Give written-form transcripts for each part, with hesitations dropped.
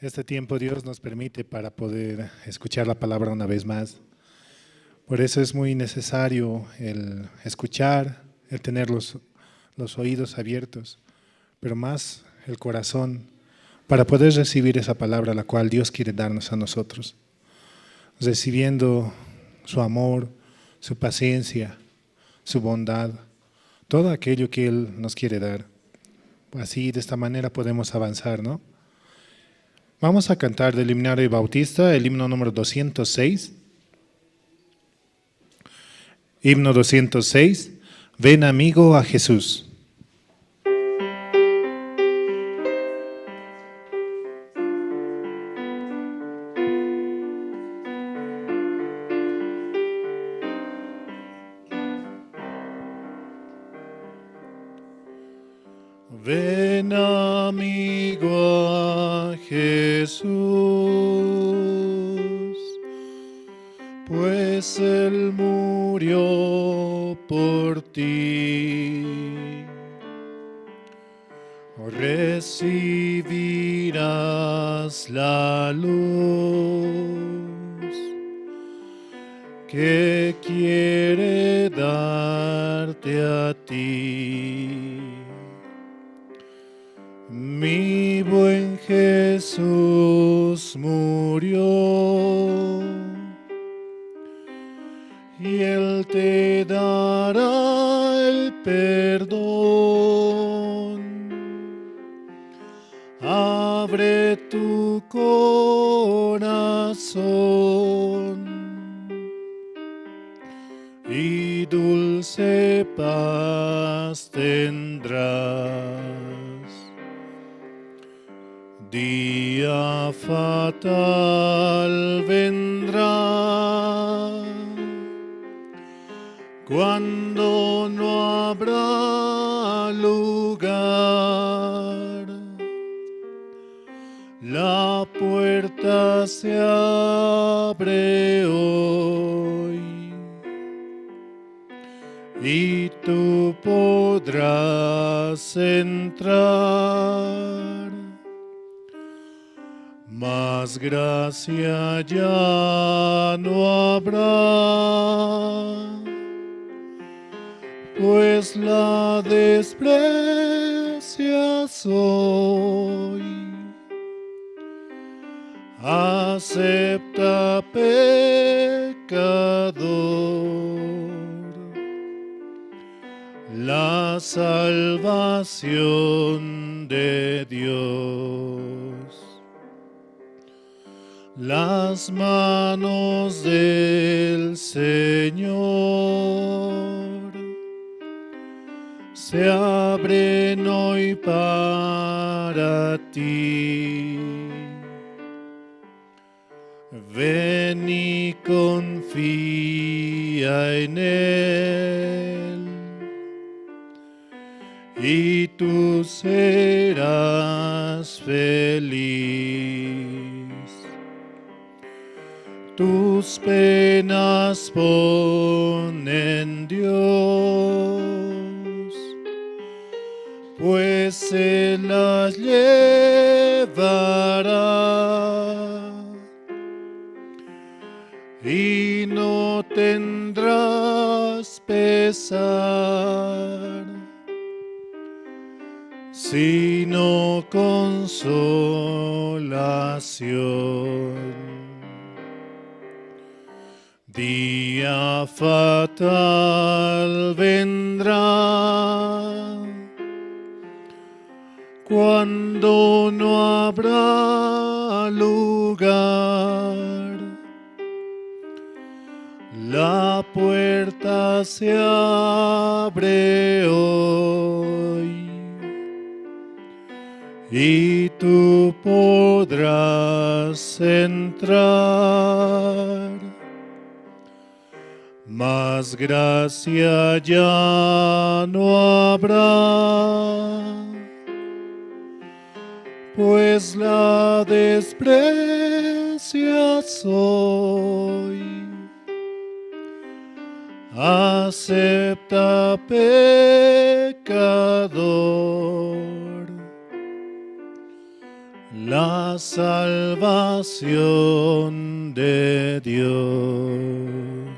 Este tiempo Dios nos permite para poder escuchar la palabra una vez más. Por eso es muy necesario el escuchar, el tener los oídos abiertos, pero más el corazón, para poder recibir esa palabra la cual Dios quiere darnos a nosotros. Recibiendo su amor, su paciencia, su bondad, todo aquello que Él nos quiere dar. Así, de esta manera podemos avanzar, ¿no? Vamos a cantar del himnario bautista, el himno número 206. Himno 206, ven amigo a Jesús. Ven amigo a Jesús, pues Él murió por ti. Recibirás la luz que quiere darte a ti. Mi buen Jesús murió y Él te dará el perdón. Abre tu corazón y dulce paz tendrás. Día fatal vendrá cuando no habrá lugar. La puerta se abre hoy y tú podrás entrar. Más gracia ya no habrá, pues la desprecias hoy. Acepta, pecador, la salvación de Dios. Las manos del Señor se abren hoy para ti. Ven y confía en Él, y tú serás feliz. Tus penas pon en Dios, pues se las llevará y no tendrás pesar, sino consolación. Día fatal vendrá cuando no habrá lugar. La puerta se abre hoy y tú podrás entrar. Más gracia ya no habrá, pues la desprecias hoy. Acepta, pecador, la salvación de Dios.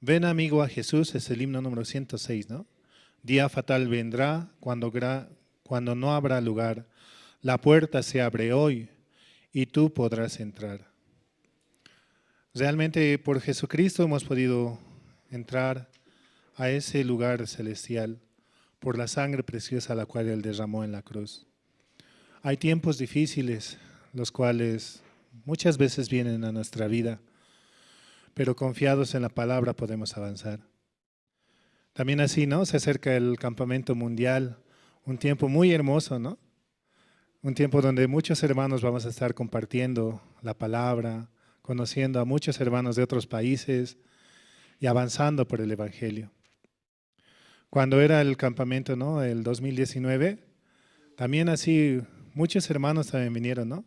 Ven amigo a Jesús es el himno número 106, ¿no? Día fatal vendrá cuando no habrá lugar. La puerta se abre hoy y tú podrás entrar. Realmente por Jesucristo hemos podido entrar a ese lugar celestial por la sangre preciosa la cual Él derramó en la cruz. Hay tiempos difíciles, los cuales muchas veces vienen a nuestra vida, pero confiados en la palabra podemos avanzar. También así, ¿no? Se acerca el campamento mundial, un tiempo muy hermoso, ¿no? Un tiempo donde muchos hermanos vamos a estar compartiendo la palabra, conociendo a muchos hermanos de otros países y avanzando por el Evangelio. Cuando era el campamento, ¿no? El 2019, también así muchos hermanos también vinieron, ¿no?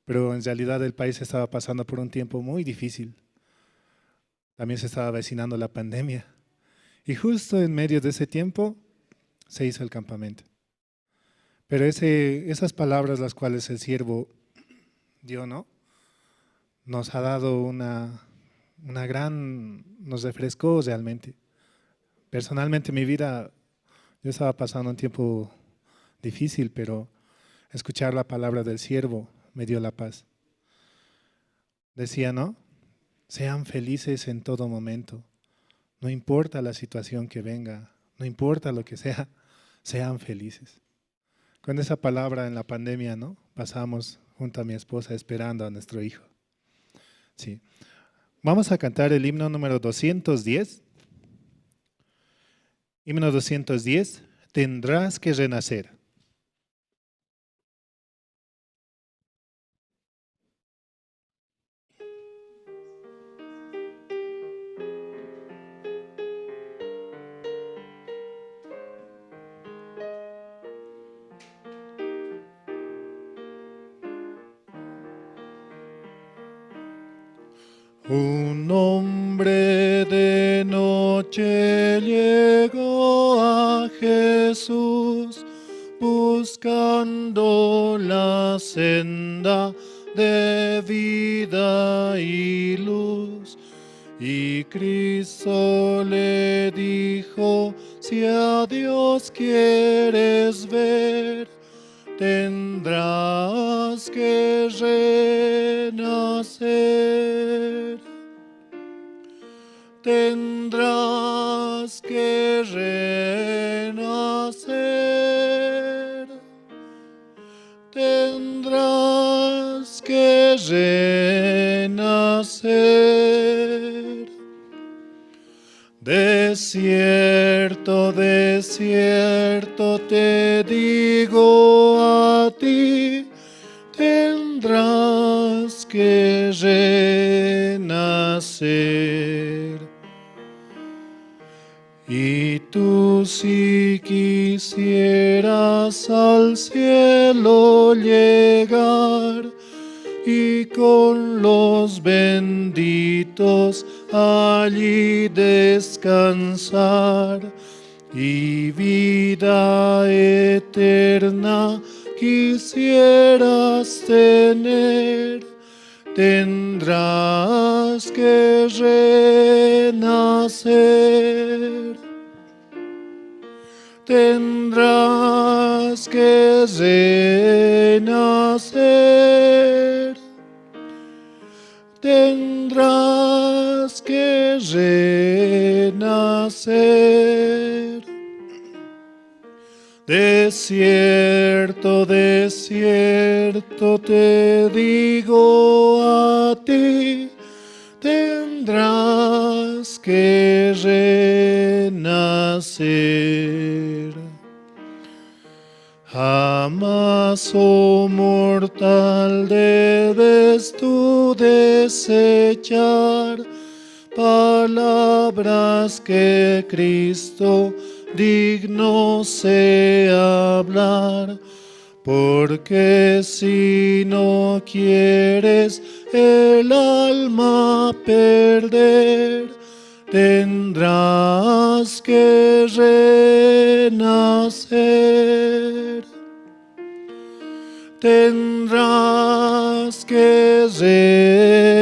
Pero en realidad el país estaba pasando por un tiempo muy difícil. También se estaba avecinando la pandemia. Y justo en medio de ese tiempo se hizo el campamento. Pero esas palabras las cuales el siervo dio, ¿no? Nos ha dado nos refrescó realmente. Personalmente en mi vida yo estaba pasando un tiempo difícil, pero escuchar la palabra del siervo me dio la paz. Decía, ¿no? Sean felices en todo momento. No importa la situación que venga, no importa lo que sea, sean felices. Con esa palabra en la pandemia, ¿no? Pasamos junto a mi esposa esperando a nuestro hijo. Sí. Vamos a cantar el himno número 210. Himno 210, tendrás que renacer. Un hombre de noche llegó a Jesús buscando la senda de vida y luz. Y Cristo le dijo, si a Dios quieres ver, tendrás que renacer. Tendrás que renacer. Tendrás que renacer. De cierto, te digo a ti, tendrás que renacer. Y tú si quisieras al cielo llegar y con los benditos allí descansar y vida eterna quisieras tener, tendrás que renacer. Tendrás que renacer. Tendrás que renacer. De cierto, te digo a ti, tendrás que renacer. Jamás, oh mortal, debes tú desechar palabras que Cristo digno sea hablar, porque si no quieres el alma perder, tendrás que renacer. Tendrás que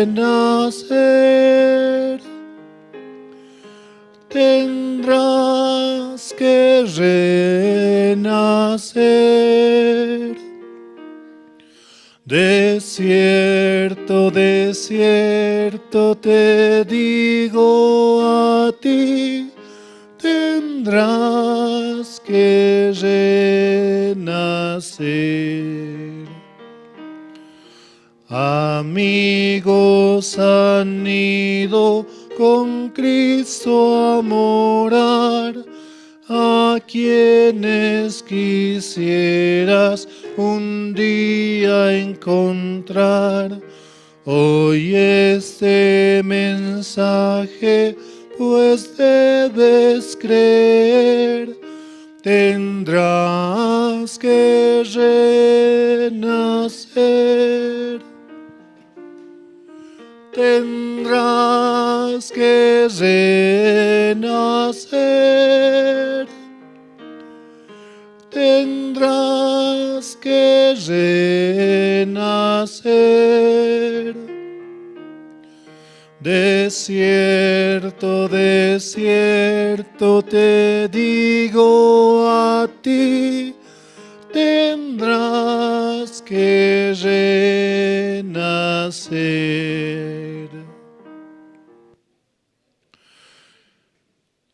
renacer. Tendrás que renacer. De cierto, de cierto te digo a ti, tendrás que renacer. Amigos han ido con Cristo a morar, a quienes quisieras un día encontrar. Hoy este mensaje pues debes creer, tendrás que renacer. Tendrás que renacer. Tendrás que renacer. De cierto te digo a ti, tendrás que renacer.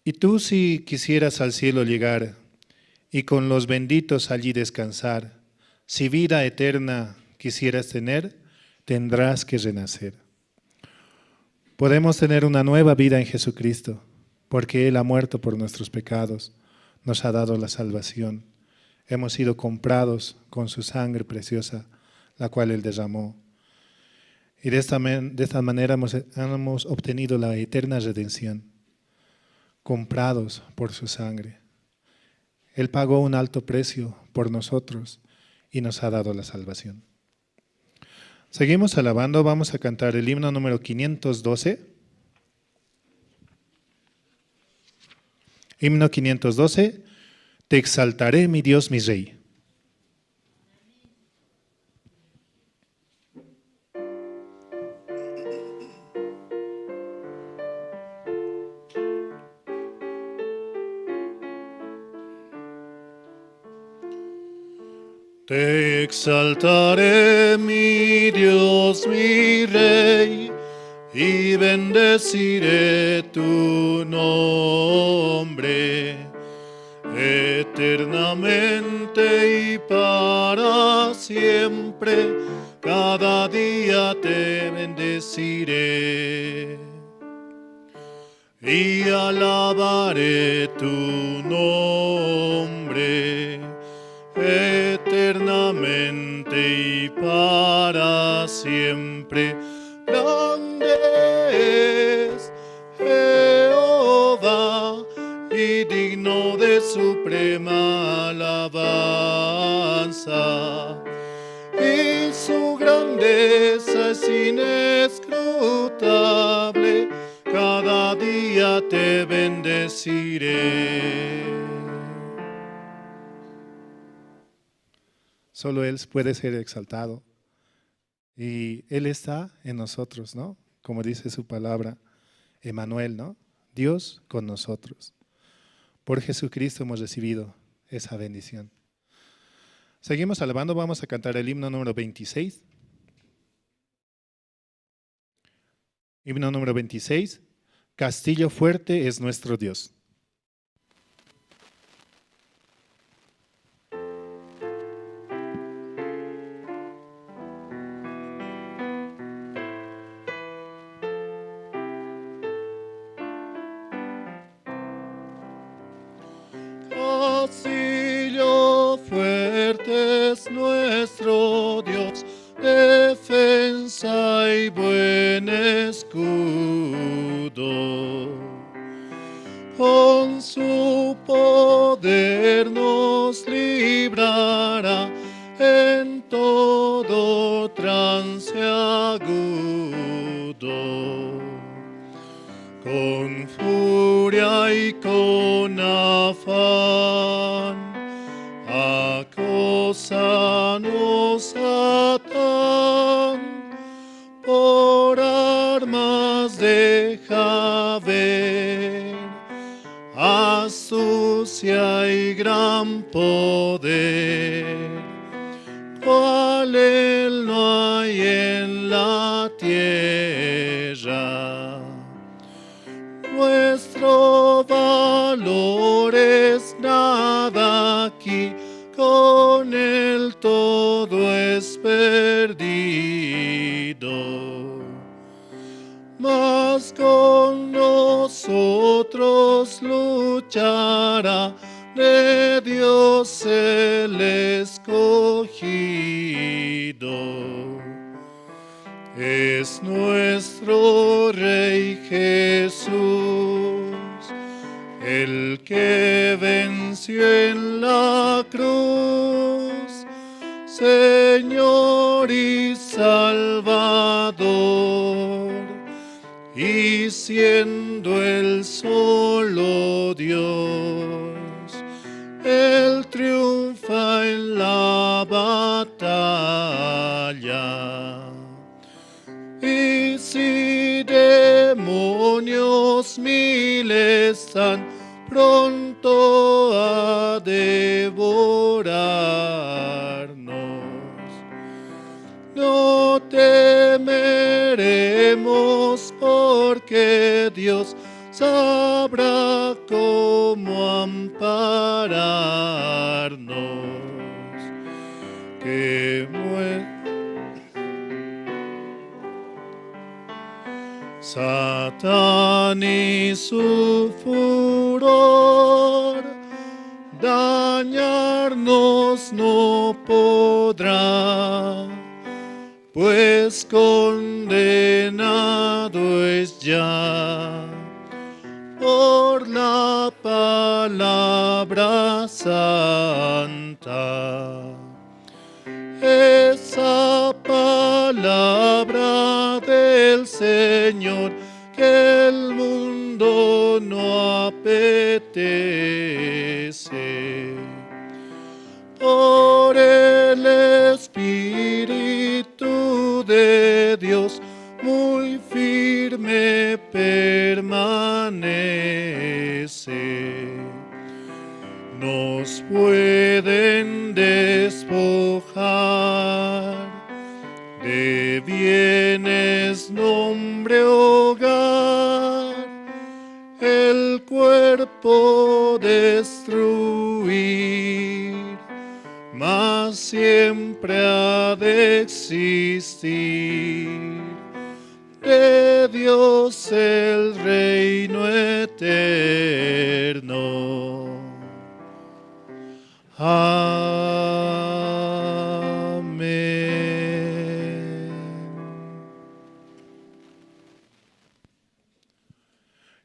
Y tú, si quisieras al cielo llegar y con los benditos allí descansar, si vida eterna quisieras tener, tendrás que renacer. Podemos tener una nueva vida en Jesucristo, porque Él ha muerto por nuestros pecados, nos ha dado la salvación. Hemos sido comprados con su sangre preciosa, la cual Él derramó. Y de esta manera hemos obtenido la eterna redención, comprados por su sangre. Él pagó un alto precio por nosotros y nos ha dado la salvación. Seguimos alabando, vamos a cantar el himno número 512. Himno 512, te exaltaré, mi Dios, mi Rey. Te exaltaré, mi Dios, mi Rey, y bendeciré tu nombre eternamente y para siempre. Cada día te bendeciré y alabaré tu nombre eternamente y para siempre. Grande es Jehová y digno de suprema alabanza, y su grandeza es inescrutable. Cada día te bendeciré. Solo Él puede ser exaltado. Y Él está en nosotros, ¿no? Como dice su palabra, Emmanuel, ¿no? Dios con nosotros. Por Jesucristo hemos recibido esa bendición. Seguimos alabando, vamos a cantar el himno número 26. Himno número 26. Castillo fuerte es nuestro Dios. Castillo fuerte es nuestro Dios, defensa y buen escudo. Con su poder nos librará en todo trance agudo. Con con afán a cosa nos atan, por armas deja ver astucia y gran poder, cual él no hay en la tierra. Nuestro valor es nada aquí, con él todo es perdido. Mas con nosotros luchará de Dios el escogido. Es nuestro Rey Jesús, el que venció en la cruz, Señor y Salvador, y siendo el solo Dios, Él triunfa en la batalla. Y si demonios mil están pronto a devorarnos, no temeremos, porque Dios sabrá cómo ampararnos. Que Satán y su furor dañarnos no podrá, pues condenado es ya por la palabra santa. Esa palabra del Señor que el mundo no apetece. Por el Espíritu de Dios muy firme permanece. Nos pueden despojar de bienes, nombre, hogar, el cuerpo destruir, mas siempre ha de existir de Dios el reino eterno. Amén.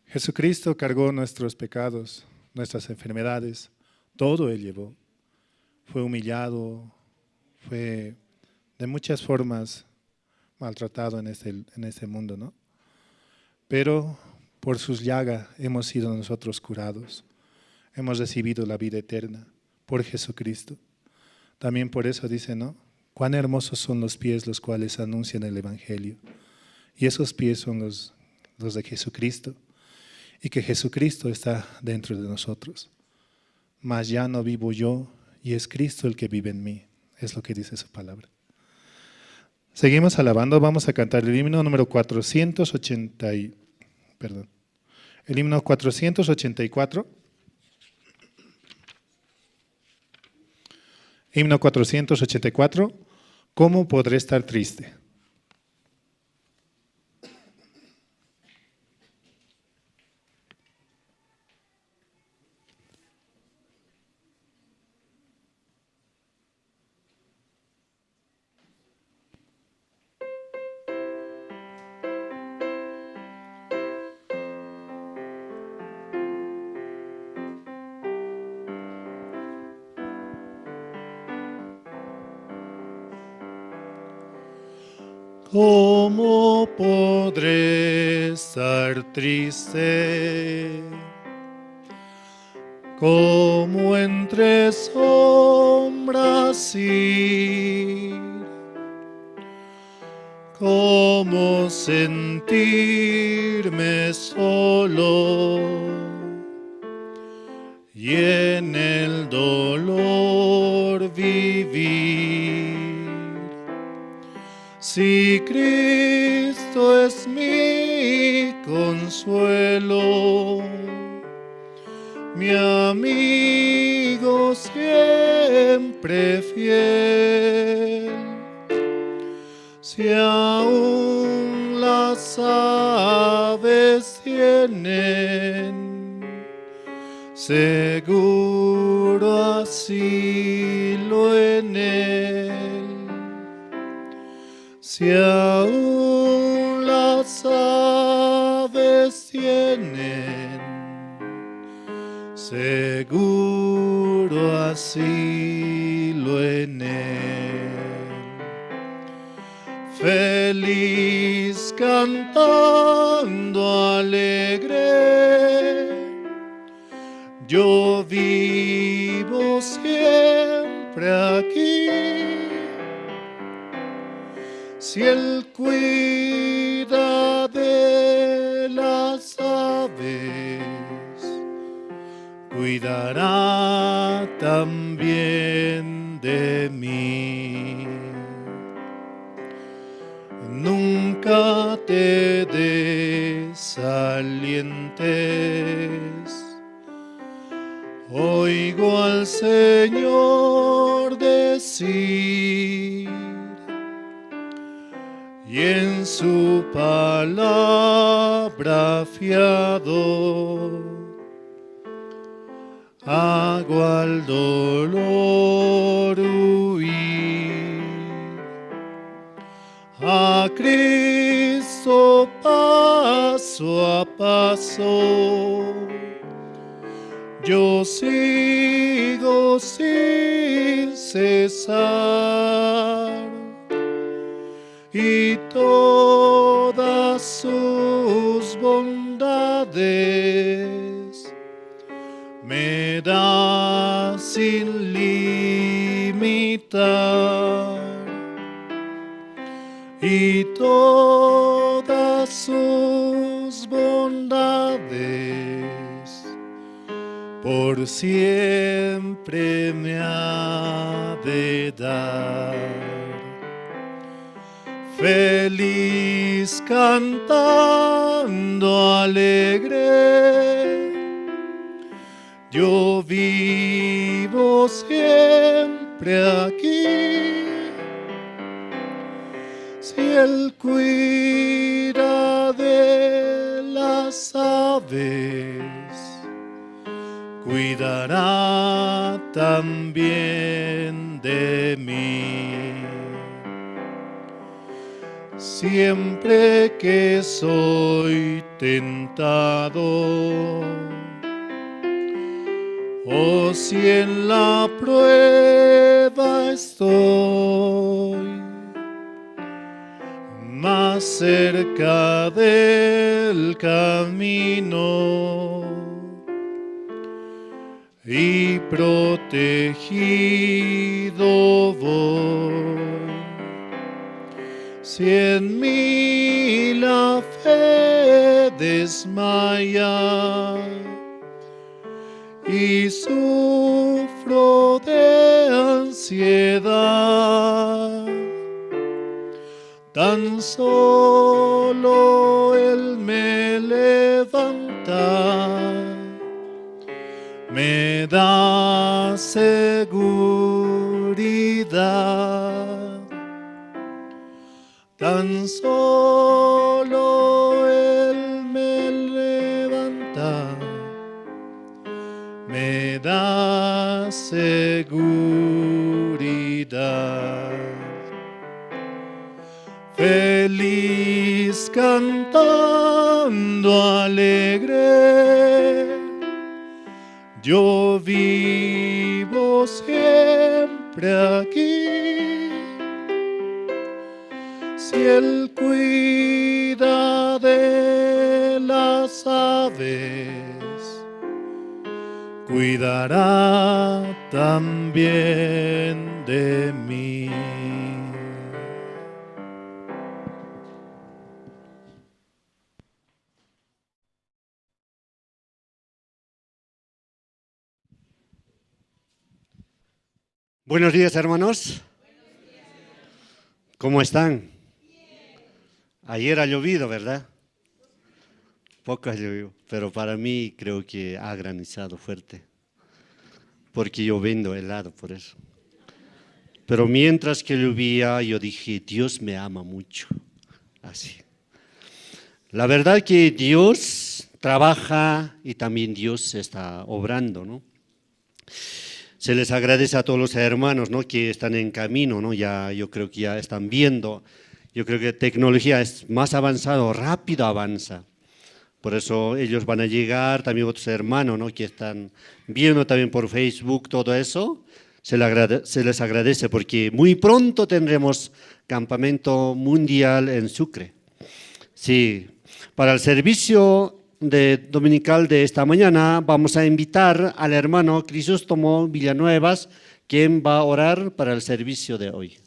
Jesucristo cargó nuestros pecados, nuestras enfermedades, todo Él llevó. Fue humillado, fue de muchas formas maltratado en este mundo, ¿no? Pero por sus llagas hemos sido nosotros curados. Hemos recibido la vida eterna por Jesucristo. También por eso dice, ¿no? Cuán hermosos son los pies los cuales anuncian el Evangelio. Y esos pies son los de Jesucristo. Y que Jesucristo está dentro de nosotros. Mas ya no vivo yo, y es Cristo el que vive en mí. Es lo que dice su palabra. Seguimos alabando, vamos a cantar el himno número 484. Himno 484, ¿cómo podré estar triste? ¿Cómo podré estar triste como entre sombras ir, como sentirme solo y en el dolor vivir. Si Cristo es mi consuelo, mi amigo siempre fiel, si aún las aves tienen seguro asilo en él, si aún las aves tienen seguro asilo en él. Feliz cantando alegre, yo vivo siempre aquí. Si Él cuida de las aves, cuidará también de mí. Nunca te desalientes, oigo al Señor decir, y en su palabra fiado, hago al dolor huir. A Cristo paso a paso, yo sigo sin cesar, y todas sus bondades me da sin limitar, y todas sus bondades por siempre me ha de dar. Feliz cantando alegre, yo vivo siempre aquí. Si Él cuida de las aves, cuidará también de mí. Siempre que soy tentado, o si en la prueba estoy, más cerca del camino y protegido voy. Si en mí la fe desmaya y sufro de ansiedad, tan solo Él me levanta, me da seguridad. Tan solo Él me levanta, me da seguridad. Feliz cantando alegre, yo vivo siempre aquí. Si Él cuida de las aves, cuidará también de mí. Buenos días, hermanos. ¿Cómo están? Ayer ha llovido, ¿verdad? Poco ha llovido, pero para mí creo que ha granizado fuerte, porque yo vendo helado por eso. Pero mientras que llovía, yo dije, Dios me ama mucho, así. La verdad que Dios trabaja y también Dios está obrando, ¿no? Se les agradece a todos los hermanos, ¿no?, que están en camino, ¿no? Ya, yo creo que ya están viendo. Yo creo que la tecnología es más avanzada, rápido avanza. Por eso ellos van a llegar, también otros hermanos, ¿no?, que están viendo también por Facebook todo eso. Se les agradece porque muy pronto tendremos campamento mundial en Sucre. Sí, para el servicio dominical de esta mañana vamos a invitar al hermano Crisóstomo Villanuevas, quien va a orar para el servicio de hoy.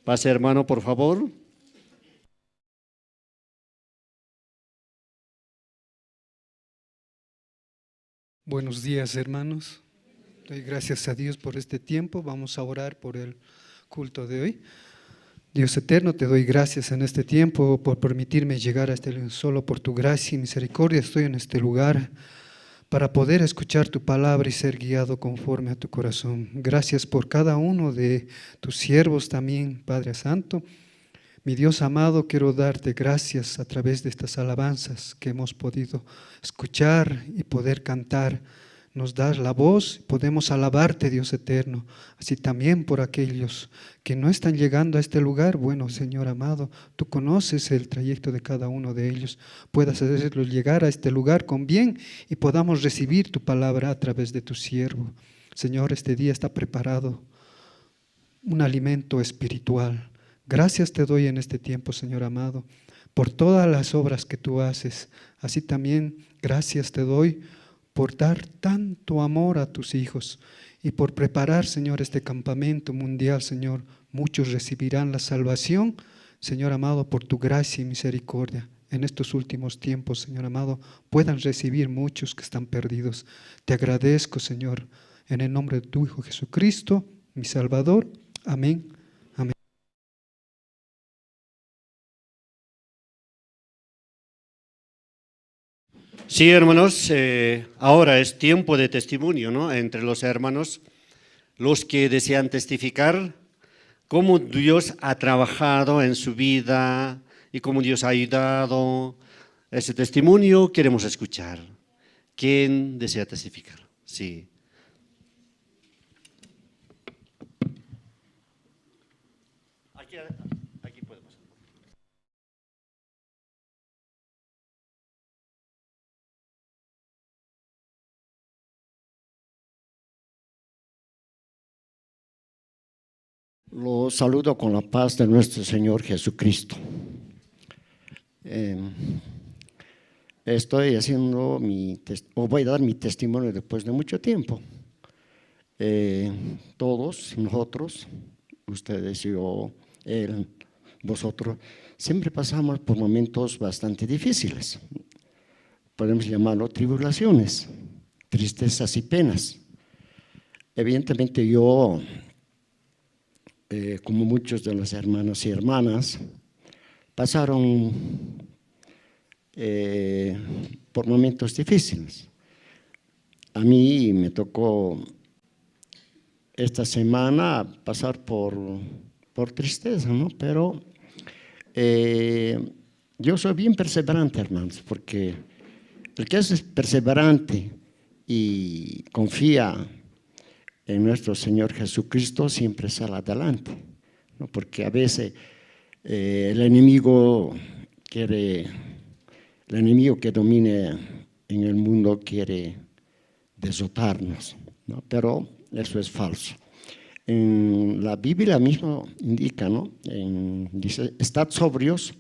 Pase, hermano, por favor. Buenos días, hermanos. Doy gracias a Dios por este tiempo. Vamos a orar por el culto de hoy. Dios eterno, te doy gracias en este tiempo por permitirme llegar a solo por tu gracia y misericordia estoy en este lugar para poder escuchar tu palabra y ser guiado conforme a tu corazón. Gracias por cada uno de tus siervos también, Padre Santo. Mi Dios amado, quiero darte gracias a través de estas alabanzas que hemos podido escuchar y poder cantar. Nos das la voz, podemos alabarte, Dios eterno. Así también por aquellos que no están llegando a este lugar. Bueno, Señor amado, tú conoces el trayecto de cada uno de ellos. Puedas hacerlos llegar a este lugar con bien y podamos recibir tu palabra a través de tu siervo. Señor, este día está preparado un alimento espiritual. Gracias te doy en este tiempo, Señor amado, por todas las obras que tú haces. Así también gracias te doy por dar tanto amor a tus hijos y por preparar, Señor, este campamento mundial, Señor. Muchos recibirán la salvación, Señor amado, por tu gracia y misericordia. En estos últimos tiempos, Señor amado, puedan recibir muchos que están perdidos. Te agradezco, Señor, en el nombre de tu Hijo Jesucristo, mi Salvador. Amén. Sí, hermanos, ahora es tiempo de testimonio, ¿no?, entre los hermanos, los que desean testificar cómo Dios ha trabajado en su vida y cómo Dios ha ayudado. Ese testimonio queremos escuchar. ¿Quién desea testificar? Sí. Aquí podemos. Lo saludo con la paz de nuestro Señor Jesucristo. Estoy haciendo voy a dar mi testimonio después de mucho tiempo. Todos nosotros, ustedes, yo, él, vosotros, siempre pasamos por momentos bastante difíciles. Podemos llamarlo tribulaciones, tristezas y penas. Evidentemente yo, como muchos de los hermanos y hermanas, pasaron por momentos difíciles. A mí me tocó esta semana pasar por tristeza, ¿no? Pero yo soy bien perseverante, hermanos, porque el que es perseverante y confía en nuestro Señor Jesucristo siempre sale adelante, ¿no? Porque a veces el enemigo que domine en el mundo quiere derrotarnos, ¿no? Pero eso es falso. En la Biblia mismo indica, ¿no? Dice, estad sobrios,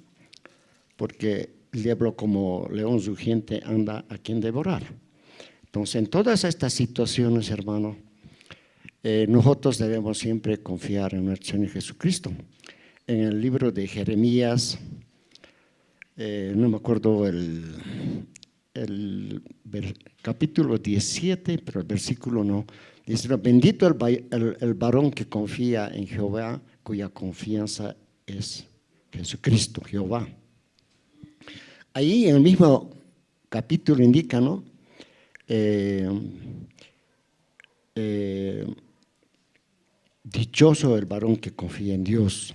porque el diablo como león rugiente anda a quien devorar. Entonces, en todas estas situaciones, hermano, nosotros debemos siempre confiar en nuestro Señor Jesucristo. En el libro de Jeremías, no me acuerdo el capítulo 17, pero el versículo no, dice: bendito el varón que confía en Jehová, cuya confianza es Jesucristo, Jehová. Ahí en el mismo capítulo indica, ¿no? Dichoso el varón que confía en Dios.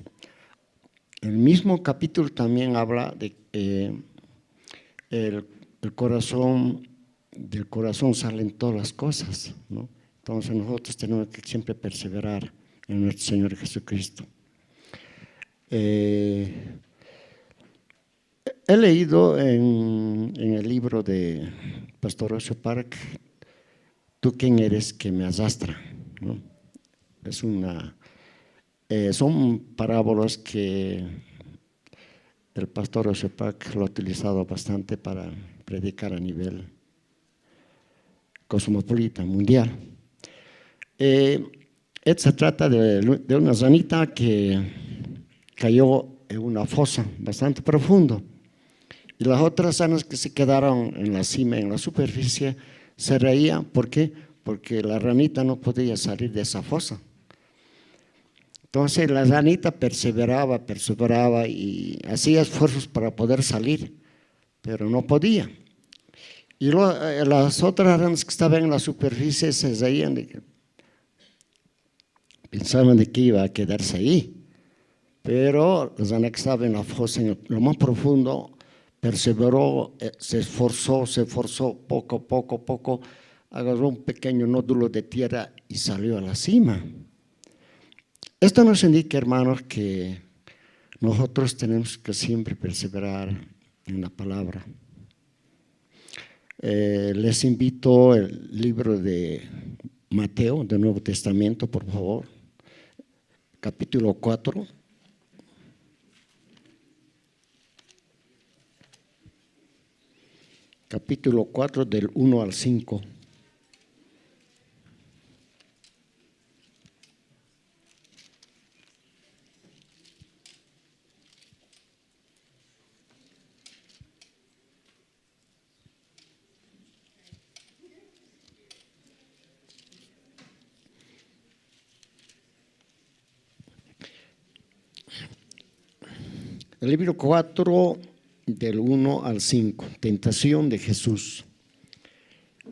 El mismo capítulo también habla de del corazón salen todas las cosas, ¿no? Entonces nosotros tenemos que siempre perseverar en nuestro Señor Jesucristo. He leído en el libro de Pastor Osho Park, ¿tú quién eres que me arrastra?, ¿no? Son parábolas que el pastor Osho Park lo ha utilizado bastante para predicar a nivel cosmopolita, mundial. Se trata de una ranita que cayó en una fosa bastante profunda, y las otras ranas que se quedaron en la cima, en la superficie, se reían. ¿Por qué? Porque la ranita no podía salir de esa fosa. Entonces la ranita perseveraba y hacía esfuerzos para poder salir, pero no podía. Y las otras ranas que estaban en la superficie se reían, pensaban de que iba a quedarse ahí. Pero la rana que estaba en la fosa, en lo más profundo, perseveró, se esforzó, poco a poco, agarró un pequeño nódulo de tierra y salió a la cima. Esto nos indica, hermanos, que nosotros tenemos que siempre perseverar en la palabra. Les invito el libro de Mateo, del Nuevo Testamento, por favor, capítulo 4. Capítulo 4, del 1 al 5. El libro 4, del 1 al 5, tentación de Jesús.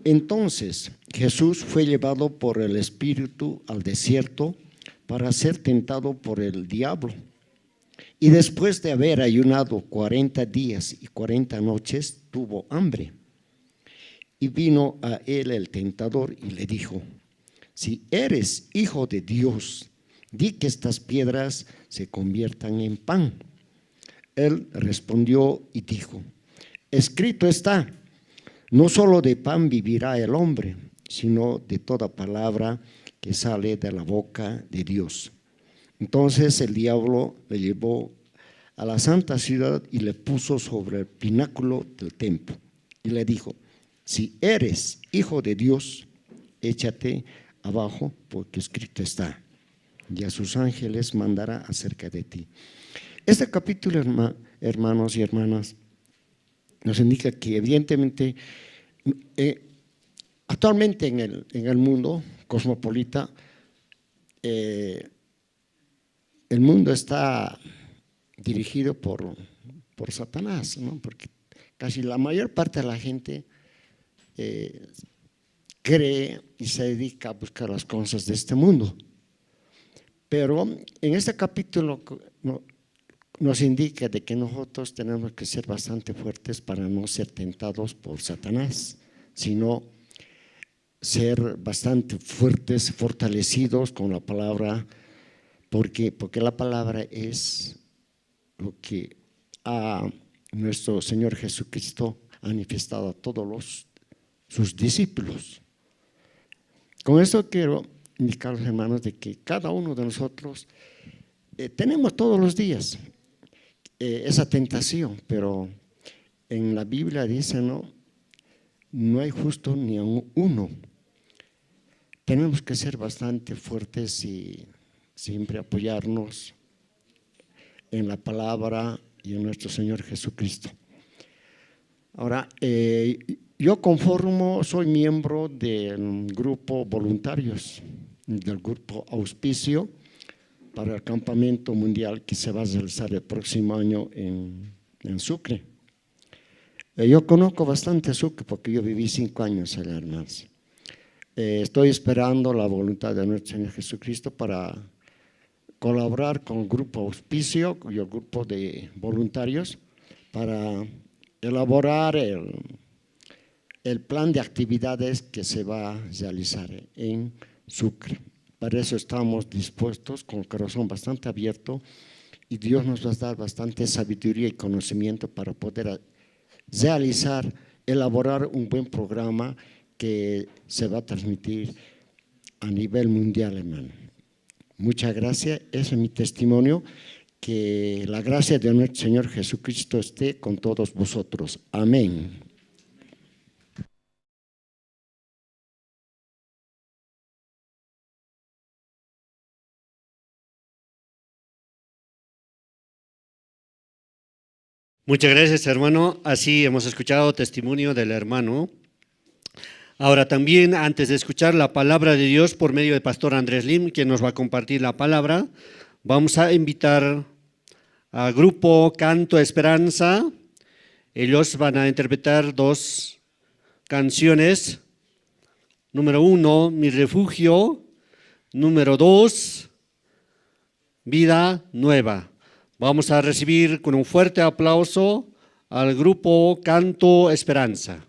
Entonces Jesús fue llevado por el Espíritu al desierto para ser tentado por el diablo. Y después de haber ayunado 40 días y 40 noches, tuvo hambre. Y vino a él el tentador y le dijo: si eres hijo de Dios, di que estas piedras se conviertan en pan. Él respondió y dijo: escrito está, no solo de pan vivirá el hombre, sino de toda palabra que sale de la boca de Dios. Entonces el diablo le llevó a la santa ciudad y le puso sobre el pináculo del templo y le dijo: si eres hijo de Dios, échate abajo, porque escrito está, y a sus ángeles mandará acerca de ti. Este capítulo, hermanos y hermanas, nos indica que evidentemente actualmente en el mundo cosmopolita, el mundo está dirigido por Satanás, ¿no? Porque casi la mayor parte de la gente cree y se dedica a buscar las cosas de este mundo. Pero en este capítulo nos indica de que nosotros tenemos que ser bastante fuertes para no ser tentados por Satanás, sino ser bastante fuertes, fortalecidos con la palabra, porque la palabra es lo que a nuestro Señor Jesucristo ha manifestado a todos sus discípulos. Con esto quiero indicar, hermanos, de que cada uno de nosotros tenemos todos los días esa tentación, pero en la Biblia dice, ¿no? no hay justo ni aun uno. Tenemos que ser bastante fuertes y siempre apoyarnos en la palabra y en nuestro Señor Jesucristo. Ahora, yo soy miembro del grupo voluntarios, del grupo Auspicio para el campamento mundial que se va a realizar el próximo año en Sucre. Yo conozco bastante Sucre porque yo viví 5 años allá, hermanos. Estoy esperando la voluntad de nuestro Señor Jesucristo para colaborar con el grupo Auspicio y el grupo de voluntarios para elaborar el plan de actividades que se va a realizar en Sucre. Para eso estamos dispuestos, con el corazón bastante abierto, y Dios nos va a dar bastante sabiduría y conocimiento para poder realizar, elaborar un buen programa que se va a transmitir a nivel mundial, hermano. Muchas gracias, ese es mi testimonio. Que la gracia de nuestro Señor Jesucristo esté con todos vosotros. Amén. Muchas gracias, hermano. Así hemos escuchado testimonio del hermano. Ahora también, antes de escuchar la palabra de Dios por medio del pastor Andrés Lim, quien nos va a compartir la palabra, vamos a invitar al grupo Canto Esperanza. Ellos van a interpretar 2 canciones. Número 1, Mi Refugio. Número 2, Vida Nueva. Vamos a recibir con un fuerte aplauso al grupo Canto Esperanza.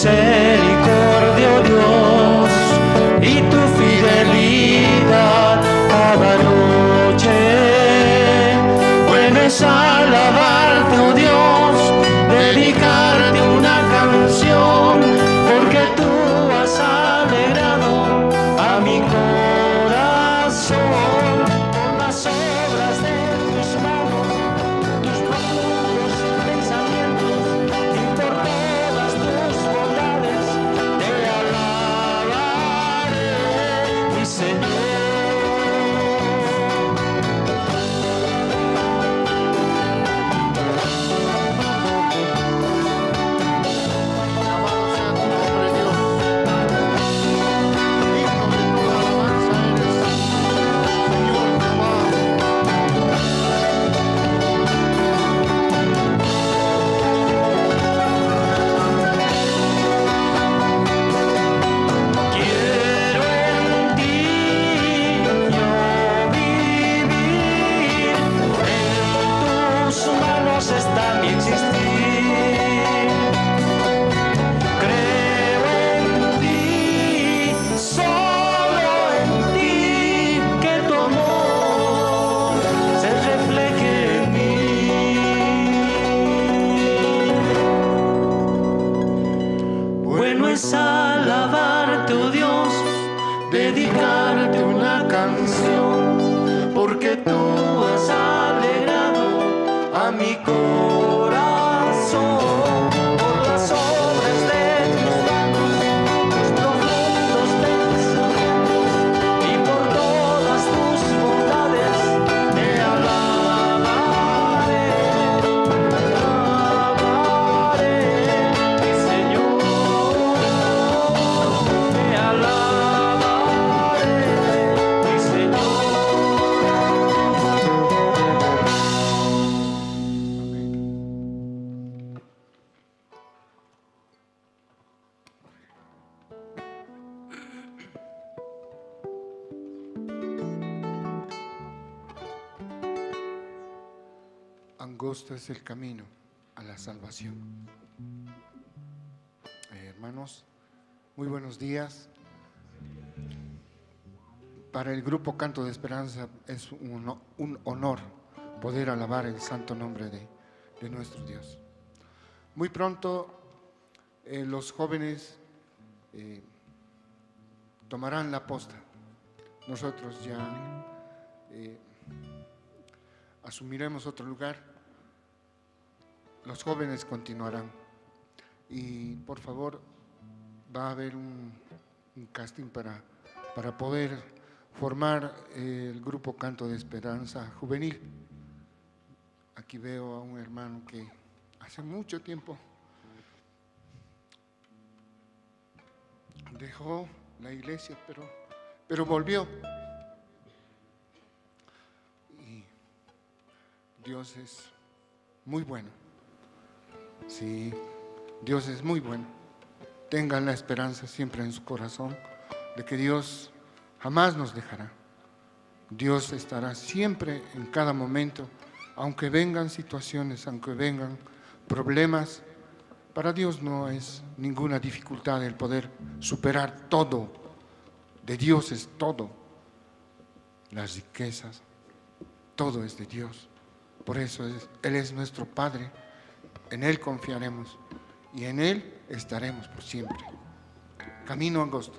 misericordia, oh Dios, y tu fidelidad cada noche. Bueno es alabarte, oh Dios, dedicarte una canción, porque tú has alegrado a mi corazón por las obras de tus manos, tus profundos pensamientos, y por todas tus bondades te alabaré, mi Señor. Está mi existir. Creo en ti, solo en ti, que tu amor se refleje en mí. Bueno es alabarte, oh Dios, dedicarte una canción, porque tú has alegrado a mi corazón por las obras de tus manos, tus profundos pensamientos, y por todas tus bondades te alabaré, mi Señor, te alabaré, mi Señor. Angosto es el camino a la salvación. Hermanos, muy buenos días. Para el grupo Canto de Esperanza es un honor poder alabar el santo nombre de nuestro Dios. Muy pronto los jóvenes tomarán la posta. Nosotros ya asumiremos otro lugar. Los jóvenes continuarán. Y por favor, va a haber un casting para poder formar el grupo Canto de Esperanza Juvenil. Aquí veo a un hermano que hace mucho tiempo dejó la iglesia, pero volvió. Y Dios es muy bueno. Sí, Dios es muy bueno. Tengan la esperanza siempre en su corazón de que Dios jamás nos dejará. Dios estará siempre en cada momento, aunque vengan situaciones, aunque vengan problemas. Para Dios no es ninguna dificultad el poder superar todo. De Dios es todo. Las riquezas, todo es de Dios. Por eso Él es nuestro Padre. En Él confiaremos y en Él estaremos por siempre. Camino angosto.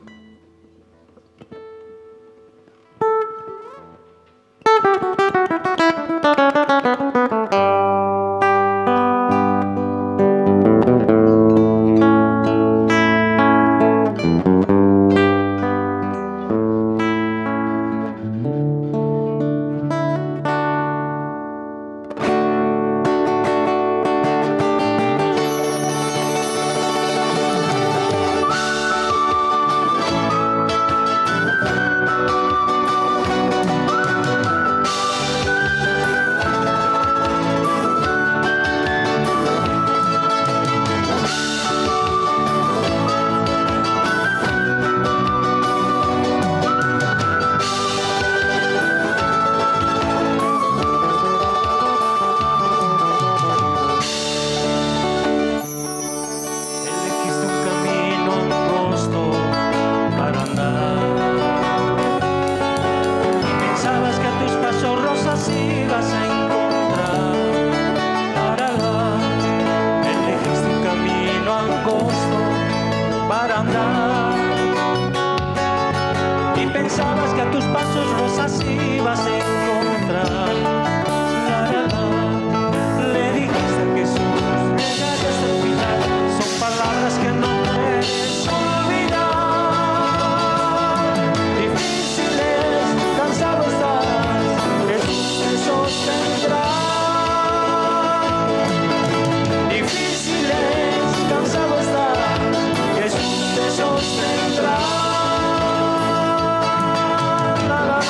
andar. Y pensabas que a tus pasos rosas ibas a encontrar. La, la, la. Le dijiste a Jesús, llegaste hasta el final. Son palabras que no puedes olvidar. Difíciles, cansado estás, Jesús te sostendrá. Difíciles, cansado estás, Jesús te sostendrá. La, la, la.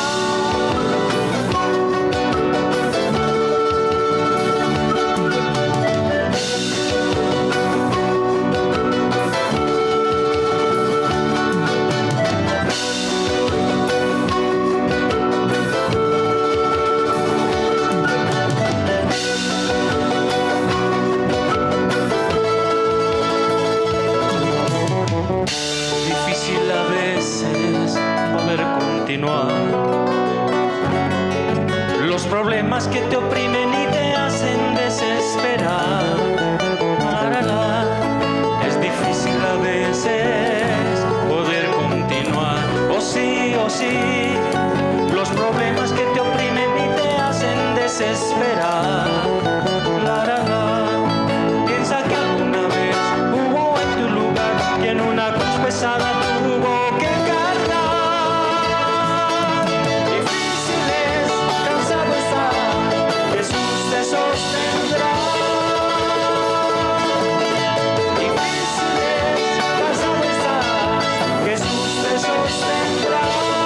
Difícil a veces poder continuar. Los problemas que te oprimen y te hacen desesperar. La, la, la. Es difícil a veces poder continuar. Oh sí, los problemas que te oprimen y te hacen desesperar. La, la, la. Piensa que alguna vez hubo en tu lugar quien una cruz pesada tuvo que cargar. Difíciles, cansado estás, Jesús te sostendrá. Difíciles, cansado estás, Jesús te sostendrá. La, la, la.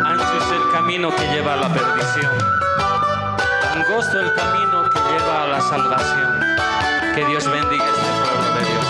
Ancho es el camino que lleva a la perdición, angosto el camino que lleva a la salvación. Que Dios bendiga este pueblo de Dios.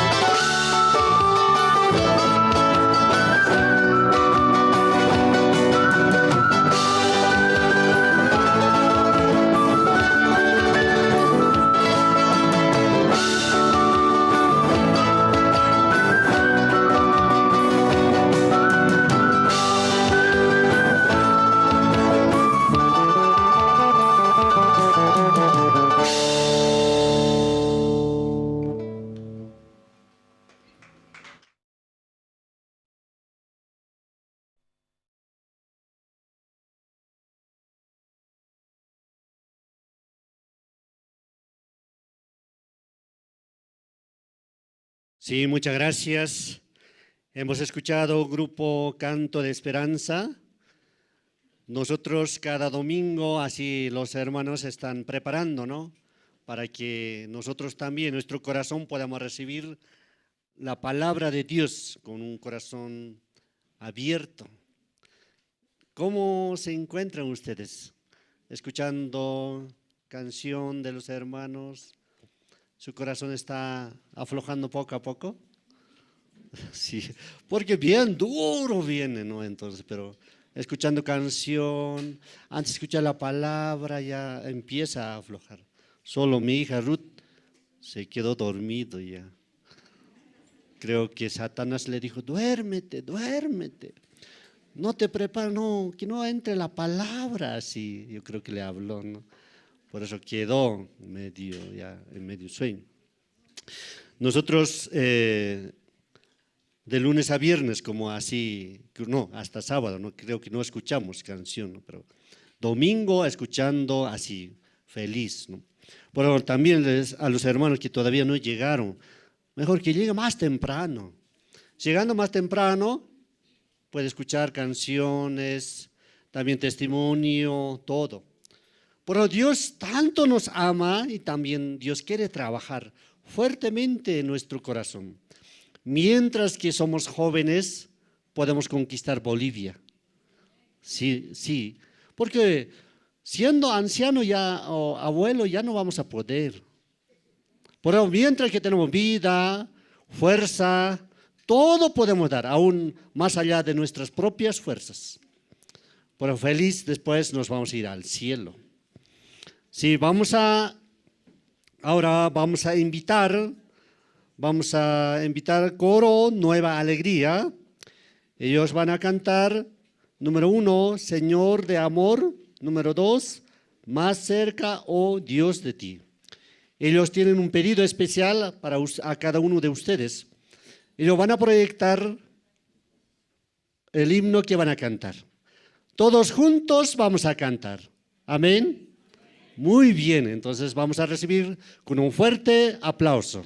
Sí, muchas gracias. Hemos escuchado Grupo Canto de Esperanza. Nosotros cada domingo, así los hermanos están preparando, ¿no? Para que nosotros también, nuestro corazón, podamos recibir la palabra de Dios con un corazón abierto. ¿Cómo se encuentran ustedes? Escuchando canción de los hermanos. ¿Su corazón está aflojando poco a poco? Sí, porque bien duro viene, ¿no? Entonces, pero escuchando canción, antes de escuchar la palabra ya empieza a aflojar. Solo mi hija Ruth se quedó dormido ya. Creo que Satanás le dijo, duérmete, duérmete. No te prepares, no, que no entre la palabra así. Yo creo que le habló, ¿no? Por eso quedó en medio sueño. Nosotros de lunes a viernes, como así, no, hasta sábado, no creo que no escuchamos canción, ¿no? Pero domingo escuchando así, feliz, ¿no? Pero también a los hermanos que todavía no llegaron, mejor que lleguen más temprano. Llegando más temprano, puede escuchar canciones, también testimonio, todo. Pero Dios tanto nos ama y también Dios quiere trabajar fuertemente en nuestro corazón. mientras que somos jóvenes, podemos conquistar Bolivia. Sí, sí, porque siendo anciano ya o abuelo ya no vamos a poder. Pero mientras que tenemos vida, fuerza, todo podemos dar, aún más allá de nuestras propias fuerzas. Pero feliz después nos vamos a ir al cielo. Sí, ahora vamos a invitar coro Nueva Alegría. Ellos van a cantar, número 1, Señor de amor, número 2, Más cerca, oh Dios de ti. Ellos tienen un pedido especial para a cada uno de ustedes. Ellos van a proyectar el himno que van a cantar. Todos juntos vamos a cantar. Amén. Muy bien, entonces vamos a recibir con un fuerte aplauso.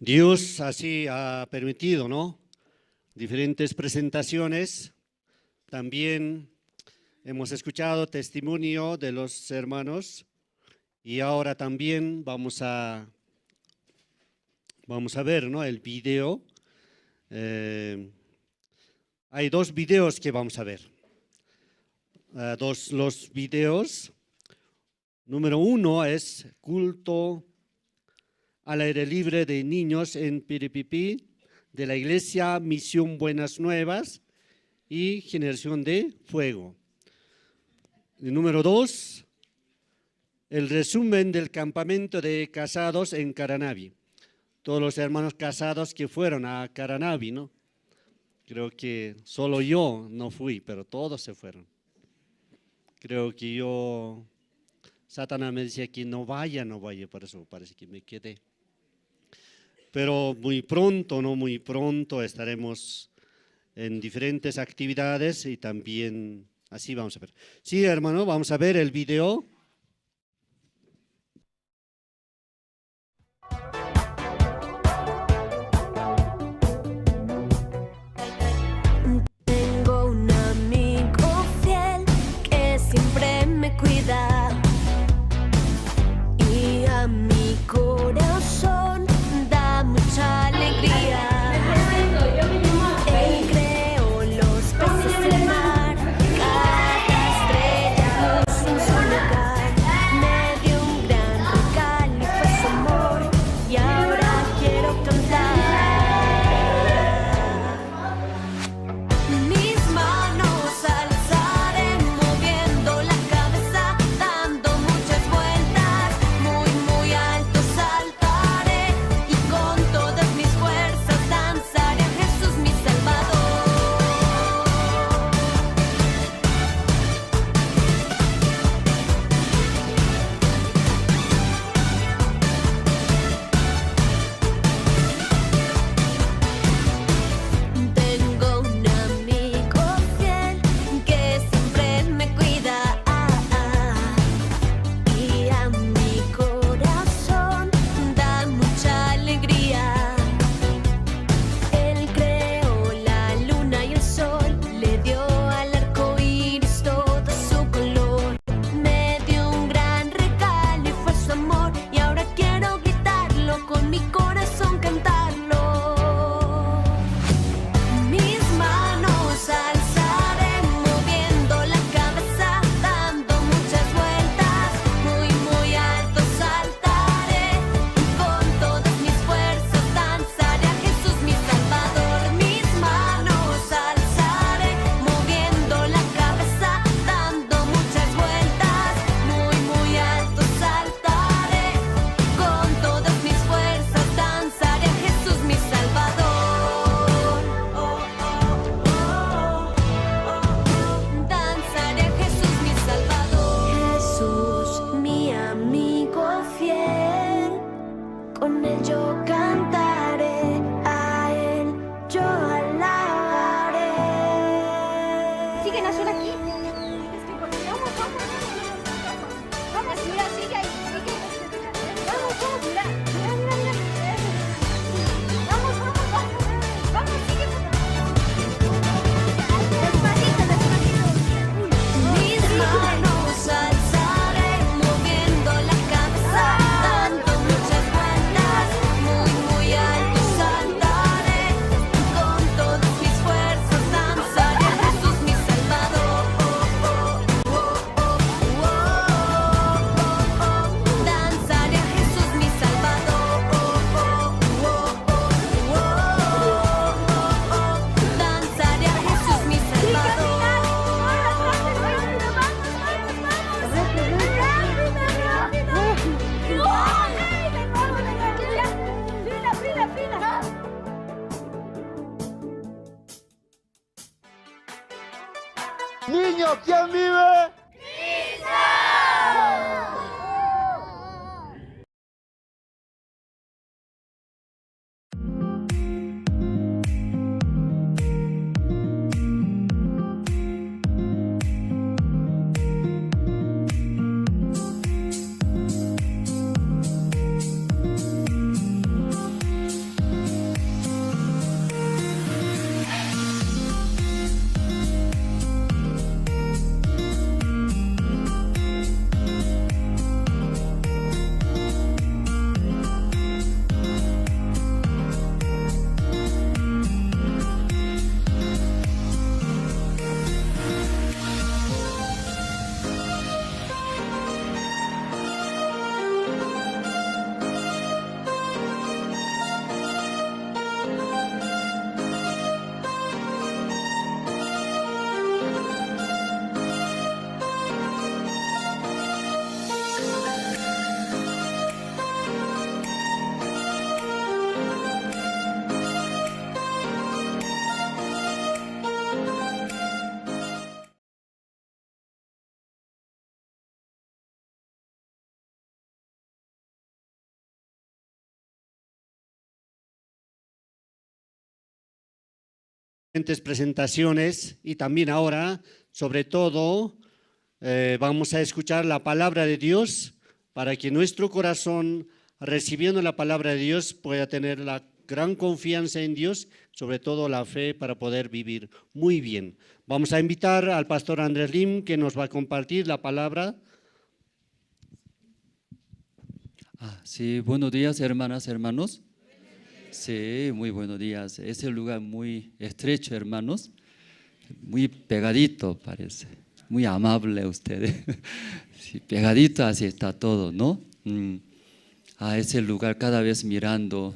Dios así ha permitido, ¿no? Diferentes presentaciones. También hemos escuchado testimonio de los hermanos y ahora también vamos a ver, ¿no? El video. Hay dos videos que vamos a ver. Los videos. Número 1 es culto al aire libre de niños en Piripipí de la Iglesia Misión Buenas Nuevas y Generación de Fuego. Y número 2, el resumen del campamento de casados en Caranavi. Todos los hermanos casados que fueron a Caranavi, ¿no? Creo que solo yo no fui, pero todos se fueron. Creo que Satanás me decía que no vaya, por eso parece que me quedé. Pero muy pronto estaremos en diferentes actividades y también así vamos a ver. Sí, hermano, vamos a ver el video. Tengo un amigo fiel que siempre me cuida y a mi corazón da mucha alegría. Él creó los peces del mar, cada estrella puso en su lugar. Me dio un gran regalo y fue su amor, y ahora quiero cantar. Mis manos alzaré, moviendo la cabeza, dando muchas vueltas, muy alto saltaré, y con todas mis fuerzas danzaré a Jesús mi Salvador. Tengo un amigo fiel que siempre me cuida y a mi corazón da mucha alegría. Él creó la luna y el sol, le dio al arco iris todo su color. Me dio un gran regalo y fue su amor, y ahora quiero gritarlo con mi corazón, cantarlo. Mis manos alzaré, moviendo la cabeza, dando muchas vueltas, muy alto saltaré, y con todas mis fuerzas danzaré a Jesús mi Salvador. Mis manos alzaré, moviendo la cabeza, dando muchas vueltas, muy alto saltaré, con todas mis fuerzas danzaré a Jesús mi Salvador. Danzaré a Jesús mi Salvador. Jesús, mi amigo fiel, con él yo cantaré, a él yo alabaré. Siguen azul aquí. Vamos, mira, sigue ahí, sigue. Vamos, mira. Vamos, sigue. Despacito. Mis manos alzaré, moviendo la cabeza, dando muchas vueltas, muy alto saltaré, con todas mis fuerzas danzaré a Jesús mi Salvador. Danzaré a Jesús mi Salvador. Danzaré a Jesús mi Salvador. Niño, ¿quién vive? presentaciones y también ahora, sobre todo, vamos a escuchar la palabra de Dios para que nuestro corazón, recibiendo la palabra de Dios, pueda tener la gran confianza en Dios, sobre todo la fe para poder vivir muy bien. Vamos a invitar al pastor Andrés Lim, que nos va a compartir la palabra. Sí, buenos días, hermanas, hermanos. Sí, muy buenos días. Es un lugar muy estrecho, hermanos, muy pegadito parece, muy amable ustedes. Sí, pegadito así está todo, ¿no? A ese lugar cada vez mirando,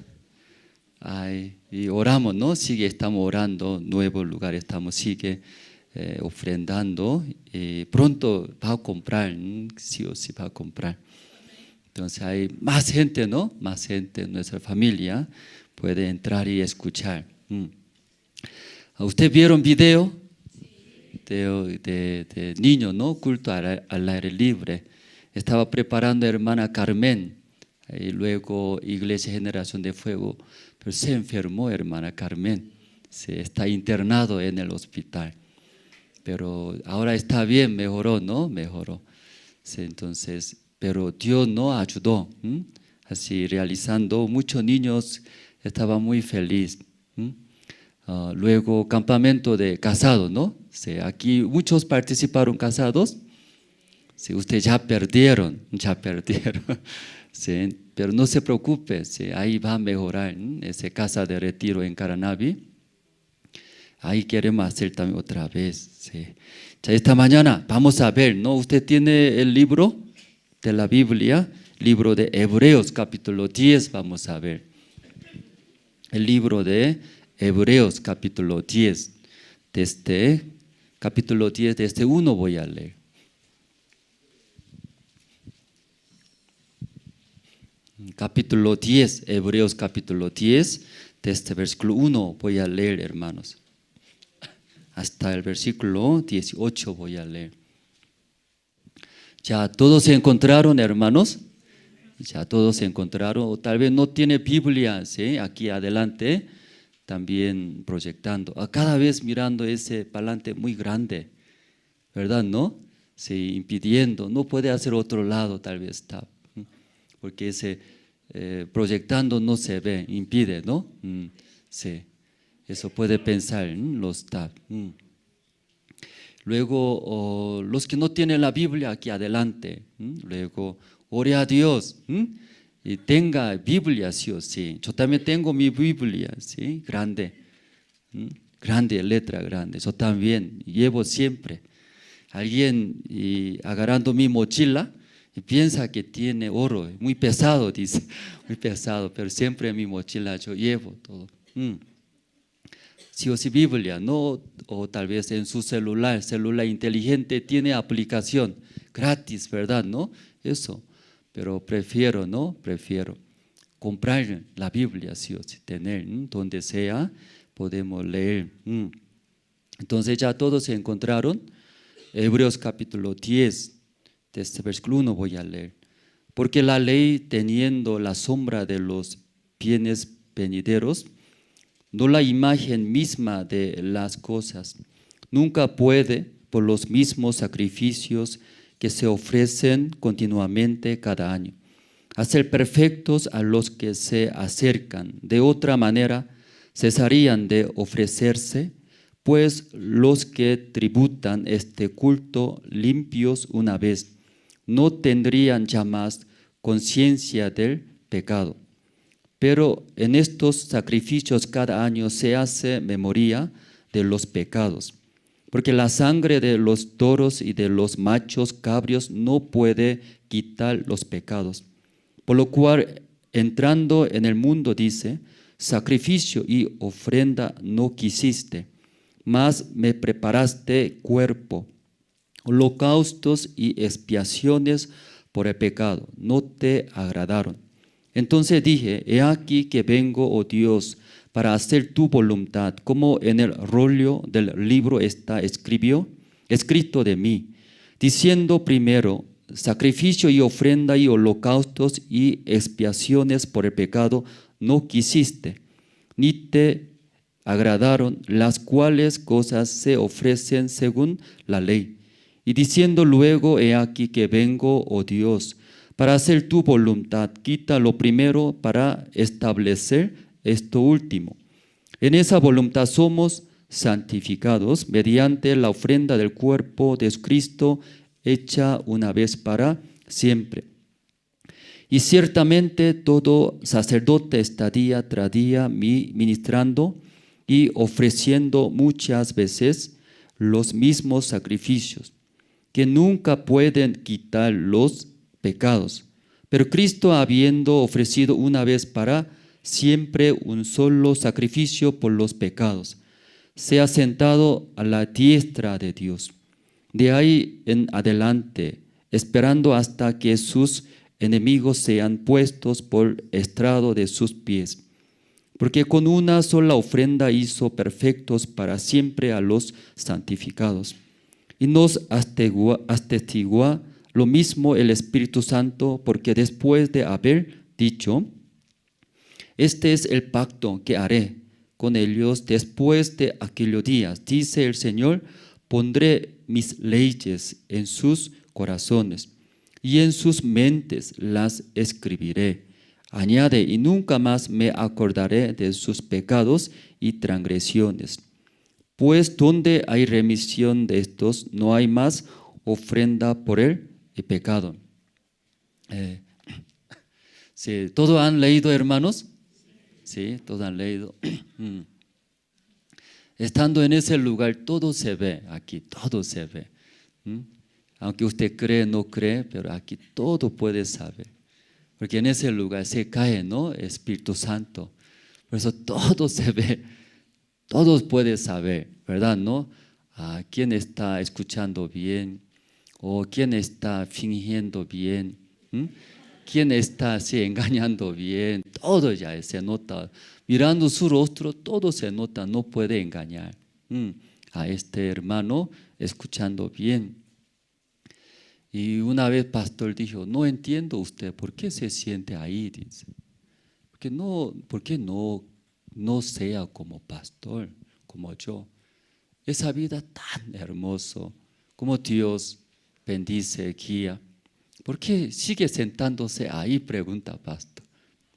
y oramos, ¿no? Estamos orando, nuevo lugar, sigue ofrendando, y pronto va a comprar, sí o sí va a comprar. Entonces hay más gente, ¿no? Más gente en nuestra familia puede entrar y escuchar. ¿Usted vieron video? De niños, ¿no? Culto al aire libre. Estaba preparando hermana Carmen, y luego Iglesia Generación de Fuego, pero se enfermó hermana Carmen, se está internado en el hospital, pero ahora está bien, mejoró, ¿no? Mejoró. Sí, entonces, pero Dios nos ayudó, así realizando, muchos niños estaban muy felices. Luego campamento de casados, ¿no? Sí, aquí muchos participaron casados. Sí, ustedes ya perdieron. Sí, pero no se preocupe, sí, ahí va a mejorar esa casa de retiro en Caranavi. Ahí queremos hacer también otra vez. Sí. Ya esta mañana vamos a ver, ¿no? Usted tiene el libro de la Biblia, libro de Hebreos capítulo 10, vamos a ver. El libro de Hebreos capítulo 10, desde capítulo 10, desde 1 voy a leer. Capítulo 10, Hebreos capítulo 10, desde versículo 1 voy a leer, hermanos. Hasta el versículo 18 voy a leer. ¿Ya todos se encontraron, hermanos? Ya todos se encontraron, o tal vez no tiene Biblia, ¿sí? Aquí adelante, también proyectando. Cada vez mirando ese parlante muy grande, ¿verdad? ¿No? Sí, impidiendo, no puede hacer otro lado, tal vez está, porque ese proyectando no se ve, impide, ¿no? Sí, eso puede pensar, lo está. Luego, los que no tienen la Biblia aquí adelante, luego, ore a Dios, y tenga Biblia, sí o sí. Yo también tengo mi Biblia, ¿sí? Grande, grande, letra grande. Yo también llevo siempre. Alguien agarrando mi mochila y piensa que tiene oro, muy pesado, dice, muy pesado, pero siempre en mi mochila yo llevo todo. Sí o sí Biblia, ¿no? O tal vez en su celular inteligente tiene aplicación gratis, ¿verdad? ¿No? Eso, pero prefiero, ¿no? Prefiero comprar la Biblia, sí o sí, tener, donde sea, podemos leer. Entonces ya todos se encontraron. Hebreos capítulo 10, desde versículo 1 voy a leer. Porque la ley, teniendo la sombra de los bienes venideros, no la imagen misma de las cosas, nunca puede, por los mismos sacrificios que se ofrecen continuamente cada año, hacer perfectos a los que se acercan. De otra manera, cesarían de ofrecerse, pues los que tributan este culto limpios una vez, no tendrían ya más conciencia del pecado. Pero en estos sacrificios cada año se hace memoria de los pecados, porque la sangre de los toros y de los machos cabrios no puede quitar los pecados. Por lo cual, entrando en el mundo, dice, sacrificio y ofrenda no quisiste, mas me preparaste cuerpo. Holocaustos y expiaciones por el pecado no te agradaron. Entonces dije, he aquí que vengo, oh Dios, para hacer tu voluntad, como en el rollo del libro está escrito de mí, diciendo primero, sacrificio y ofrenda y holocaustos y expiaciones por el pecado no quisiste, ni te agradaron, las cuales cosas se ofrecen según la ley. Y diciendo luego, he aquí que vengo, oh Dios, para hacer tu voluntad, quita lo primero para establecer esto último. En esa voluntad somos santificados mediante la ofrenda del cuerpo de Cristo, hecha una vez para siempre. Y ciertamente todo sacerdote está día tras día ministrando y ofreciendo muchas veces los mismos sacrificios, que nunca pueden quitar los pecados. Pero Cristo, habiendo ofrecido una vez para siempre un solo sacrificio por los pecados, se ha sentado a la diestra de Dios. De ahí en adelante, esperando hasta que sus enemigos sean puestos por estrado de sus pies. Porque con una sola ofrenda hizo perfectos para siempre a los santificados. Y nos atestigua lo mismo el Espíritu Santo, porque después de haber dicho, este es el pacto que haré con ellos después de aquellos días, dice el Señor, pondré mis leyes en sus corazones y en sus mentes las escribiré. Añade, y nunca más me acordaré de sus pecados y transgresiones. Pues donde hay remisión de estos, no hay más ofrenda por el pecado. Sí, ¿todos han leído, hermanos? Sí, todos han leído. Estando en ese lugar, todo se ve aquí, todo se ve. Aunque usted cree, no cree, pero aquí todo puede saber. Porque en ese lugar se cae, ¿no? Espíritu Santo. Por eso todo se ve, todos pueden saber, ¿verdad? ¿No? ¿Quién está escuchando bien? ¿O quién está fingiendo bien? ¿Quién está así engañando bien? Todo ya se nota. Mirando su rostro, todo se nota, no puede engañar. A este hermano escuchando bien. Y una vez pastor dijo, no entiendo usted, ¿por qué se siente ahí? Dice. ¿Por qué no sea como pastor, como yo? Esa vida tan hermosa, como Dios bendice, guía. ¿Por qué sigue sentándose ahí? Pregunta pastor.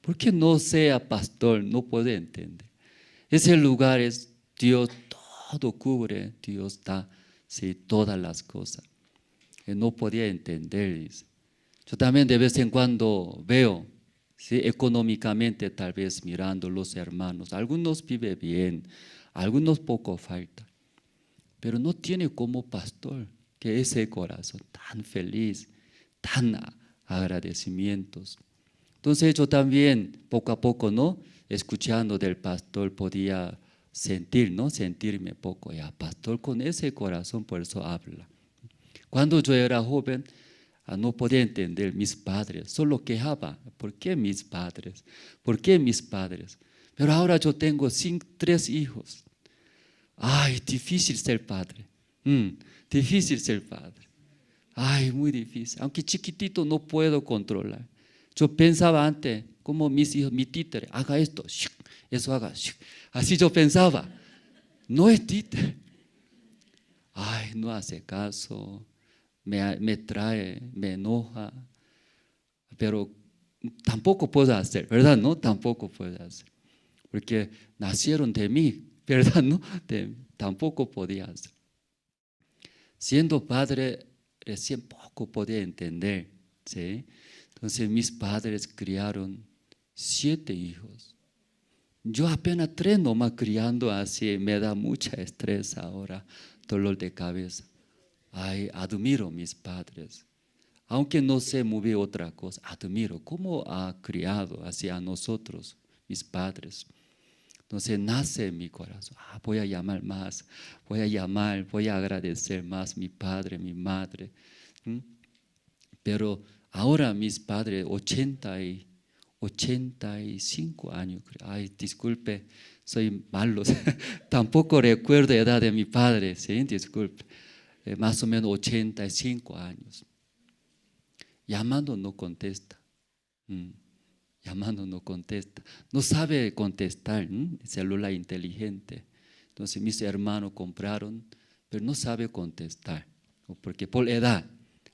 ¿Por qué no sea pastor? No puede entender. Ese lugar es Dios, todo cubre, Dios da sí, todas las cosas. Que no podía entender. Dice. Yo también de vez en cuando veo, ¿sí? Económicamente tal vez mirando los hermanos, algunos viven bien, algunos poco falta, pero no tiene como pastor que ese corazón tan feliz, tan agradecimientos. Entonces yo también poco a poco, ¿no? Escuchando del pastor podía sentir, ¿no? Sentirme poco, ya pastor con ese corazón por eso habla. Cuando yo era joven, no podía entender mis padres, solo quejaba, ¿por qué mis padres? ¿Por qué mis padres? Pero ahora yo tengo 3 hijos. Ay, difícil ser padre, difícil ser padre. Ay, muy difícil, aunque chiquitito no puedo controlar. Yo pensaba antes, como mis hijos, mi títere, haga esto, eso haga, así yo pensaba, no es títere. Ay, no hace caso. Me trae, me enoja, pero tampoco puedo hacer, ¿verdad? ¿No? Tampoco puedo hacer, porque nacieron de mí, ¿verdad? ¿No? Tampoco podía hacer. Siendo padre, recién poco podía entender, ¿sí? Entonces mis padres criaron 7 hijos. Yo apenas 3 nomás criando así, me da mucha estrés ahora, dolor de cabeza. Ay, admiro a mis padres. Aunque no sé muy bien otra cosa, admiro cómo ha criado hacia nosotros, mis padres. Entonces nace en mi corazón, voy a llamar más, voy a agradecer más a mi padre, mi madre. Pero ahora mis padres, 85 años, ay, disculpe, soy malo, tampoco recuerdo la edad de mi padre, ¿sí? Disculpe. Más o menos 85 años. Llamando no contesta. llamando no contesta, no sabe contestar, celular inteligente. Entonces mis hermanos compraron, pero no sabe contestar, porque por edad,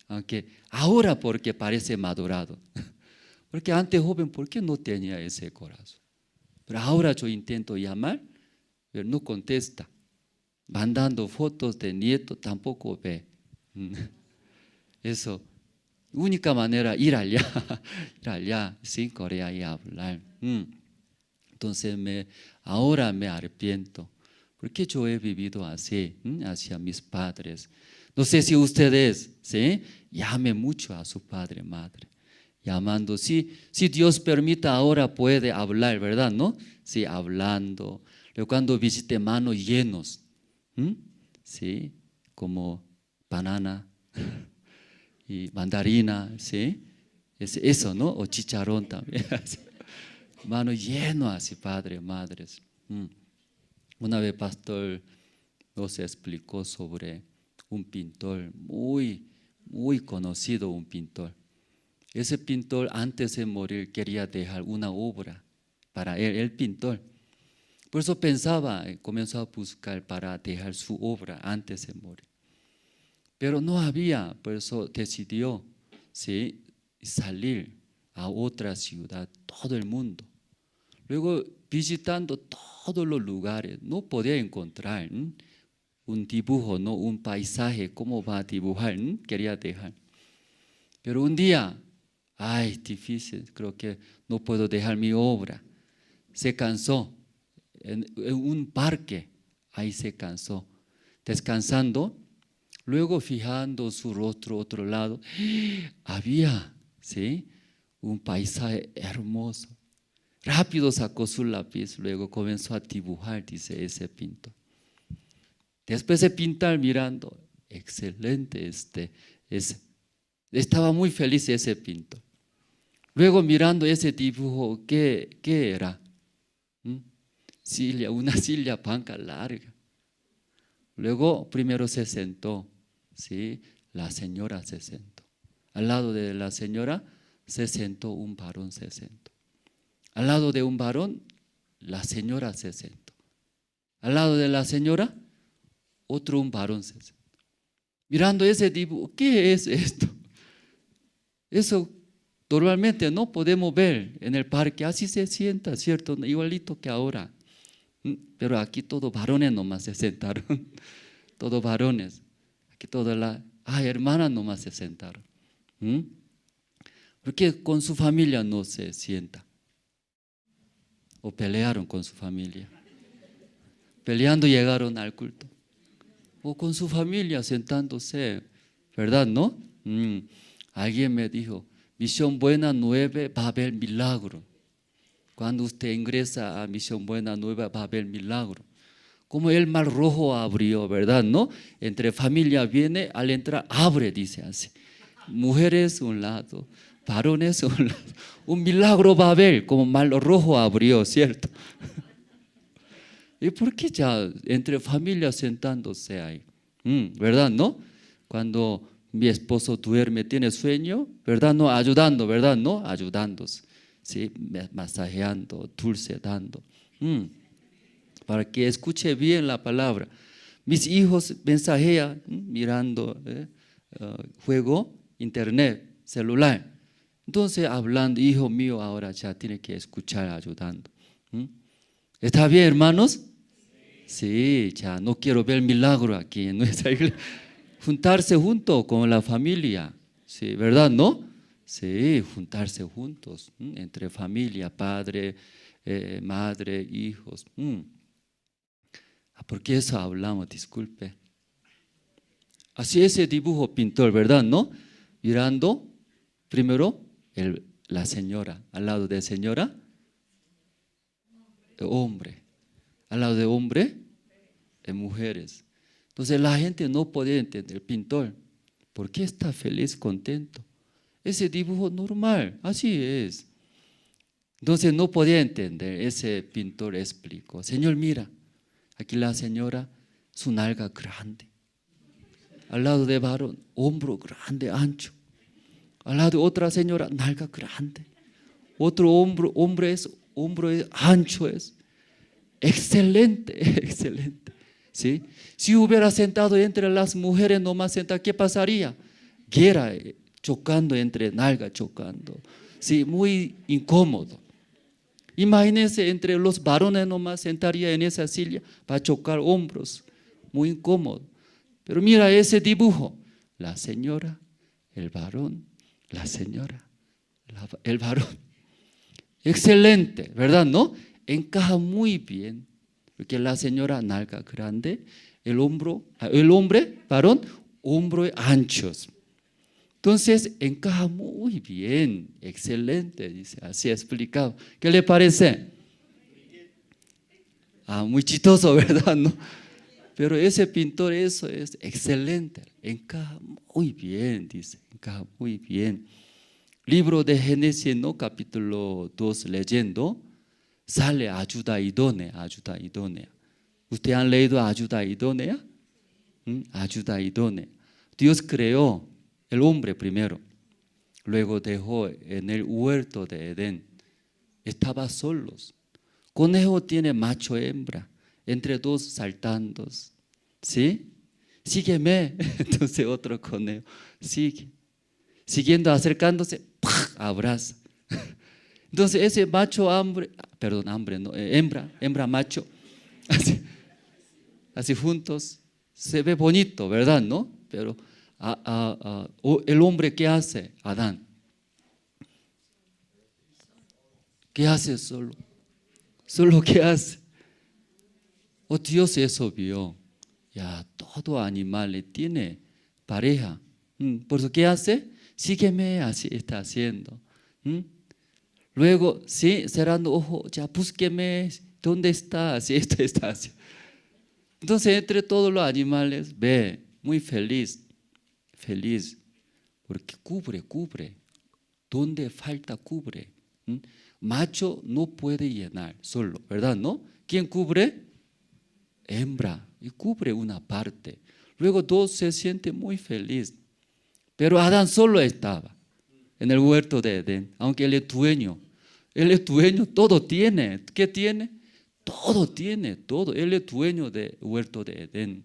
aunque ahora porque parece madurado, porque antes joven, ¿por qué no tenía ese corazón? Pero ahora yo intento llamar, pero no contesta. Mandando fotos de nieto, tampoco ve. Eso, única manera, ir allá, sí, Corea y hablar. Entonces ahora me arrepiento, porque yo he vivido así, hacia mis padres. No sé si ustedes, ¿sí? Llame mucho a su padre, madre. Llamando, si Dios permita ahora puede hablar, ¿verdad? ¿No? Sí, hablando. Luego cuando visite manos llenos, sí, como banana y mandarina, sí, eso, ¿no? O chicharrón también. Mano lleno así, padre, madres. Una vez pastor nos explicó sobre un pintor muy conocido, un pintor. Ese pintor antes de morir quería dejar una obra para él, el pintor. Por eso pensaba, comenzó a buscar para dejar su obra antes de morir. Pero no había, por eso decidió, ¿sí?, salir a otra ciudad, todo el mundo. Luego visitando todos los lugares, no podía encontrar un dibujo, no un paisaje, cómo va a dibujar, quería dejar. Pero un día, difícil, creo que no puedo dejar mi obra. Se cansó en un parque, ahí se cansó, descansando. Luego fijando su rostro a otro lado, había, ¿sí?, un paisaje hermoso. Rápido sacó su lápiz, luego comenzó a dibujar, dice ese pintor. Después de pintar mirando, excelente estaba muy feliz ese pintor. Luego mirando ese dibujo, ¿qué era? Una silla banca larga. Luego primero se sentó, ¿sí? La señora se sentó. Al lado de la señora se sentó un varón, se sentó. Al lado de un varón, la señora se sentó. Al lado de la señora, un varón se sentó. Mirando ese dibujo, ¿qué es esto? Eso normalmente no podemos ver en el parque, así se sienta, ¿cierto? Igualito que ahora. Pero aquí todos varones nomás se sentaron. Todos varones. Aquí todas las hermanas nomás se sentaron. Porque con su familia no se sienta. O pelearon con su familia. Peleando llegaron al culto. O con su familia sentándose. ¿Verdad, no? Alguien me dijo, Misión Buena Nueva va a haber milagro. Cuando usted ingresa a Misión Buena Nueva va a haber milagro. Como el mar rojo abrió, ¿verdad? ¿No? Entre familia viene, al entrar abre, dice así. Mujeres un lado, varones un lado. Un milagro va a haber, como mar rojo abrió, ¿cierto? ¿Y por qué ya entre familias sentándose ahí? ¿Verdad? ¿No? Cuando mi esposo duerme, tiene sueño, ¿verdad? No, ayudando, ¿verdad? No, ayudándose. Sí, masajeando, dulce dando, para que escuche bien la palabra. Mis hijos mensajean, mirando juego, internet, celular. Entonces hablando, hijo mío, ahora ya tiene que escuchar ayudando. ¿Está bien, hermanos? Sí, ya no quiero ver milagro aquí en nuestra iglesia. Juntarse junto con la familia, sí, ¿verdad? ¿No? Sí, juntarse juntos, entre familia, padre, madre, hijos. Porque eso hablamos, disculpe. Así ese dibujo pintor, ¿verdad? ¿No? Mirando primero la señora, al lado de señora, hombre, al lado de hombre, mujeres. Entonces la gente no podía entender, el pintor, ¿por qué está feliz, contento? Ese dibujo normal, así es. Entonces no podía entender, ese pintor explicó, Señor, mira, aquí la señora, su nalga grande. Al lado de varón, hombro grande, ancho. Al lado de otra señora, nalga grande, Otro hombro es ancho, es excelente, excelente. ¿Sí? Si hubiera sentado entre las mujeres nomás sentado, ¿qué pasaría? Guerra, chocando entre nalgas, chocando. Sí, muy incómodo. Imagínense, entre los varones nomás sentaría en esa silla para chocar hombros, muy incómodo. Pero mira ese dibujo, la señora, el varón, la señora, el varón. Excelente, ¿verdad? ¿No? Encaja muy bien, porque la señora nalga grande, el hombre, varón, hombros anchos. Entonces encaja muy bien, excelente, dice, así explicado. ¿Qué le parece? Muy chistoso, ¿verdad? ¿No? Pero ese pintor, eso es excelente, encaja muy bien, dice, encaja muy bien. Libro de Génesis, ¿no? Capítulo 2, leyendo, sale ayuda idónea, ayuda idónea. ¿Usted han leído ayuda idónea? Ayuda idónea. Dios creó el hombre primero, luego dejó en el huerto de Edén. Estaba solos. Conejo tiene macho y hembra, entre dos saltando. ¿Sí? Sígueme. Entonces otro conejo sigue. Siguiendo, acercándose, ¡pah!, abraza. Entonces ese macho hembra, macho, así juntos, se ve bonito, ¿verdad? ¿No? Pero el hombre, ¿qué hace? Adán. ¿Qué hace solo? ¿Solo qué hace? Dios eso vio. Ya todo animal tiene pareja. Por eso, ¿qué hace? Sígueme, así está haciendo. Luego, sí, cerrando ojos, ya búsqueme, ¿dónde está? Así está haciendo. Entonces, entre todos los animales, ve, muy feliz, porque cubre. Donde falta, cubre. Macho no puede llenar solo, ¿verdad? ¿No? ¿Quién cubre? Hembra, y cubre una parte. Luego dos se siente muy feliz. Pero Adán solo estaba en el huerto de Edén, aunque él es dueño. Él es dueño, todo tiene. ¿Qué tiene? Todo tiene, todo. Él es dueño del huerto de Edén.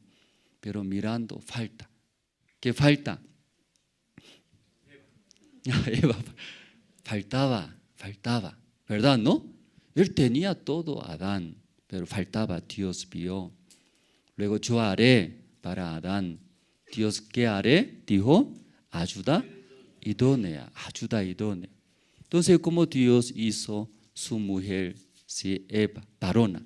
Pero mirando, falta. ¿Qué falta? Eva. Faltaba, ¿verdad? ¿No? Él tenía todo Adán, pero faltaba, Dios vio. Luego yo haré para Adán. Dios, ¿qué haré? Dijo, ayuda idónea. Entonces, como Dios hizo su mujer, sí, Eva, varona.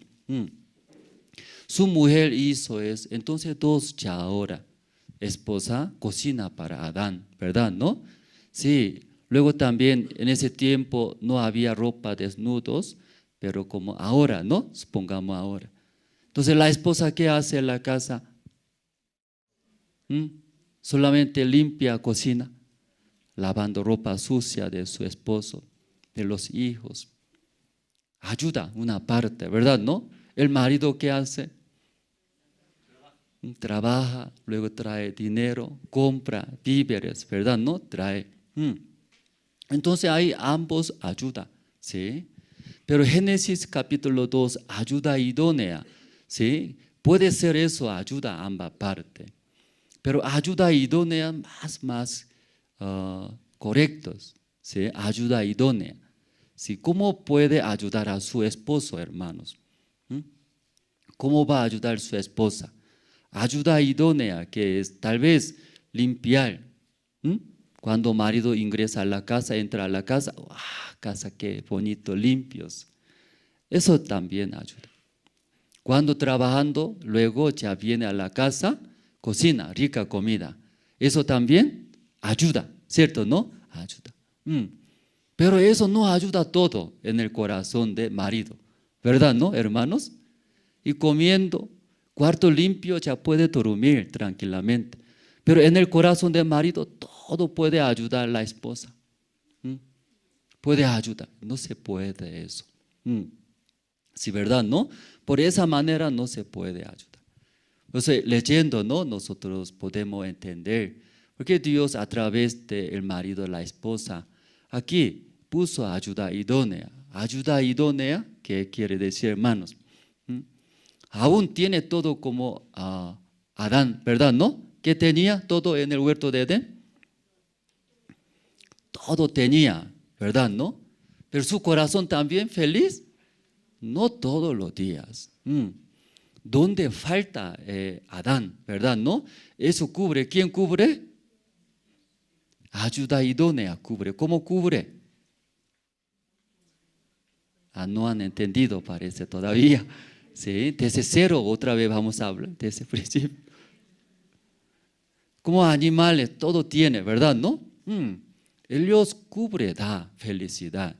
Su mujer hizo eso. Entonces, dos ya ahora, esposa cocina para Adán, ¿verdad? ¿No? Sí. Luego también en ese tiempo no había ropa desnudos, pero como ahora, ¿no? Supongamos ahora. Entonces, la esposa, ¿qué hace en la casa? Solamente limpia, cocina, lavando ropa sucia de su esposo, de los hijos. Ayuda una parte, ¿verdad? ¿No? El marido, ¿qué hace? Trabaja, luego trae dinero, compra víveres, ¿verdad? ¿No? Trae. Entonces ahí ambos ayuda, ¿sí? Pero Génesis capítulo 2, ayuda idónea, ¿sí? Puede ser eso, ayuda a ambas partes. Pero ayuda idónea más correctos, ¿sí? Ayuda idónea. ¿Sí? ¿Cómo puede ayudar a su esposo, hermanos? ¿Cómo va a ayudar a su esposa? Ayuda idónea, que es tal vez limpiar. Cuando marido ingresa a la casa, entra a la casa, casa qué bonito, limpios. Eso también ayuda. Cuando trabajando, luego ya viene a la casa, cocina, rica comida. Eso también ayuda, ¿cierto? ¿No? Ayuda. Pero eso no ayuda todo en el corazón de marido, ¿verdad? ¿No, hermanos? Y comiendo, cuarto limpio, ya puede dormir tranquilamente. Pero en el corazón del marido todo puede ayudar a la esposa. Puede ayudar. No se puede eso. Sí, ¿verdad? ¿No? Por esa manera no se puede ayudar. Entonces, leyendo, ¿no? Nosotros podemos entender. Porque Dios a través del marido, la esposa, aquí puso ayuda idónea. Ayuda idónea, ¿qué quiere decir, hermanos? Aún tiene todo como Adán, ¿verdad? ¿No? ¿Qué tenía todo en el huerto de Edén? Todo tenía, ¿verdad? ¿No? Pero su corazón también feliz, no todos los días. ¿Dónde falta Adán, verdad? ¿No? Eso cubre. ¿Quién cubre? Ayuda idónea cubre. ¿Cómo cubre? No han entendido, parece todavía. ¿Sí? Desde cero, otra vez vamos a hablar, desde el principio. Como animales, todo tiene, ¿verdad? ¿No? Ellos cubre, da felicidad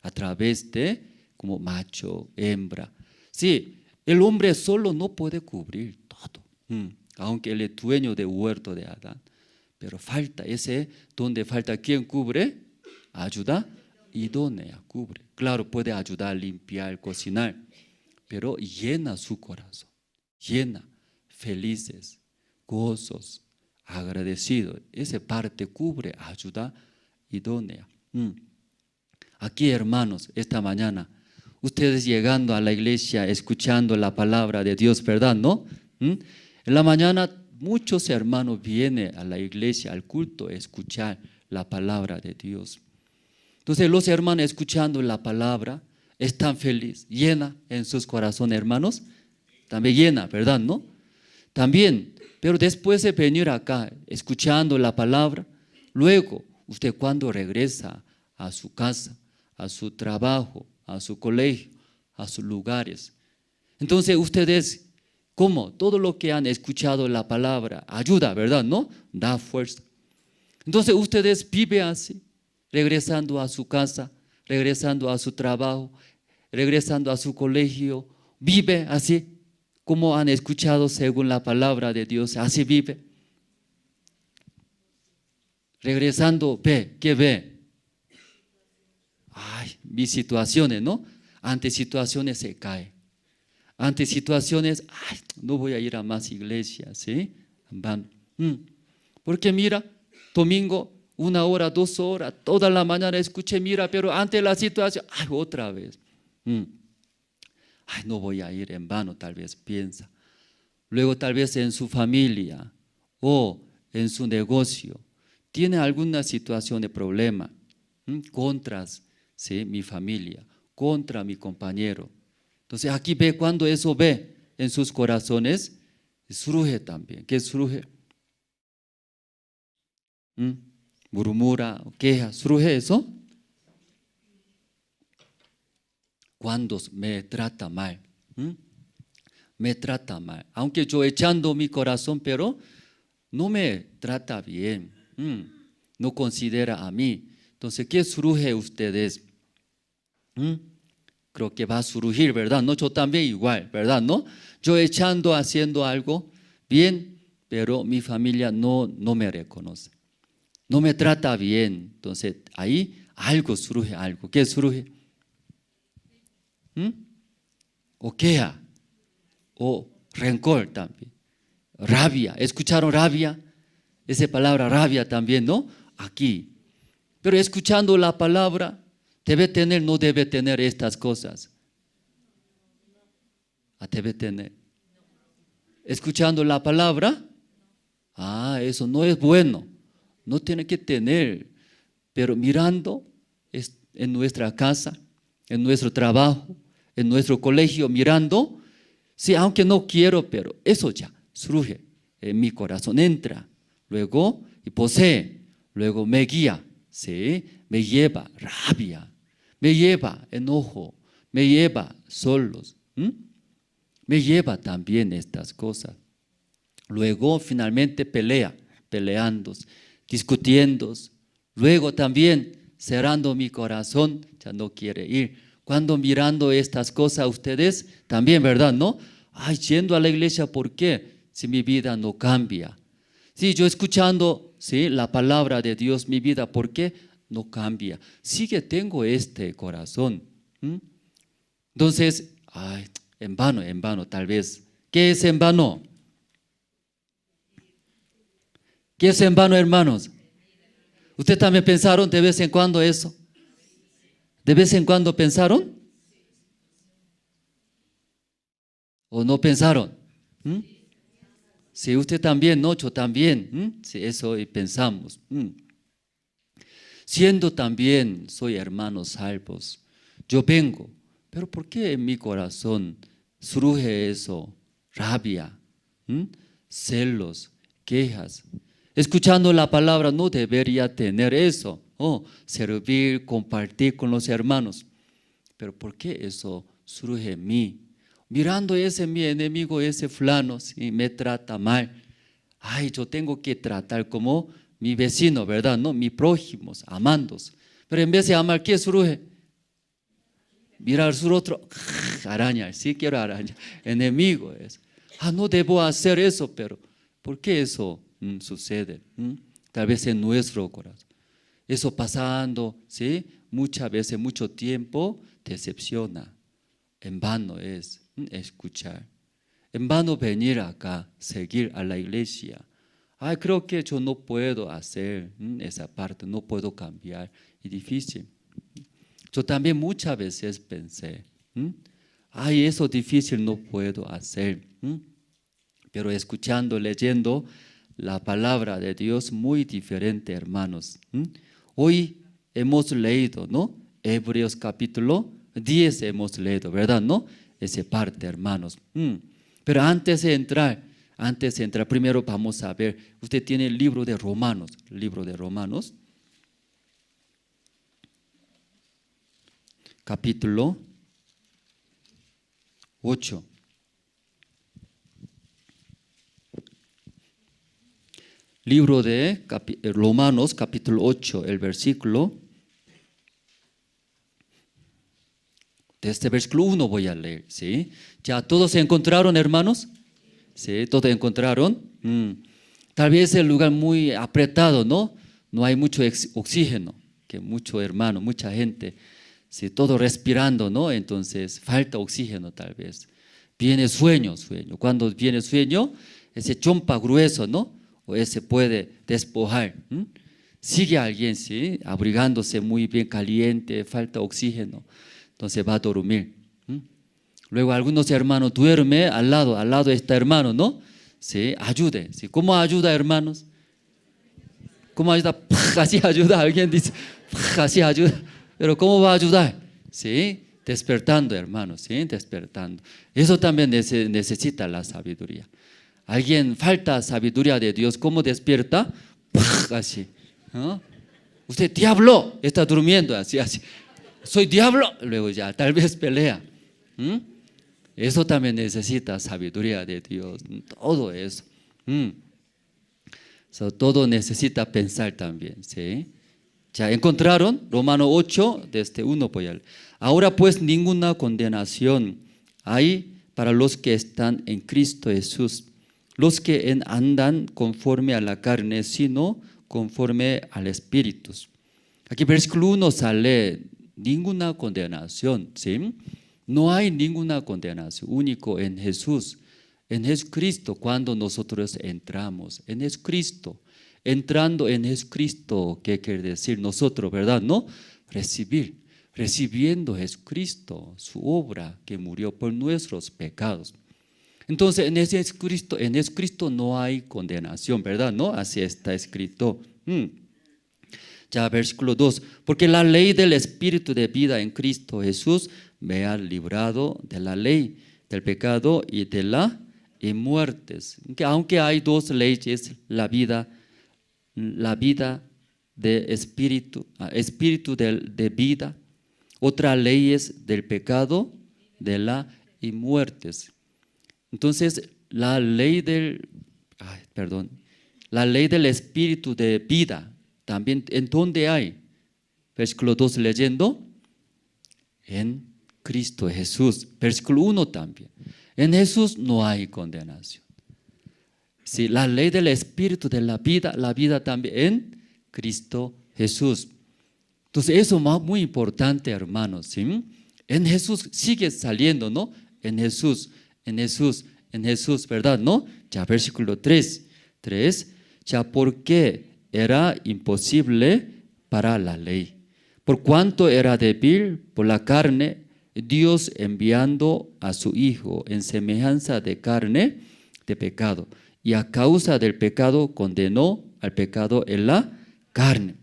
a través de como macho, hembra. Sí, el hombre solo no puede cubrir todo, aunque él es dueño del huerto de Adán. Pero falta ese, donde falta, ¿quién cubre? Ayuda idónea, cubre. Claro, puede ayudar a limpiar, cocinar, pero llena su corazón, llena, felices, gozos, agradecidos. Esa parte cubre, ayuda idónea. Aquí, hermanos, esta mañana, ustedes llegando a la iglesia, escuchando la palabra de Dios, ¿verdad? ¿No? En la mañana muchos hermanos vienen a la iglesia, al culto, a escuchar la palabra de Dios. Entonces los hermanos escuchando la palabra están felices, llena en sus corazones, hermanos, también llena, ¿verdad? ¿No? También, pero después de venir acá, escuchando la palabra, luego usted cuando regresa a su casa, a su trabajo, a su colegio, a sus lugares, entonces ustedes, ¿cómo? Todo lo que han escuchado la palabra ayuda, ¿verdad? ¿No? Da fuerza. Entonces ustedes viven así, regresando a su casa, regresando a su trabajo, regresando a su colegio, vive así como han escuchado según la palabra de Dios, así vive. Regresando, ve, ¿qué ve? Ay, mis situaciones, ¿no? Ante situaciones se cae. Ante situaciones, ay, no voy a ir a más iglesias, ¿sí? Van. Porque mira, domingo, 1 hora, 2 horas, toda la mañana escuché, mira, pero ante la situación, ay, otra vez. Ay, no voy a ir en vano, tal vez piensa. Luego tal vez en su familia o en su negocio tiene alguna situación de problema, contra, ¿sí? Mi familia, contra mi compañero. Entonces aquí ve, cuando eso ve en sus corazones, surge también. ¿Qué surge? Murmura, queja, surge eso. Cuando me trata mal, me trata mal, aunque yo echando mi corazón, pero no me trata bien, no considera a mí. Entonces, ¿qué surge ustedes? Creo que va a surgir, ¿verdad? No, yo también igual, ¿verdad? ¿No? Yo echando, haciendo algo bien, pero mi familia no me reconoce, no me trata bien. Entonces, ahí algo surge, algo. ¿Qué surge? O queja, o rencor también, rabia. ¿Escucharon rabia? Esa palabra rabia también, ¿no? Aquí. Pero escuchando la palabra, debe tener, no debe tener estas cosas. Debe tener. Escuchando la palabra, eso no es bueno, no tiene que tener. Pero mirando en nuestra casa, en nuestro trabajo, en nuestro colegio, mirando, sí, aunque no quiero, pero eso ya surge en mi corazón, entra, luego y posee, luego me guía, sí, me lleva rabia, me lleva enojo, me lleva solos, me lleva también estas cosas. Luego finalmente peleando, discutiendo, luego también cerrando mi corazón, ya no quiere ir. Cuando mirando estas cosas ustedes también, ¿verdad? ¿No? Ay, yendo a la iglesia, ¿por qué? Si mi vida no cambia. Si yo escuchando, ¿sí?, la palabra de Dios, mi vida, ¿por qué no cambia? Sí que tengo este corazón. Entonces, ay, en vano tal vez. ¿Qué es en vano? ¿Qué es en vano, hermanos? ¿Ustedes también pensaron de vez en cuando eso? ¿De vez en cuando pensaron? ¿O no pensaron? Sí, usted también, no, yo también. Sí, eso y pensamos. Siendo también soy hermanos salvos, yo vengo, pero ¿por qué en mi corazón surge eso? Rabia, celos, quejas. Escuchando la palabra no debería tener eso. Servir, compartir con los hermanos. Pero ¿por qué eso surge en mí? Mirando ese mi enemigo, ese fulano, si me trata mal. Ay, yo tengo que tratar como mi vecino, ¿verdad? No, mi prójimos, amandos. Pero en vez de amar, ¿qué surge? Mirar su otro, arañar, sí quiero arañar. Enemigo es. No debo hacer eso, pero ¿por qué eso sucede? Tal vez en nuestro corazón. Eso pasando, ¿sí? Muchas veces, mucho tiempo, decepciona. En vano es escuchar. En vano venir acá, seguir a la iglesia. Creo que yo no puedo hacer esa parte, no puedo cambiar. Es difícil. Yo también muchas veces pensé, eso difícil no puedo hacer. Pero escuchando, leyendo la palabra de Dios, muy diferente, hermanos. Hoy hemos leído, ¿no? Hebreos capítulo 10 hemos leído, ¿verdad? ¿No? Esa parte, hermanos. Pero antes de entrar, primero vamos a ver, usted tiene el libro de Romanos, capítulo 8. Libro de Romanos, capítulo 8, el versículo. Desde versículo 1 voy a leer, ¿sí? ¿Ya todos se encontraron, hermanos? ¿Sí? ¿Todos encontraron? Tal vez el lugar muy apretado, ¿no? No hay mucho oxígeno, que mucho hermano, mucha gente, ¿sí? Todo respirando, ¿no? Entonces falta oxígeno tal vez. Viene sueño. Cuando viene sueño, ese chompa grueso, ¿no? O ese puede despojar. Sigue alguien, ¿sí? Abrigándose muy bien caliente, falta oxígeno. Entonces va a dormir. Luego algunos hermanos duermen al lado está hermano, ¿no? Sí, ayude. ¿Sí? ¿Cómo ayuda, hermanos? ¿Cómo ayuda? Así ayuda, alguien dice, así ayuda. Pero ¿cómo va a ayudar? Sí, despertando, hermanos, sí, despertando. Eso también necesita la sabiduría. Alguien falta sabiduría de Dios, ¿cómo despierta? Así. Usted, diablo, está durmiendo, así. Soy diablo, luego ya, tal vez pelea. Eso también necesita sabiduría de Dios, todo eso. Todo necesita pensar también, ¿sí? ¿Ya encontraron? Romanos 8, desde 1 voy a leer. Ahora pues ninguna condenación hay para los que están en Cristo Jesús, los que andan conforme a la carne, sino conforme al Espíritu. Aquí versículo 1 sale ninguna condenación, ¿sí? No hay ninguna condenación, único en Jesús, en Jesucristo, cuando nosotros entramos en Jesucristo. Entrando en Jesucristo, ¿qué quiere decir? Nosotros, ¿verdad? ¿No? Recibiendo Jesucristo, su obra que murió por nuestros pecados. Entonces, en Jesucristo no hay condenación, ¿verdad? ¿No? Así está escrito. Ya, versículo 2. Porque la ley del Espíritu de vida en Cristo Jesús me ha librado de la ley del pecado y de la muertes. Aunque hay dos leyes, la vida de espíritu de vida, otra ley es del pecado, de la muertes. Entonces, la ley del espíritu de vida, también, ¿en dónde hay? Versículo 2 leyendo, en Cristo Jesús. Versículo 1 también. En Jesús no hay condenación. Sí, la ley del espíritu de la vida también en Cristo Jesús. Entonces eso es muy importante, hermanos, ¿sí? En Jesús sigue saliendo, ¿no? En Jesús, ¿verdad? ¿No? Ya versículo 3, ya porque era imposible para la ley, Por cuanto era débil por la carne, Dios enviando a su Hijo en semejanza de carne de pecado, y a causa del pecado condenó al pecado en la carne.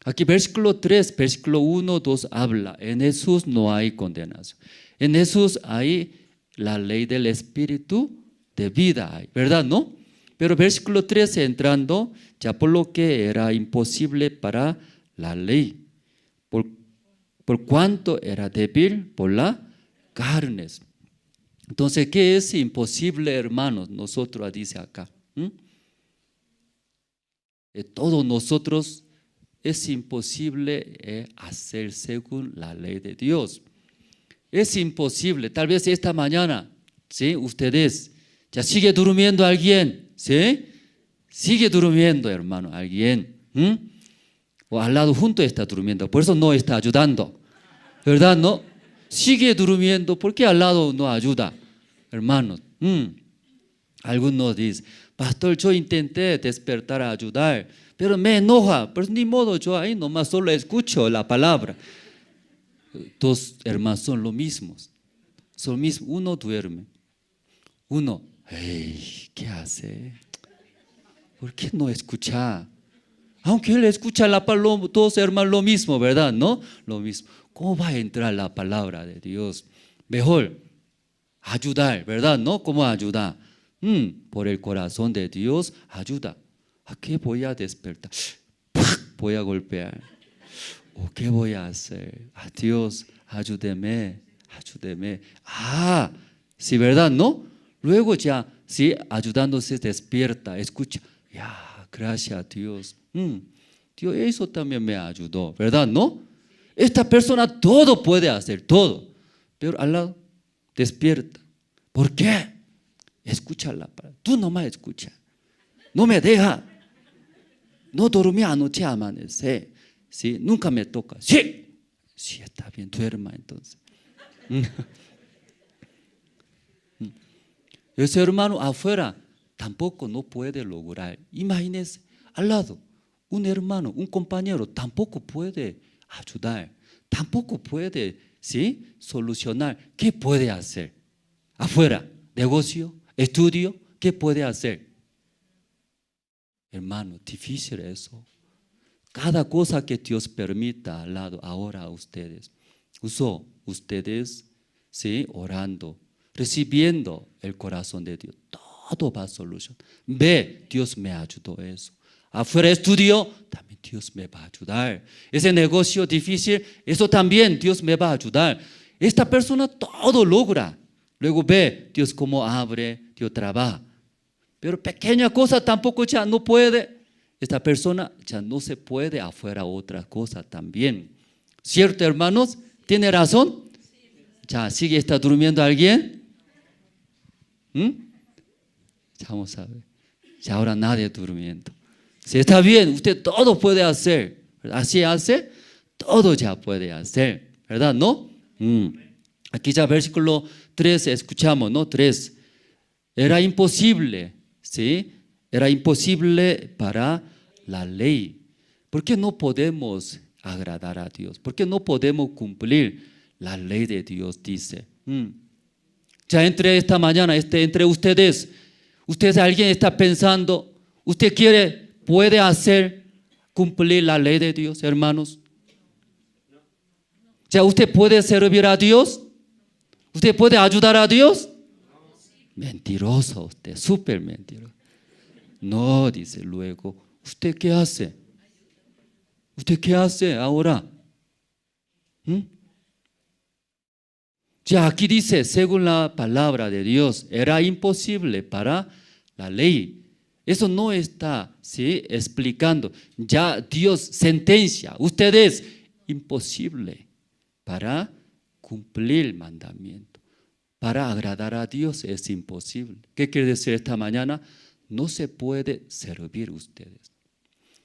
Aquí versículo 3, versículo 1, 2 habla, en Jesús no hay condenación. En Jesús hay la ley del Espíritu de vida, ¿verdad? ¿No? Pero versículo 3 entrando, ya por lo que era imposible para la ley, por cuanto era débil por la carne. Entonces, ¿qué es imposible, hermanos? Nosotros, dice acá. Todos nosotros es imposible hacer según la ley de Dios. Es imposible. Tal vez esta mañana, ¿sí? Ustedes, ya sigue durmiendo alguien, ¿sí? Sigue durmiendo, hermano, alguien. O al lado junto está durmiendo, por eso no está ayudando, ¿verdad? No, sigue durmiendo, ¿por qué al lado no ayuda, hermanos? Algunos dicen, pastor, yo intenté despertar a ayudar, pero me enoja, pero ni modo, yo ahí nomás solo escucho la palabra. Dos hermanos son los mismos, uno duerme, uno, hey, ¿qué hace? ¿Por qué no escucha? Aunque él escucha la palabra, todos hermanos lo mismo, ¿verdad? ¿No? Lo mismo. ¿Cómo va a entrar la palabra de Dios? Mejor ayudar, ¿verdad? ¿No? ¿Cómo ayudar? Por el corazón de Dios, ayuda. ¿A qué voy a despertar? Voy a golpear. ¿O qué voy a hacer? A Dios, ayúdeme, ayúdeme. Ah, sí, ¿verdad? ¿No? Luego ya, sí, ayudándose despierta, escucha. Ya, gracias a Dios. Dios, eso también me ayudó, ¿verdad? ¿No? Esta persona todo puede hacer, todo. Pero al lado, despierta. ¿Por qué? Escucha la palabra. Tú nomás escucha. No me deja. No dormí anoche, amanece. ¿Sí? Nunca me toca. Sí. Sí, está bien, duerma entonces. Ese hermano afuera tampoco no puede lograr. Imagínense, al lado, un hermano, un compañero tampoco puede ayudar, tampoco puede, ¿sí?, solucionar. ¿Qué puede hacer? Afuera, negocio, estudio, ¿qué puede hacer? Hermano, difícil eso. Cada cosa que Dios permita al lado, ahora a ustedes. Ustedes, ¿sí?, orando, recibiendo el corazón de Dios. Todo va a solucionar. Ve, Dios me ayudó eso. Afuera estudio, también Dios me va a ayudar. Ese negocio difícil, eso también Dios me va a ayudar. Esta persona todo logra. Luego ve, Dios cómo abre, Dios trabaja. Pero pequeña cosa tampoco ya no puede. Esta persona ya no se puede afuera otra cosa también. ¿Cierto, hermanos? ¿Tiene razón? Ya, ¿sigue está durmiendo alguien? Ya vamos a ver. Ya ahora nadie durmiendo. Si está bien, usted todo puede hacer. Así hace, todo ya puede hacer. ¿Verdad? ¿No? Aquí ya versículo 3 escuchamos, ¿no? 3. Era imposible, ¿sí? Era imposible para la ley. ¿Por qué no podemos agradar a Dios? ¿Por qué no podemos cumplir la ley de Dios? Dice. Ya entre esta mañana, entre ustedes, alguien está pensando, ¿usted puede hacer cumplir la ley de Dios, hermanos? ¿Ya usted puede servir a Dios? ¿Usted puede ayudar a Dios? Mentiroso usted, súper mentiroso. No, dice luego, ¿usted qué hace? ¿Usted qué hace ahora? Ya aquí dice, según la palabra de Dios, era imposible para la ley. Eso no está, ¿sí?, explicando. Ya Dios sentencia, ustedes, imposible para cumplir el mandamiento. Para agradar a Dios es imposible. ¿Qué quiere decir esta mañana? No se puede servir ustedes.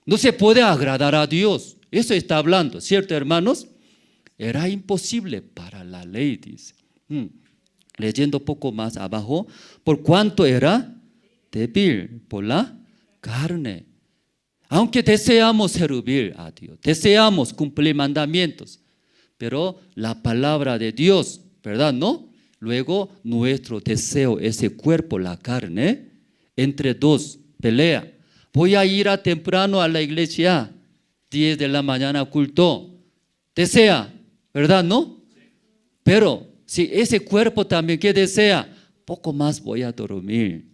No se puede agradar a Dios. Eso está hablando, ¿cierto, hermanos? Era imposible para la ley, dice. Leyendo poco más abajo, por cuanto era débil por la carne. Aunque deseamos servir a Dios, deseamos cumplir mandamientos, pero la palabra de Dios, ¿verdad? ¿No? Luego nuestro deseo, ese cuerpo, la carne, entre dos pelea. Voy a ir a temprano a la iglesia, 10 de la mañana culto. Desea, ¿verdad? ¿No? Pero si ese cuerpo también que desea, poco más voy a dormir.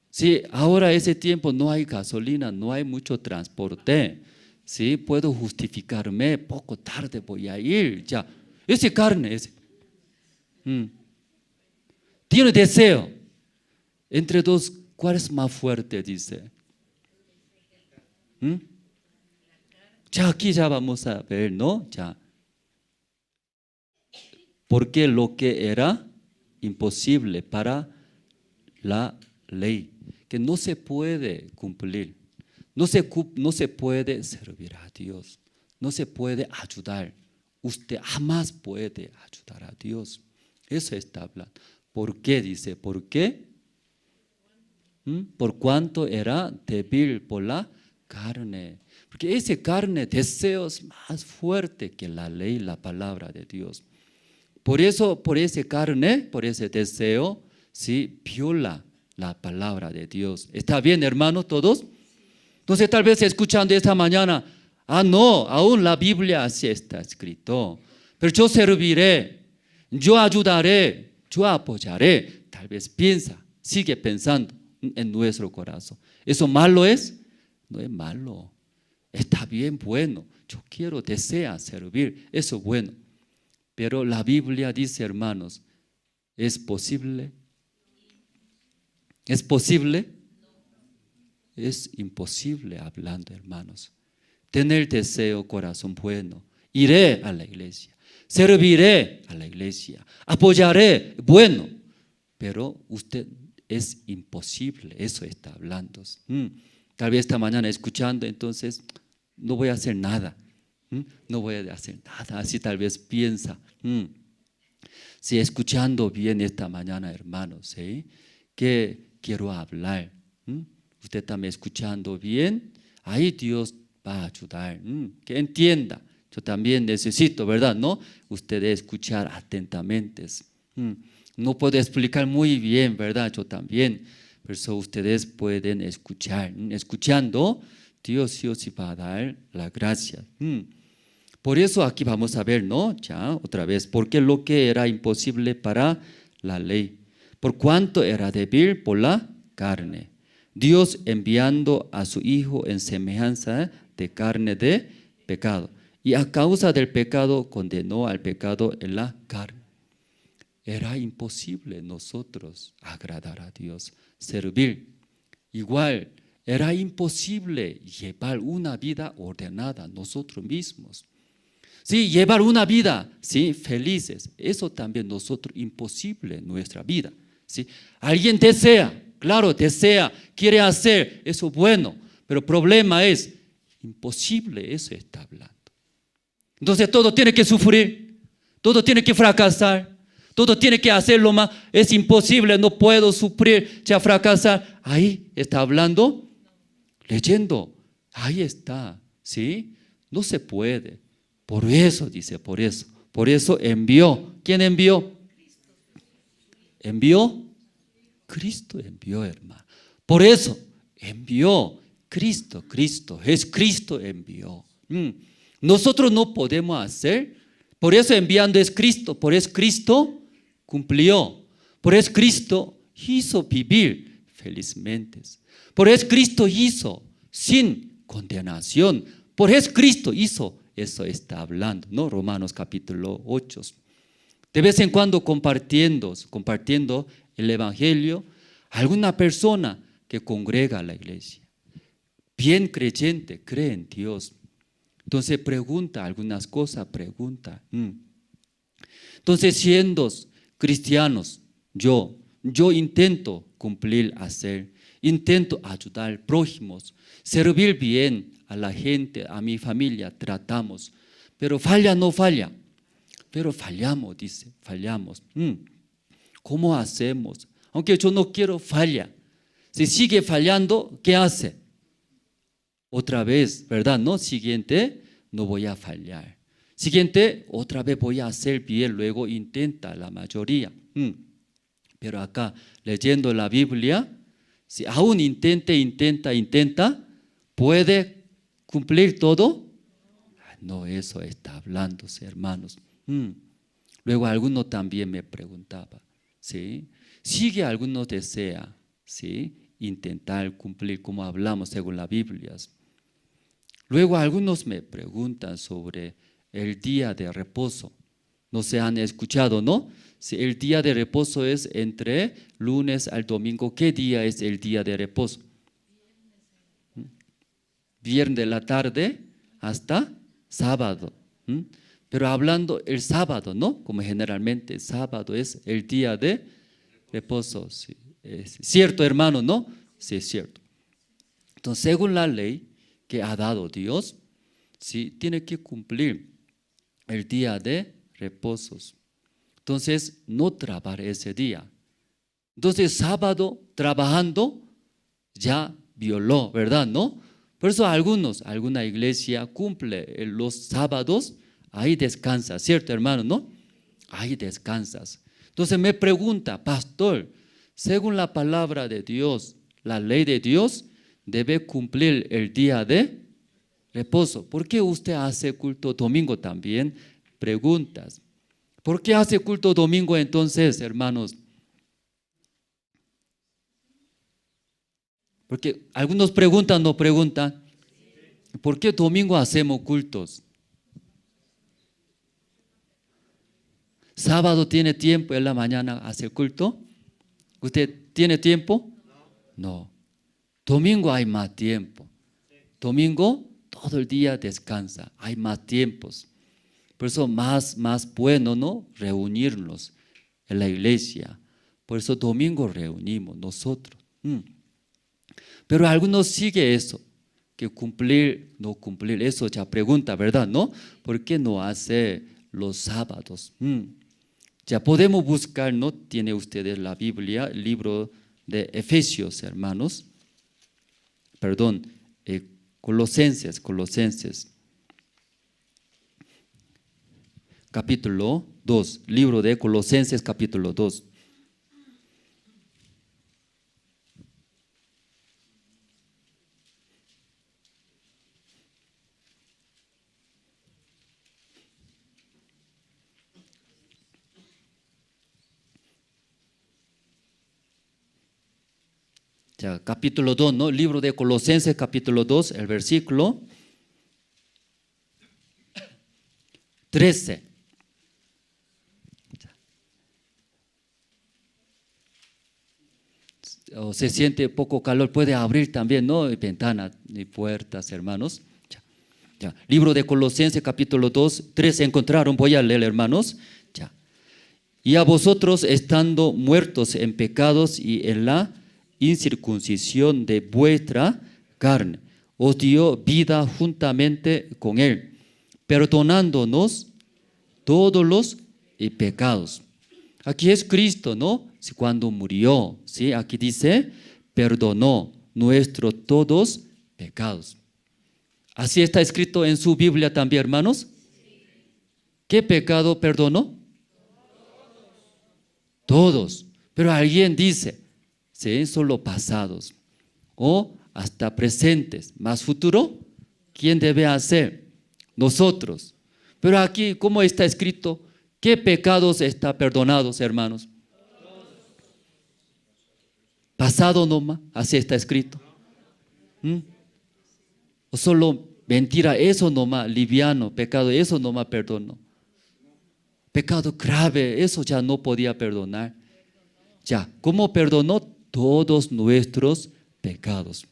Si ahora ese tiempo no hay gasolina, no hay mucho transporte, ¿sí? Puedo justificarme, poco tarde voy a ir, ya. Ese carne, ese. Tiene deseo. Entre dos, ¿cuál es más fuerte? Dice. Ya aquí ya vamos a ver, ¿no? Ya. Porque lo que era imposible para la ley, que no se puede cumplir, no se puede servir a Dios, no se puede ayudar. Usted jamás puede ayudar a Dios. Eso está hablando. ¿Por qué? Dice, ¿por qué? Por cuanto era débil por la carne. Porque ese carne, deseos más fuerte que la ley, la palabra de Dios. Por eso, por ese carne, por ese deseo, sí, viola la palabra de Dios. ¿Está bien, hermanos, todos? Entonces, tal vez escuchando esta mañana, no, aún la Biblia así está escrito. Pero yo serviré, yo ayudaré, yo apoyaré. Tal vez piensa, sigue pensando en nuestro corazón. ¿Eso malo es? No es malo. Está bien, bueno. Yo quiero, desea servir. Eso es bueno. Pero la Biblia dice, hermanos, ¿es posible? ¿Es posible? Es imposible hablando, hermanos. Tener deseo, corazón bueno. Iré a la iglesia. Serviré a la iglesia. Apoyaré. Bueno. Pero usted es imposible. Eso está hablando. Tal vez esta mañana escuchando, entonces no voy a hacer nada. No voy a hacer nada. Así tal vez piensa. Si escuchando bien esta mañana, hermanos, ¿sí? Que quiero hablar. Usted también escuchando bien. Ahí Dios va a ayudar. Que entienda. Yo también necesito, ¿verdad? ¿No? Ustedes escuchar atentamente. No puedo explicar muy bien, ¿verdad? Yo también. Pero eso ustedes pueden escuchar. Escuchando, Dios sí va a dar la gracia. Por eso aquí vamos a ver, ¿no? Ya, otra vez. Porque lo que era imposible para la ley, por cuanto era débil por la carne, Dios enviando a su Hijo en semejanza de carne de pecado. Y a causa del pecado condenó al pecado en la carne. Era imposible nosotros agradar a Dios, servir. Igual, era imposible llevar una vida ordenada nosotros mismos. Sí, llevar una vida, sí, felices. Eso también nosotros imposible en nuestra vida. Sí, alguien desea, claro, desea, quiere hacer, eso bueno. Pero el problema es imposible, eso está hablando. Entonces todo tiene que sufrir, todo tiene que fracasar, todo tiene que hacerlo más. Es imposible, no puedo sufrir, ya fracasar. Ahí está hablando, leyendo, ahí está, ¿sí? No se puede. Por eso, dice, por eso envió. ¿Quién envió? ¿Envió? Cristo envió, hermano. Por eso envió Cristo, es Cristo envió. Nosotros no podemos hacer, por eso enviando es Cristo, por eso Cristo cumplió, por eso Cristo hizo vivir felizmente, por eso Cristo hizo sin condenación, por eso Cristo hizo, eso está hablando, ¿no? Romanos capítulo 8. De vez en cuando compartiendo el evangelio, alguna persona que congrega a la iglesia, bien creyente, cree en Dios. Entonces pregunta algunas cosas, pregunta. Entonces siendo cristianos, yo intento cumplir, hacer, intento ayudar prójimos, servir bien a la gente, a mi familia, tratamos. Pero falla, no falla. Pero fallamos, dice, fallamos. ¿Cómo hacemos? Aunque yo no quiero, falla. Si sigue fallando, ¿qué hace? Otra vez, ¿verdad? No, siguiente, no voy a fallar. Siguiente, otra vez voy a hacer bien, luego intenta la mayoría. Pero acá, leyendo la Biblia, si aún intenta, ¿puede cumplir todo? No, eso está hablando, hermanos. Luego alguno también me preguntaba, ¿sí? Sigue alguno desea, ¿sí? Intentar cumplir como hablamos según la Biblia. Luego algunos me preguntan sobre el día de reposo. No se han escuchado, ¿no? Si el día de reposo es entre lunes al domingo, ¿qué día es el día de reposo? Viernes de la tarde hasta sábado. Pero hablando el sábado, ¿no? Como generalmente el sábado es el día de reposo. Sí, es cierto, hermano, ¿no? Sí, es cierto. Entonces, según la ley que ha dado Dios, sí, tiene que cumplir el día de reposos. Entonces, no trabajar ese día. Entonces, sábado trabajando ya violó, ¿verdad? ¿No? Por eso alguna iglesia cumple los sábados, ahí descansa, ¿cierto, hermano? ¿No? Ahí descansas. Entonces me pregunta, pastor, según la palabra de Dios, la ley de Dios, debe cumplir el día de reposo. ¿Por qué usted hace culto domingo también? Preguntas. ¿Por qué hace culto domingo entonces, hermanos? Porque algunos preguntan, no preguntan. ¿Por qué domingo hacemos cultos? ¿Sábado tiene tiempo en la mañana hacer culto? ¿Usted tiene tiempo? No. Domingo hay más tiempo. Domingo todo el día descansa, hay más tiempos. Por eso más bueno, ¿no? Reunirnos en la iglesia. Por eso domingo reunimos nosotros. Pero algunos siguen eso, que cumplir, no cumplir, eso ya pregunta, ¿verdad? ¿No? ¿Por qué no hace los sábados? Ya podemos buscar, ¿no? Tiene ustedes la Biblia, el libro de Efesios, hermanos. Perdón, Colosenses. Capítulo 2, libro de Colosenses, capítulo 2. Ya, capítulo 2, ¿no? Libro de Colosenses, capítulo 2, el versículo 13. O se siente poco calor, puede abrir también, ¿no? Ventanas y puertas, hermanos. Ya. Libro de Colosenses, capítulo 2, 13, ¿encontraron? Voy a leer, hermanos. Ya. Y a vosotros, estando muertos en pecados y en la incircuncisión de vuestra carne, os dio vida juntamente con él, perdonándonos todos los pecados. Aquí es Cristo, ¿no? Cuando murió, ¿sí? Aquí dice, perdonó nuestros todos pecados. Así está escrito en su Biblia también, hermanos. ¿Qué pecado perdonó? Todos. Pero alguien dice, ¿sí? Solo pasados o hasta presentes, más futuro, ¿quién debe hacer? Nosotros. Pero aquí, ¿cómo está escrito? ¿Qué pecados están perdonados, hermanos? Pasado nomás, así está escrito. O solo mentira, eso nomás, liviano, pecado, eso nomás perdonó. Pecado grave, eso ya no podía perdonar. Ya, ¿cómo perdonó? Todos nuestros pecados.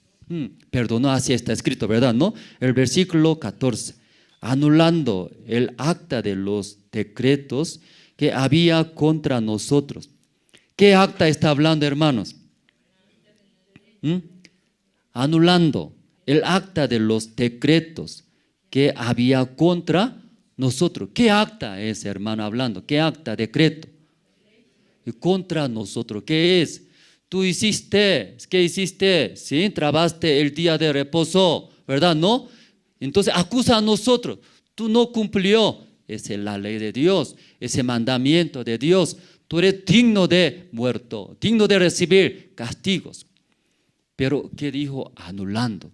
Perdonó, así está escrito, ¿verdad? ¿No? El versículo 14. Anulando el acta de los decretos que había contra nosotros. ¿Qué acta está hablando, hermanos? Anulando el acta de los decretos que había contra nosotros. ¿Qué acta es, hermano, hablando? ¿Qué acta, decreto? Y contra nosotros, ¿qué es? tú hiciste, ¿qué hiciste? ¿Sí? Trabajaste el día de reposo, ¿verdad? ¿No? Entonces acusa a nosotros, tú no cumplió. Esa es la ley de Dios, ese mandamiento de Dios. Tú eres digno de muerto, digno de recibir castigos. Pero ¿qué dijo? Anulando.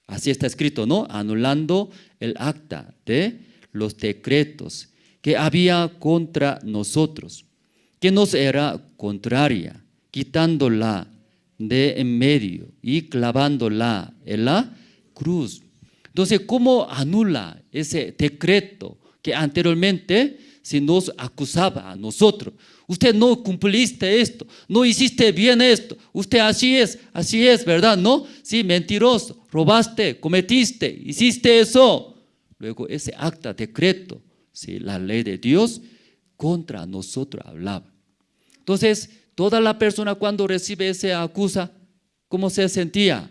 Así está escrito, ¿no? Anulando el acta de los decretos que había contra nosotros, que nos era contraria, quitándola de en medio y clavándola en la cruz. Entonces, ¿cómo anula ese decreto que anteriormente se nos acusaba a nosotros? Usted no cumpliste esto, no hiciste bien esto, usted así es, ¿verdad? ¿No? Sí, mentiroso, robaste, cometiste, hiciste eso. Luego ese acta, decreto, sí, la ley de Dios contra nosotros hablaba. Entonces, toda la persona cuando recibe ese acusa, ¿cómo se sentía?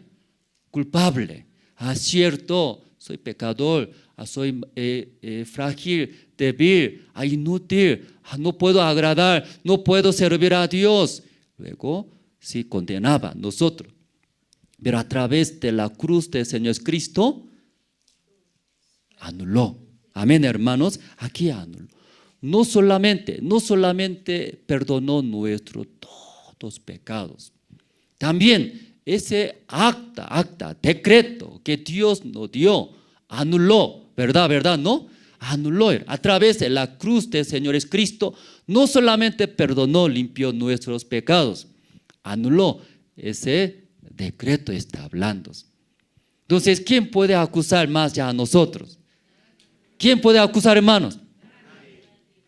Culpable. Ah, cierto, soy pecador, soy frágil, débil, inútil, no puedo agradar, no puedo servir a Dios. Luego, sí, condenaba a nosotros. Pero a través de la cruz del Señor Cristo, anuló. Amén, hermanos, aquí anuló. No solamente perdonó nuestros todos pecados, también ese acta, decreto que Dios nos dio, anuló, ¿verdad? ¿No? Anuló a través de la cruz del Señor Cristo. No solamente perdonó, limpió nuestros pecados, anuló. Ese decreto está hablando. Entonces, ¿quién puede acusar más ya a nosotros? ¿Quién puede acusar, hermanos?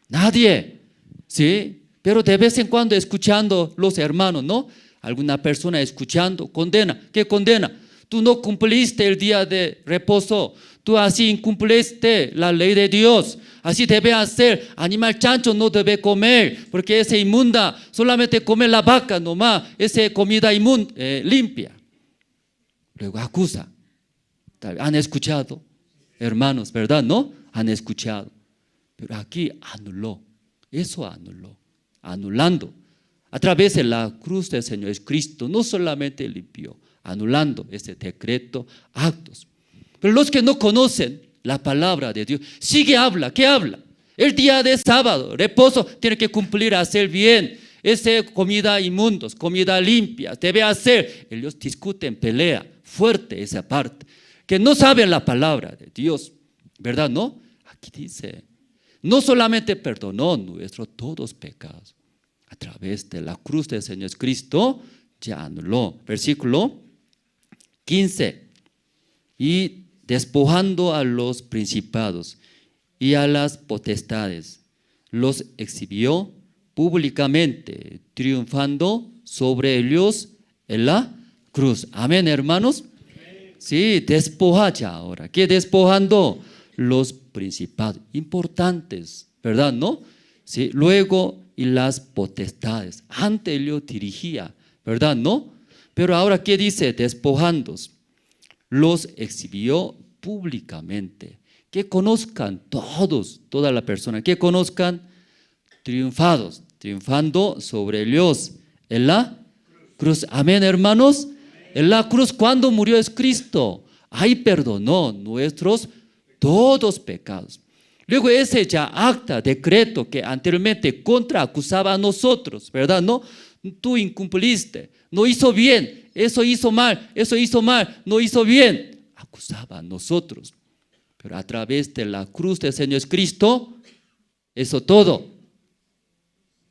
Nadie. ¿Sí? Pero de vez en cuando escuchando los hermanos, ¿no? Alguna persona escuchando, condena. ¿Qué condena? Tú no cumpliste el día de reposo. Tú así incumpliste la ley de Dios. Así debe hacer. Animal chancho no debe comer, porque ese inmunda solamente come la vaca nomás. Esa comida inmunda, limpia. Luego acusa. ¿Han escuchado? Hermanos, ¿verdad? ¿No? Han escuchado. Pero aquí anuló. Eso anuló. Anulando. A través de la cruz del Señor Cristo, no solamente limpió, anulando ese decreto, actos. Pero los que no conocen la palabra de Dios, sigue habla. ¿Qué habla? El día de sábado, reposo, tiene que cumplir, hacer bien. Esa comida inmundos, comida limpia, debe hacer. Ellos discuten, pelea, fuerte esa parte. Que no saben la palabra de Dios, ¿verdad? ¿No? Aquí dice, no solamente perdonó nuestros todos pecados, a través de la cruz del Señor Cristo, ya anuló. Versículo 15. Y despojando a los principados y a las potestades, los exhibió públicamente, triunfando sobre ellos en la cruz. Amén, hermanos. Sí, despoja ya ahora. ¿Qué despojando? Los principados, importantes, ¿verdad? ¿No? Sí, luego y las potestades. Antes él lo dirigía, ¿verdad? ¿No? Pero ahora, ¿qué dice? Despojándose. Los exhibió públicamente. Que conozcan todos, toda la persona, que conozcan triunfando sobre ellos en la cruz. Amén, hermanos. En la cruz, cuando murió es Cristo. Ahí perdonó nuestros todos pecados. Luego ese ya acta, decreto que anteriormente acusaba a nosotros, ¿verdad? No, tú incumpliste, no hizo bien, eso hizo mal, no hizo bien. Acusaba a nosotros. Pero a través de la cruz del Señor Cristo, eso todo,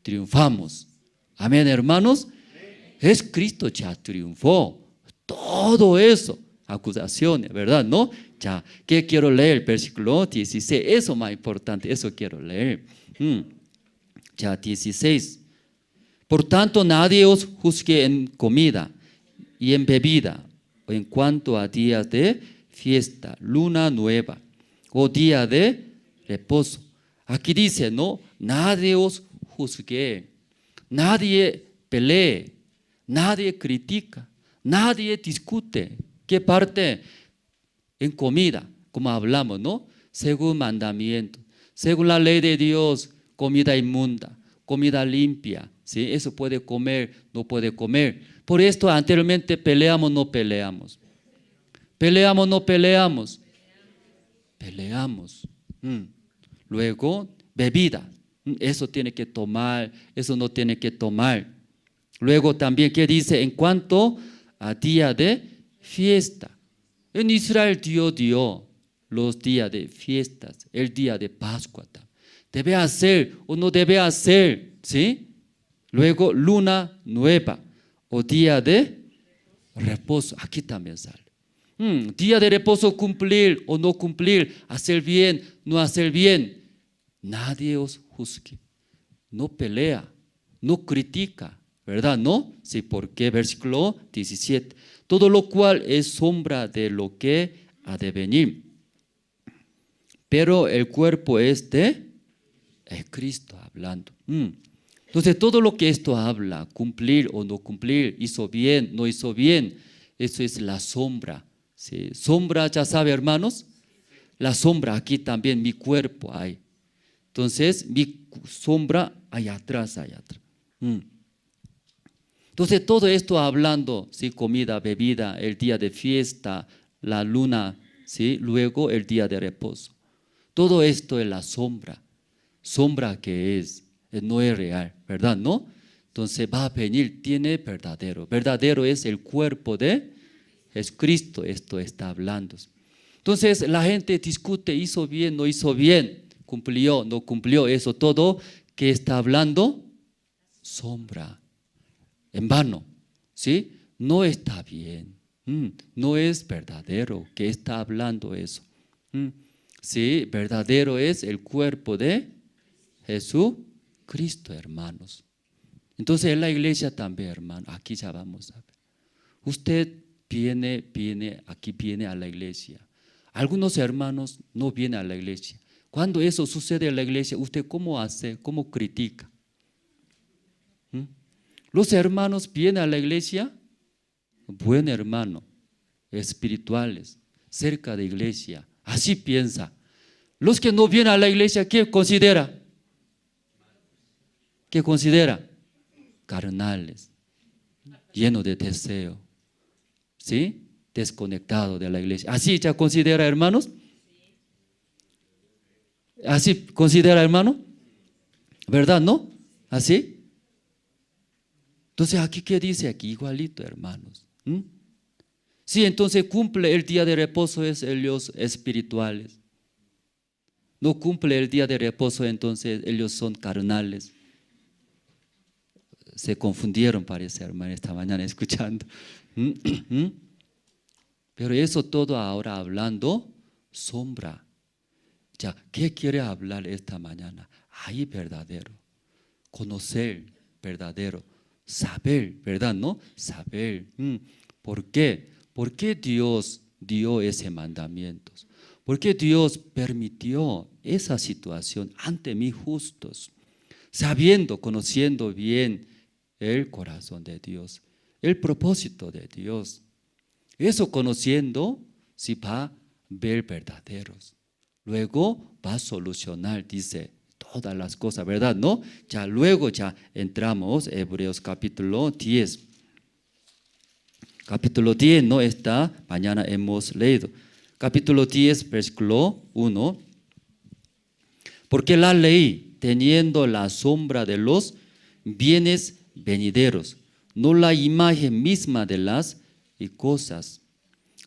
triunfamos. Amén, hermanos. Es Cristo ya triunfó. Todo eso, acusaciones, ¿verdad? ¿No? Ya, ¿qué quiero leer? Versículo 16, eso más importante, eso quiero leer. Ya, 16. Por tanto, nadie os juzgue en comida y en bebida, o en cuanto a días de fiesta, luna nueva, o día de reposo. Aquí dice, ¿no? Nadie os juzgue, nadie pelee, nadie critica, nadie discute. ¿Qué parte? En comida, como hablamos, ¿no? Según mandamiento, según la ley de Dios, comida inmunda, comida limpia, ¿sí? Eso puede comer, no puede comer. Por esto anteriormente peleamos, no peleamos. Peleamos, no peleamos. Peleamos. Luego, bebida. Eso tiene que tomar, eso no tiene que tomar. Luego también, ¿qué dice? En cuanto a día de fiesta. En Israel Dios dio los días de fiestas, el día de Pascua. Debe hacer o no debe hacer, ¿sí? Luego, luna nueva o día de reposo. Aquí también sale. Día de reposo, cumplir o no cumplir, hacer bien, no hacer bien. Nadie os juzgue, no pelea, no critica, ¿verdad? ¿No? Sí, porque versículo 17. Todo lo cual es sombra de lo que ha de venir. Pero el cuerpo es Cristo hablando. Entonces, todo lo que esto habla, cumplir o no cumplir, hizo bien, no hizo bien, eso es la sombra. ¿Sí? Sombra, ya sabe, hermanos, la sombra aquí también, mi cuerpo hay. Entonces, mi sombra allá atrás, allá atrás. Entonces, todo esto hablando, ¿sí? Comida, bebida, el día de fiesta, la luna, ¿sí? Luego el día de reposo. Todo esto es la sombra. Sombra que es, no es real, ¿verdad? ¿No? Entonces va a venir, tiene verdadero. Verdadero es el cuerpo de Jesucristo, esto está hablando. Entonces la gente discute, hizo bien, no hizo bien, cumplió, no cumplió, eso todo que está hablando, sombra, en vano, ¿sí? No está bien, no es verdadero que está hablando eso. Sí, verdadero es el cuerpo de Jesucristo, hermanos. Entonces en la iglesia también, hermano, aquí ya vamos a ver. Usted viene a la iglesia. Algunos hermanos no vienen a la iglesia. Cuando eso sucede en la iglesia, ¿usted cómo hace? ¿Cómo critica? Los hermanos vienen a la iglesia, buen hermano, espirituales, cerca de iglesia. Así piensa. Los que no vienen a la iglesia, ¿qué considera? ¿Qué considera? Carnales, llenos de deseo, ¿sí? Desconectado de la iglesia. ¿Así ya considera, hermanos? ¿Así considera, hermano? ¿Verdad, no? ¿Así? Entonces, ¿aquí qué dice? Aquí igualito, hermanos. Sí, entonces cumple el día de reposo, es ellos espirituales. No cumple el día de reposo, entonces ellos son carnales. Se confundieron, parece, hermano, esta mañana escuchando. Pero eso todo ahora hablando sombra. Ya, ¿qué quiere hablar esta mañana? Hay verdadero, conocer verdadero, saber, ¿verdad? ¿No? Saber. ¿Por qué? ¿Por qué Dios dio ese mandamiento? ¿Por qué Dios permitió esa situación ante mí justos? Sabiendo, conociendo bien el corazón de Dios, el propósito de Dios. Eso conociendo, si va a ver verdaderos. Luego va a solucionar, dice, todas las cosas, ¿verdad? ¿No? Ya luego ya entramos, Hebreos capítulo 10. Capítulo 10, ¿no? Está, mañana hemos leído. Capítulo 10, versículo 1. Porque la ley, teniendo la sombra de los bienes venideros, no la imagen misma de las cosas,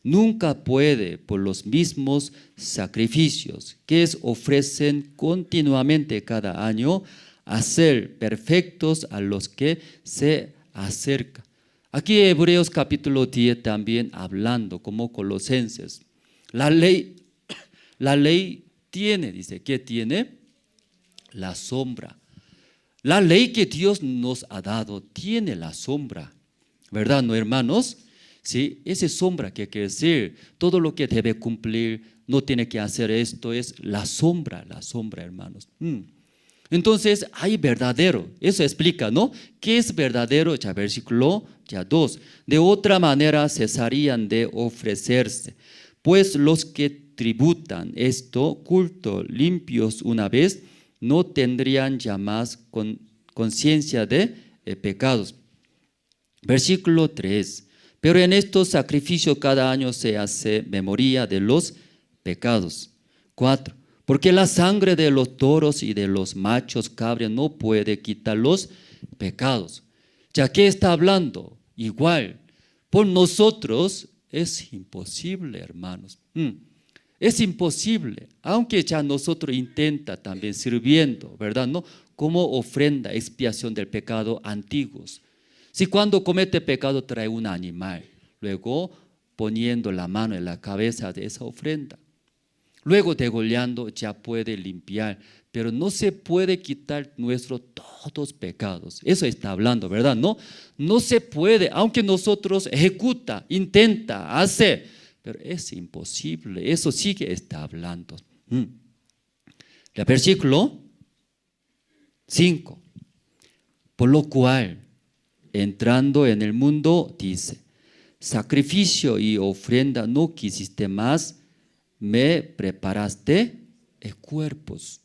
nunca puede, por los mismos sacrificios que ofrecen continuamente cada año, hacer perfectos a los que se acercan. Aquí Hebreos capítulo 10 también hablando como Colosenses. La ley tiene, dice, ¿qué tiene? La sombra. La ley que Dios nos ha dado tiene la sombra, ¿verdad, no, hermanos? Sí, esa sombra que quiere decir, todo lo que debe cumplir, no tiene que hacer esto, es la sombra, hermanos. Entonces, hay verdadero, eso explica, ¿no? ¿Qué es verdadero? Ya versículo 2. De otra manera cesarían de ofrecerse, pues los que tributan esto, culto limpios una vez, no tendrían ya más conciencia de pecados. Versículo 3. Pero en estos sacrificios cada año se hace memoria de los pecados. 4. Porque la sangre de los toros y de los machos cabras no puede quitar los pecados. Ya que está hablando, igual, por nosotros es imposible, hermanos. Es imposible, aunque ya nosotros intenta también sirviendo, ¿verdad? ¿No? Como ofrenda, expiación del pecado antiguos. Si cuando comete pecado trae un animal, luego poniendo la mano en la cabeza de esa ofrenda, luego degollando ya puede limpiar, pero no se puede quitar nuestros todos pecados. Eso está hablando, ¿verdad? No se puede, aunque nosotros ejecuta, intenta, hace, pero es imposible. Eso sí que está hablando. El versículo 5. Por lo cual, entrando en el mundo, dice, sacrificio y ofrenda no quisiste más, me preparaste cuerpos.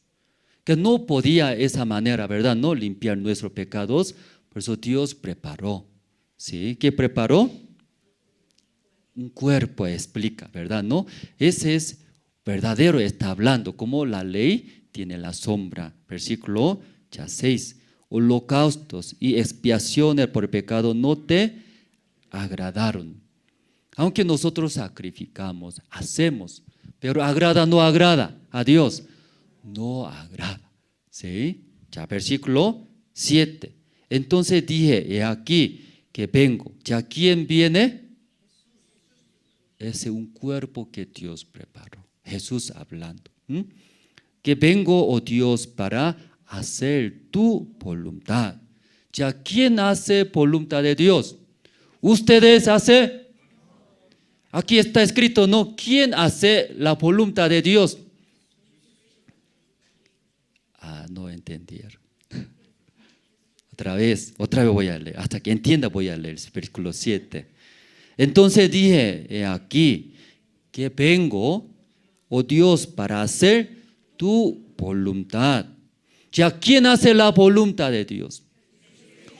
Que no podía esa manera, ¿verdad? No limpiar nuestros pecados, por eso Dios preparó. ¿Sí? ¿Qué preparó? Un cuerpo, explica, ¿verdad? ¿No? Ese es verdadero, está hablando, como la ley tiene la sombra. Versículo 6. Holocaustos y expiaciones por pecado no te agradaron. Aunque nosotros sacrificamos, hacemos, pero agrada o no agrada a Dios, no agrada. ¿Sí? Ya versículo 7. Entonces dije, he aquí que vengo. ¿Ya quién viene? Es un cuerpo que Dios preparó. Jesús hablando. Que vengo, oh Dios, para hacer tu voluntad. ¿Ya quién hace voluntad de Dios? ¿Ustedes hacen? Aquí está escrito, no, ¿quién hace la voluntad de Dios? No entendieron. Otra vez voy a leer, hasta que entienda voy a leer el versículo 7. Entonces dije, he aquí que vengo, oh Dios, para hacer tu voluntad. ¿Ya quién hace la voluntad de Dios?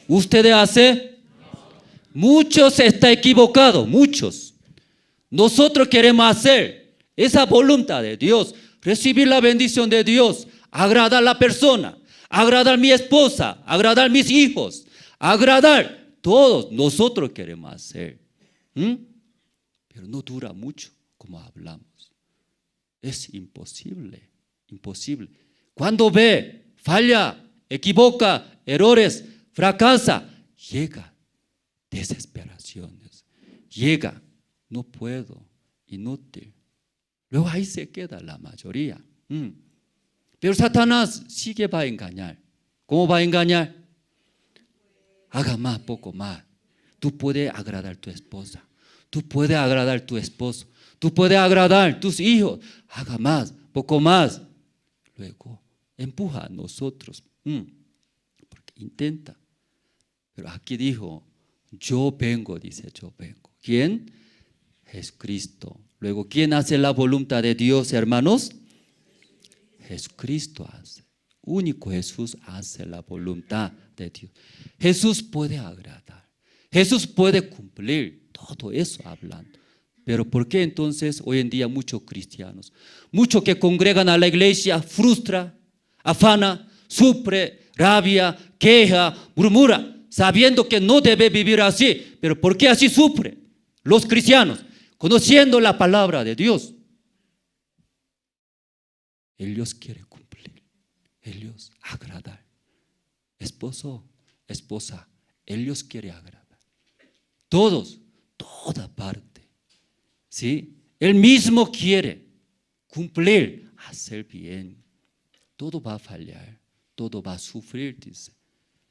¿Ustedes hacen? Muchos están equivocados, muchos. Nosotros queremos hacer esa voluntad de Dios, recibir la bendición de Dios, agradar a la persona, agradar a mi esposa, agradar a mis hijos, agradar. Todos nosotros queremos hacer. Pero no dura mucho, como hablamos. Es imposible, imposible. Cuando ve, falla, equivoca, errores, fracasa, llega desesperaciones, llega, no puedo, inútil. Luego ahí se queda la mayoría. Pero Satanás sigue va a engañar. ¿Cómo va a engañar? Haga más, poco más. Tú puedes agradar a tu esposa, tú puedes agradar a tu esposo, tú puedes agradar a tus hijos. Haga más, poco más. Luego empuja a nosotros, porque intenta. Pero aquí dijo, yo vengo, dice, yo vengo. ¿Quién? Jesucristo. Luego, ¿quién hace la voluntad de Dios, hermanos? Jesucristo hace. Único Jesús hace la voluntad de Dios. Jesús puede agradar. Jesús puede cumplir todo eso hablando. Pero ¿por qué entonces hoy en día muchos cristianos, muchos que congregan a la iglesia, frustra, afana, sufre, rabia, queja, murmura, sabiendo que no debe vivir así? Pero ¿por qué así sufre? Los cristianos, conociendo la palabra de Dios, ellos quieren cumplir, ellos agradar. Esposo, esposa, ellos quieren agradar. Todos, toda parte. ¿Sí? Él mismo quiere cumplir, hacer bien. Todo va a fallar, todo va a sufrir, dice.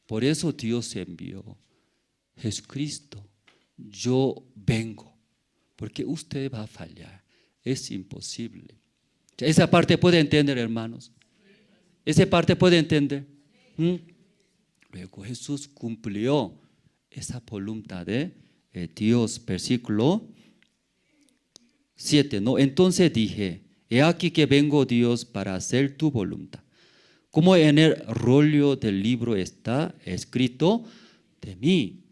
Por eso Dios envió Jesucristo. Yo vengo, porque usted va a fallar. Es imposible. Esa parte puede entender, hermanos. Esa parte puede entender. Luego Jesús cumplió esa voluntad de Dios. Versículo 7. ¿no? Entonces dije, he aquí que vengo, Dios, para hacer tu voluntad. Como en el rollo del libro está escrito, de mí.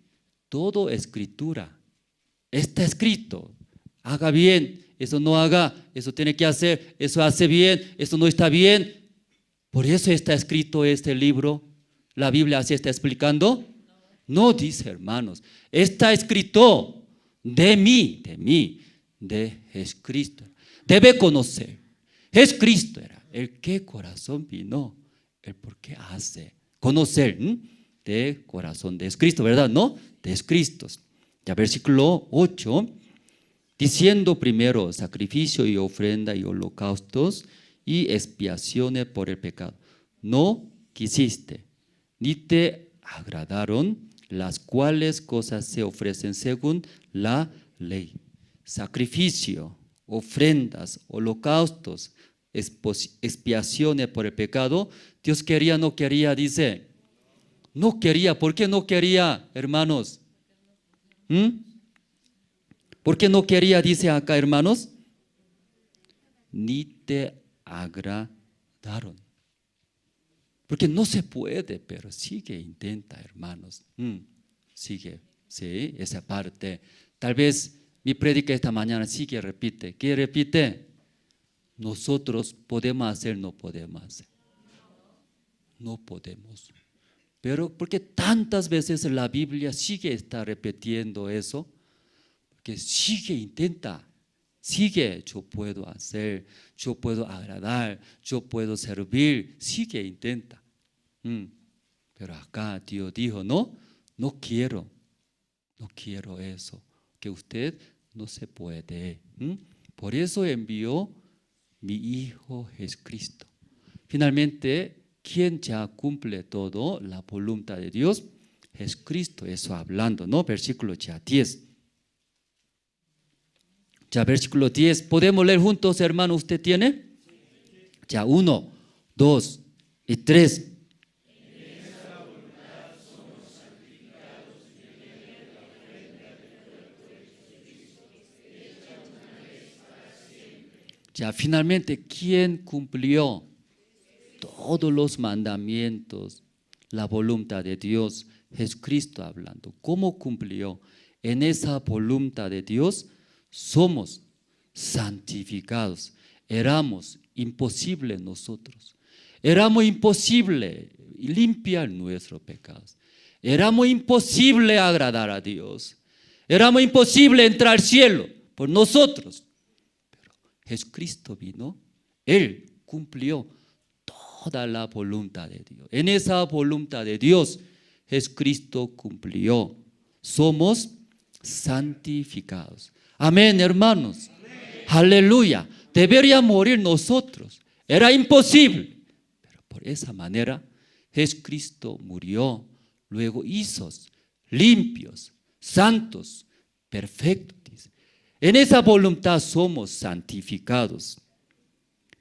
Todo escritura. Está escrito. Haga bien, eso no haga, eso tiene que hacer, eso hace bien, eso no está bien. Por eso está escrito este libro. ¿La Biblia así está explicando? No, dice, hermanos. Está escrito de mí, de Jesucristo. Debe conocer. Jesucristo era el que corazón vino, el por qué hace. Conocer de corazón de Cristo, ¿verdad? ¿No? De Cristo. Ya versículo 8, diciendo primero sacrificio y ofrenda y holocaustos y expiaciones por el pecado. No quisiste, ni te agradaron las cuales cosas se ofrecen según la ley. Sacrificio, ofrendas, holocaustos, expiaciones por el pecado. Dios quería, no quería, dice. No quería. ¿Por qué no quería, hermanos? ¿Por qué no quería, dice acá, hermanos? Ni te agradaron. Porque no se puede, pero sigue, intenta, hermanos. Sigue, sí, esa parte. Tal vez mi prédica esta mañana sigue, repite. ¿Qué repite? Nosotros podemos hacer, no podemos hacer. No podemos. Pero porque tantas veces la Biblia sigue está repitiendo eso, que sigue, intenta, sigue, yo puedo hacer, yo puedo agradar, yo puedo servir, sigue, intenta. Pero acá Dios dijo, no quiero eso, que usted no se puede. Por eso envió mi Hijo Jesucristo. Finalmente, ¿quién ya cumple todo la voluntad de Dios? Jesucristo, eso hablando, ¿no? Versículo ya 10. Ya versículo 10, ¿podemos leer juntos, hermano? ¿Usted tiene? Ya 1, 2 y 3. Ya finalmente, ¿quién cumplió todos los mandamientos, la voluntad de Dios? Jesucristo hablando. ¿Cómo cumplió? En esa voluntad de Dios somos santificados. Éramos imposibles nosotros. Éramos imposible limpiar nuestros pecados. Éramos imposible agradar a Dios. Éramos imposible entrar al cielo por nosotros. Jesucristo vino, Él cumplió toda la voluntad de Dios. En esa voluntad de Dios, Jesucristo cumplió. Somos santificados. Amén, hermanos. Amén. Aleluya. Debería morir nosotros. Era imposible. Pero por esa manera, Jesucristo murió. Luego hizo limpios, santos, perfectos. En esa voluntad somos santificados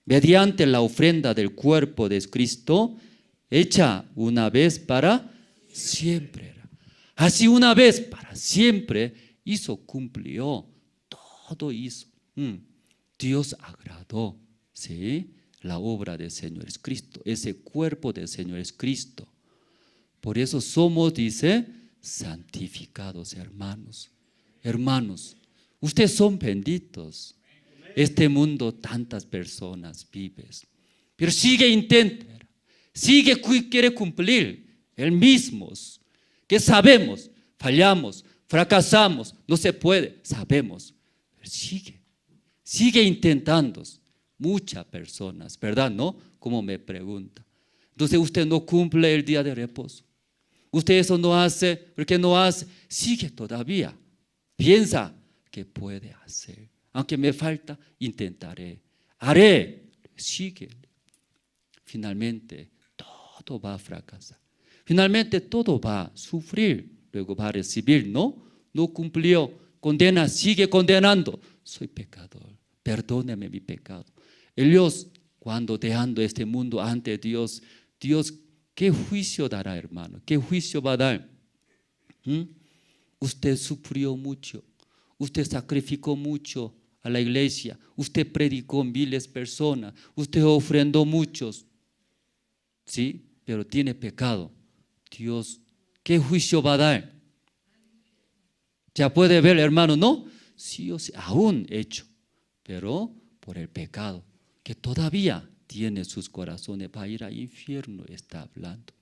mediante la ofrenda del cuerpo de Cristo, hecha una vez para siempre. Así una vez para siempre cumplió, todo hizo. Dios agradó, ¿sí? La obra del Señor Cristo, ese cuerpo del Señor Cristo. Por eso somos, dice, santificados, hermanos. Hermanos, ustedes son benditos. Este mundo tantas personas viven, pero sigue intenta, sigue quiere cumplir el mismo, que sabemos, fallamos, fracasamos, no se puede, sabemos, pero sigue intentando. Muchas personas, ¿verdad? ¿No? Como me pregunta. Entonces usted no cumple el día de reposo. Usted eso no hace, ¿por qué no hace? Sigue todavía, piensa que puede hacer. Aunque me falta, intentaré, haré, sigue. Finalmente, todo va a fracasar. Finalmente, todo va a sufrir, luego va a recibir, ¿no? No cumplió, condena, sigue condenando. Soy pecador, perdóneme mi pecado. Dios, cuando dejando este mundo ante Dios, ¿qué juicio dará, hermano? ¿Qué juicio va a dar? Usted sufrió mucho. Usted sacrificó mucho a la iglesia, usted predicó miles de personas, usted ofrendó muchos, ¿sí? Pero tiene pecado. Dios ¿Qué juicio va a dar? Ya puede ver, hermano, ¿no? Sí o sí, aún hecho, pero por el pecado, que todavía tiene sus corazones, va a ir al infierno, está hablando.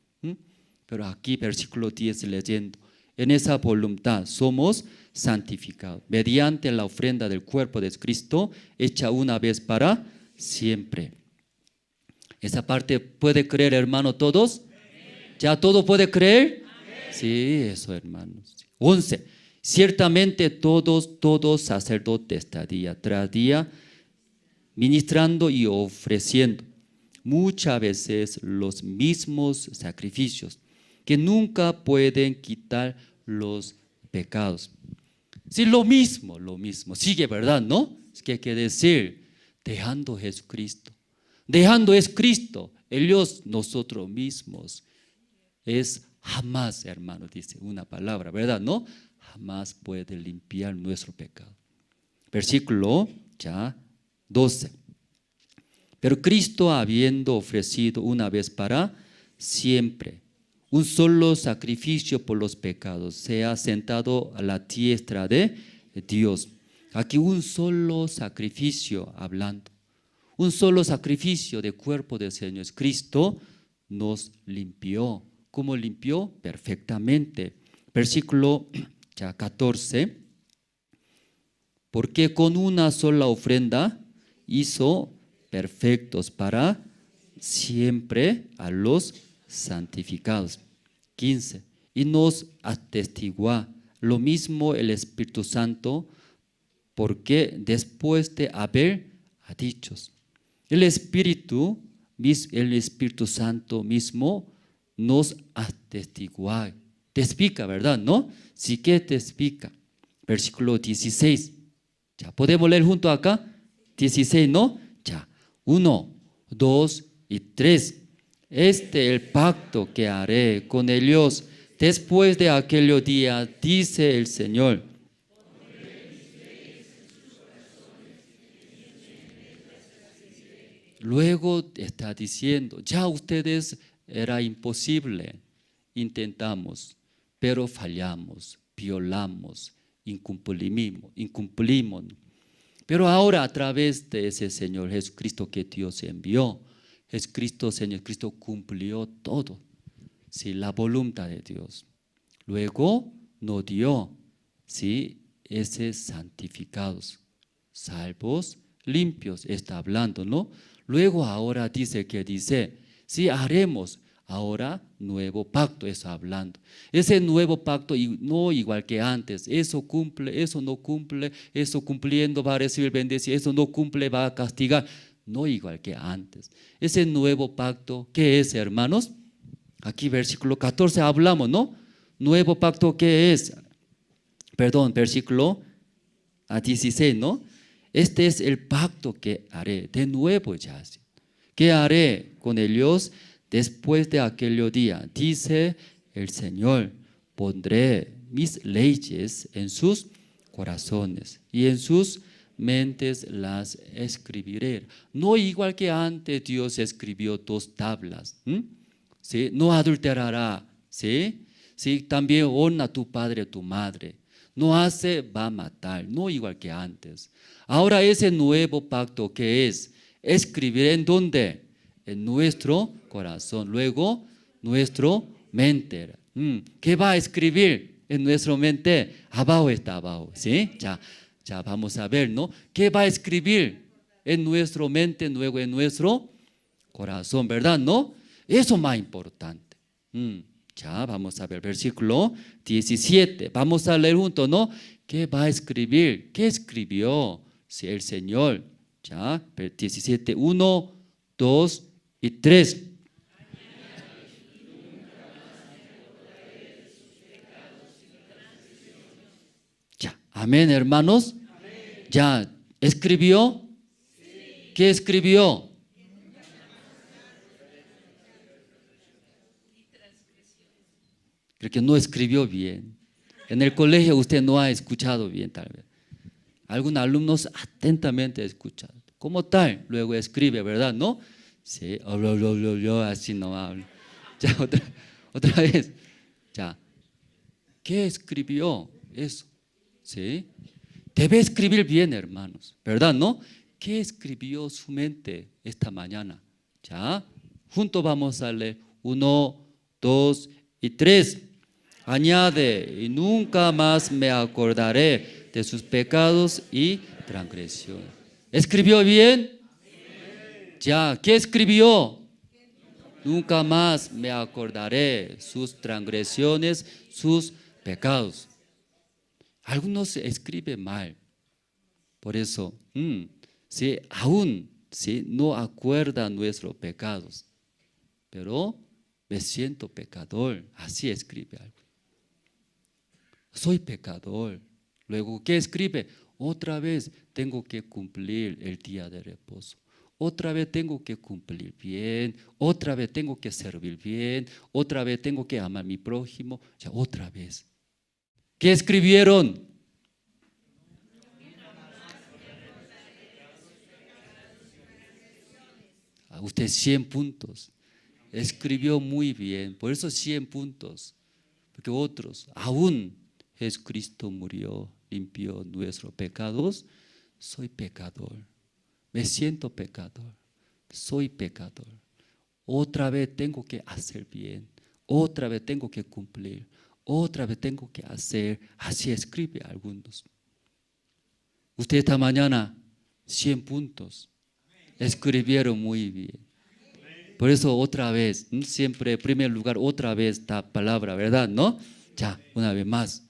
Pero aquí, versículo 10, leyendo, en esa voluntad somos santificados, mediante la ofrenda del cuerpo de Cristo, hecha una vez para siempre. Esa parte, ¿puede creer, hermano, todos? ¿Ya todo puede creer? Sí, eso, hermanos. 11. Ciertamente todos sacerdotes está día tras día ministrando y ofreciendo muchas veces los mismos sacrificios que nunca pueden quitar los pecados. Sí, lo mismo, sigue, ¿verdad? ¿No? Es que hay que decir, dejando Jesucristo, dejando es Cristo, ellos nosotros mismos, es jamás, hermano, dice una palabra, ¿verdad? ¿No? Jamás puede limpiar nuestro pecado. Versículo ya 12. Pero Cristo, habiendo ofrecido una vez para siempre un solo sacrificio por los pecados, se ha sentado a la diestra de Dios. Aquí un solo sacrificio hablando. Un solo sacrificio de cuerpo del Señor Cristo nos limpió. ¿Cómo limpió? Perfectamente. Versículo ya 14. Porque con una sola ofrenda hizo perfectos para siempre a los santificados. 15. Y nos atestigua lo mismo el Espíritu Santo, porque después de haber dicho, el Espíritu Santo mismo nos atestigua. Testifica, ¿verdad? ¿No? Sí que testifica. Versículo 16. Ya podemos leer junto acá. 16, ¿no? Ya. 1, 2 y 3. Este es el pacto que haré con ellos después de aquel día, dice el Señor. Luego está diciendo, ya ustedes era imposible, intentamos, pero fallamos, violamos, incumplimos. Pero ahora a través de ese Señor Jesucristo que Dios envió, Señor Cristo cumplió todo, ¿sí? La voluntad de Dios. Luego nos dio, ¿sí? Ese santificados, salvos, limpios, está hablando, ¿no? Luego ahora dice, sí, haremos ahora nuevo pacto, está hablando. Ese nuevo pacto no igual que antes, eso cumple, eso no cumple, eso cumpliendo va a recibir bendición, eso no cumple va a castigar, no igual que antes. Ese nuevo pacto, ¿qué es, hermanos? Aquí versículo 14 hablamos, ¿no? Nuevo pacto, ¿qué es? Perdón, versículo 16, ¿no? Este es el pacto que haré de nuevo ya. ¿Qué haré con ellos después de aquel día? Dice el Señor, pondré mis leyes en sus corazones y en sus mentes las escribiré. No igual que antes Dios escribió 2 tablas. ¿Sí? No adulterará. ¿Sí? ¿Sí? También honra a tu padre, a tu madre. No hace, va a matar. No igual que antes. Ahora ese nuevo pacto que es escribir en dónde? En nuestro corazón. Luego nuestro mente. ¿Qué va a escribir en nuestra mente? Abajo está abajo. ¿Sí? Ya vamos a ver, ¿no? ¿Qué va a escribir en nuestra mente, luego en nuestro corazón, ¿verdad? ¿No? Eso es más importante. Ya vamos a ver, versículo 17. Vamos a leer juntos, ¿no? ¿Qué va a escribir? ¿Qué escribió? Sí, el Señor. Ya, 17, 1, 2 y 3. Ya, amén, hermanos. Amén. Ya, ¿escribió? Sí. ¿Qué escribió? Creo que no escribió bien. En el colegio usted no ha escuchado bien, tal vez. Algunos alumnos atentamente escuchan. ¿Cómo tal? Luego escribe, ¿verdad? ¿No? Sí, así no hablo. Ya, otra vez. Ya, ¿Qué escribió? Eso. ¿Sí? Debe escribir bien, hermanos. ¿Verdad, no? ¿Qué escribió su mente esta mañana? Ya, juntos vamos a leer. 1, 2 y 3. Añade, y nunca más me acordaré de sus pecados y transgresiones. ¿Escribió bien? Ya, ¿qué escribió? Nunca más me acordaré sus transgresiones, sus pecados. Algunos escriben mal. Por eso, si aún no acuerdan nuestros pecados, pero me siento pecador, así escribe algo. Soy pecador. Luego, ¿qué escribe? Otra vez tengo que cumplir el día de reposo. Otra vez tengo que cumplir bien. Otra vez tengo que servir bien. Otra vez tengo que amar a mi prójimo. Ya, otra vez. ¿Qué escribieron? Usted 100 puntos. Escribió muy bien. Por eso 100 puntos. Porque otros, aún Jesucristo murió, limpió nuestros pecados. Soy pecador. Me siento pecador. Soy pecador. Otra vez tengo que hacer bien. Otra vez tengo que cumplir. Otra vez tengo que hacer. Así escribe algunos. Usted esta mañana 100 puntos. Escribieron muy bien. Por eso otra vez, siempre en primer lugar, otra vez esta palabra, ¿verdad? ¿No? Ya, una vez más.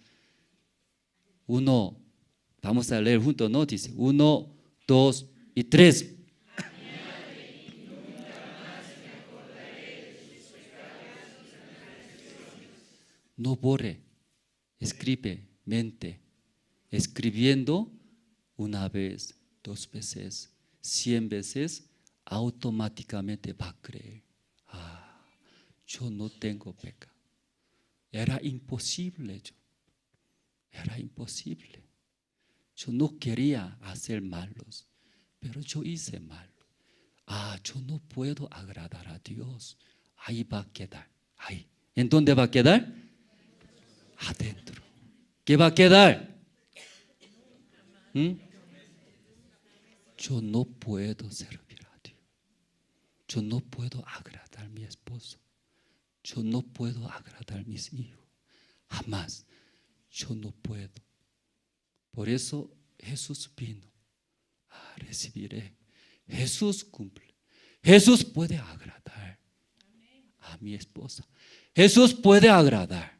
1, vamos a leer juntos, ¿no? Dice 1, 2 y 3. No borre, escribe, mente. Escribiendo una vez, 2 veces, 100 veces, automáticamente va a creer. Yo no tengo pecado. Era imposible yo. Era imposible. Yo no quería hacer malos, pero yo hice malo. Yo no puedo agradar a Dios. Ahí va a quedar. Ahí. ¿En dónde va a quedar? Adentro. ¿Qué va a quedar? Yo no puedo servir a Dios. Yo no puedo agradar a mi esposo. Yo no puedo agradar a mis hijos. Jamás. Yo no puedo. Por eso Jesús vino. Recibiré. Jesús cumple. Jesús puede agradar a mi esposa. Jesús puede agradar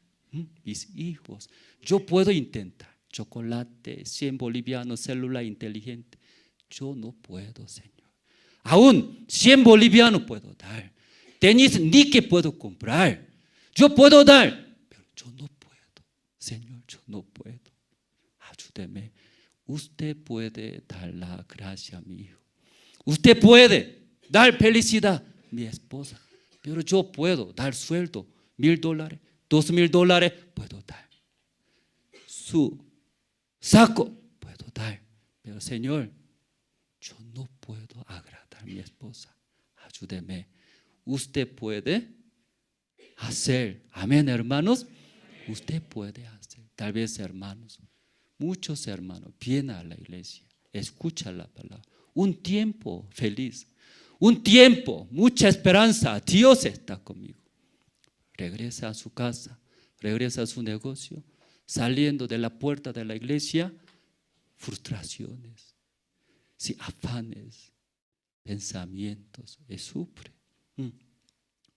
mis hijos. Yo puedo intentar. Chocolate, 100 bolivianos, célula inteligente. Yo no puedo, Señor. Aún 100 bolivianos puedo dar. Tenis ni que puedo comprar. Yo puedo dar, pero yo no puedo. Señor, yo no puedo. Ayúdeme. Usted puede dar la gracia a mi hijo. Usted puede dar felicidad a mi esposa. Pero yo puedo dar sueldo, $1,000, $2,000, puedo dar. Su saco, puedo dar. Pero Señor, yo no puedo agradar a mi esposa. Ayúdeme. Usted puede hacer. Amén, hermanos. Usted puede hacer. Tal vez, hermanos, muchos hermanos vienen a la iglesia, escuchan la palabra. Un tiempo feliz. Un tiempo, mucha esperanza. Dios está conmigo. Regresa a su casa, regresa a su negocio, saliendo de la puerta de la iglesia, frustraciones, sí, afanes, pensamientos, y sufre.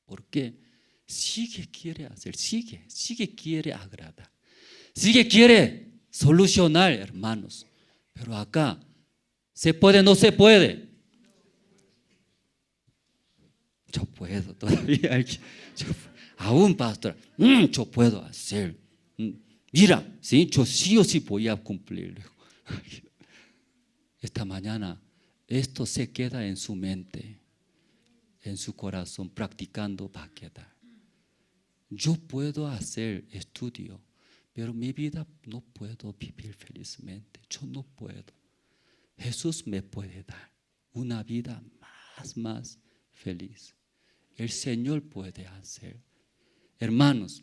¿Por qué? Sigue quiere hacer, sigue quiere agradar, sigue quiere solucionar, hermanos. Pero acá, ¿se puede o no se puede? Yo puedo todavía. Aún, pastor, yo puedo hacer. Mira, ¿sí? Yo sí o sí voy a cumplir. Esta mañana, esto se queda en su mente, en su corazón, practicando va a quedar. Yo puedo hacer estudio, pero mi vida no puedo vivir felizmente. Yo no puedo. Jesús me puede dar una vida más feliz. El Señor puede hacer. Hermanos,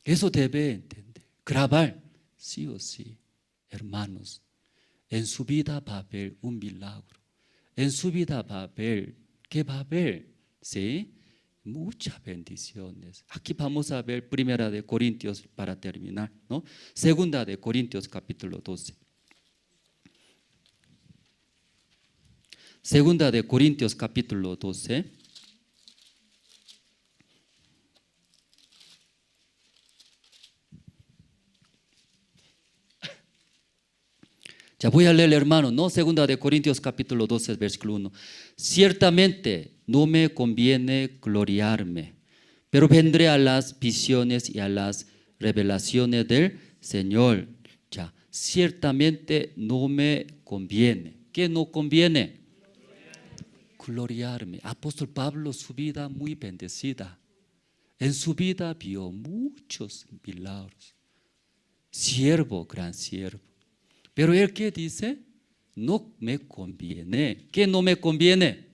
eso debe entender. grabar, sí o sí, hermanos, en su vida va a haber un milagro. En su vida va a haber, ¿qué va a haber? ¿Sí? Muchas bendiciones. Aquí vamos a ver Primera de Corintios para terminar, ¿no? Segunda de Corintios capítulo 12. Segunda de Corintios capítulo 12. Ya voy a leer, hermano, ¿no? Segunda de Corintios capítulo 12, versículo 1. Ciertamente no me conviene gloriarme, pero vendré a las visiones y a las revelaciones del Señor. Ya, ciertamente no me conviene. ¿Qué no conviene? Gloriarme. Apóstol Pablo, su vida muy bendecida. En su vida vio muchos milagros. Siervo, gran siervo. Pero él, ¿qué dice? No me conviene. ¿Qué no me conviene?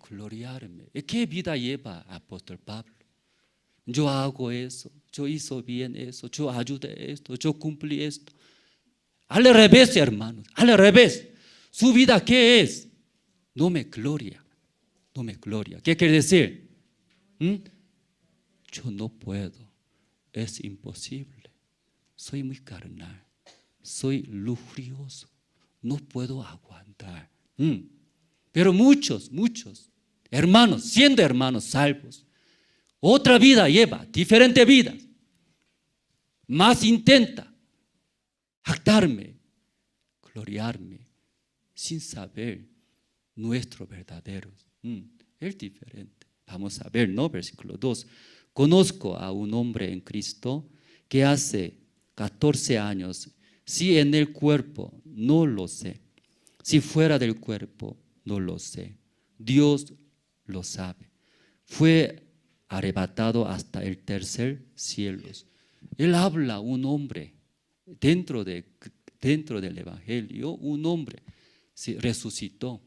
Gloriarme. ¿Qué vida lleva apóstol Pablo? Yo hago eso, yo hice bien eso, yo ayudé esto, yo cumplí esto. Al revés, hermanos, al revés. ¿Su vida qué es? No me gloria, no me gloria. ¿Qué quiere decir? Yo no puedo, es imposible. Soy muy carnal. Soy lujurioso, no puedo aguantar. Pero muchos hermanos, siendo hermanos salvos, otra vida lleva, diferente vida. Más intenta jactarme, gloriarme, sin saber nuestro verdadero. Es diferente. Vamos a ver, ¿no? Versículo 2. Conozco a un hombre en Cristo que hace 14 años. Si en el cuerpo, no lo sé. Si fuera del cuerpo, no lo sé. Dios lo sabe. Fue arrebatado hasta el tercer cielo. Él habla un hombre dentro del evangelio, un hombre resucitó.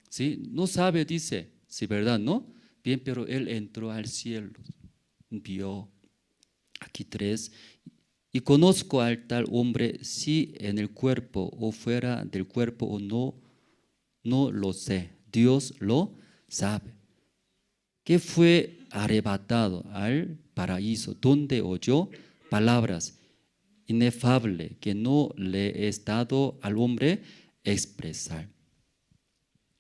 ¿Sí? No sabe, dice, si verdad, ¿no? Bien, pero él entró al cielo. Vio. Aquí 3. Y conozco al tal hombre, si en el cuerpo o fuera del cuerpo o no lo sé. Dios lo sabe. Que fue arrebatado al paraíso, donde oyó palabras inefables que no le es dado al hombre expresar.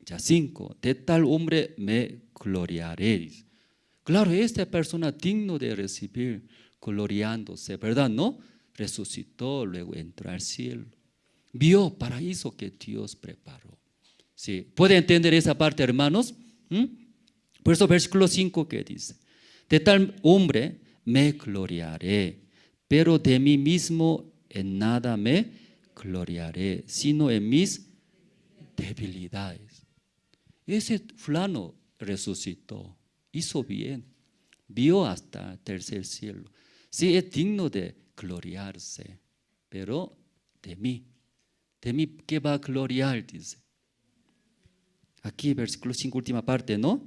Ya 5. De tal hombre me gloriaré. Claro, esta persona digno de recibir, gloriándose, ¿verdad? ¿No? Resucitó, luego entró al cielo. Vio paraíso que Dios preparó. ¿Sí? ¿Puede entender esa parte, hermanos? Por eso versículo 5 que dice, de tal hombre me gloriaré, pero de mí mismo en nada me gloriaré, sino en mis debilidades. Ese fulano resucitó, hizo bien, vio hasta el tercer cielo. Sí, es digno de gloriarse, pero de mí, ¿qué va a gloriar? Dice. Aquí, versículo 5, última parte, ¿no?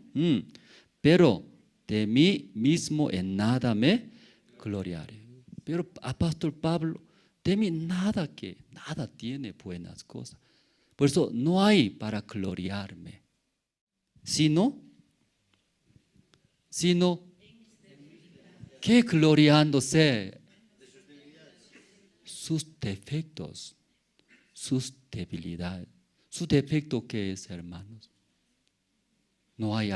Pero de mí mismo en nada me gloriaré. Pero apóstol Pablo, de mí nada tiene buenas cosas. Por eso no hay para gloriarme, sino ¿qué gloriándose? Sus defectos, sus debilidades. ¿Su defecto qué es, hermanos? No hay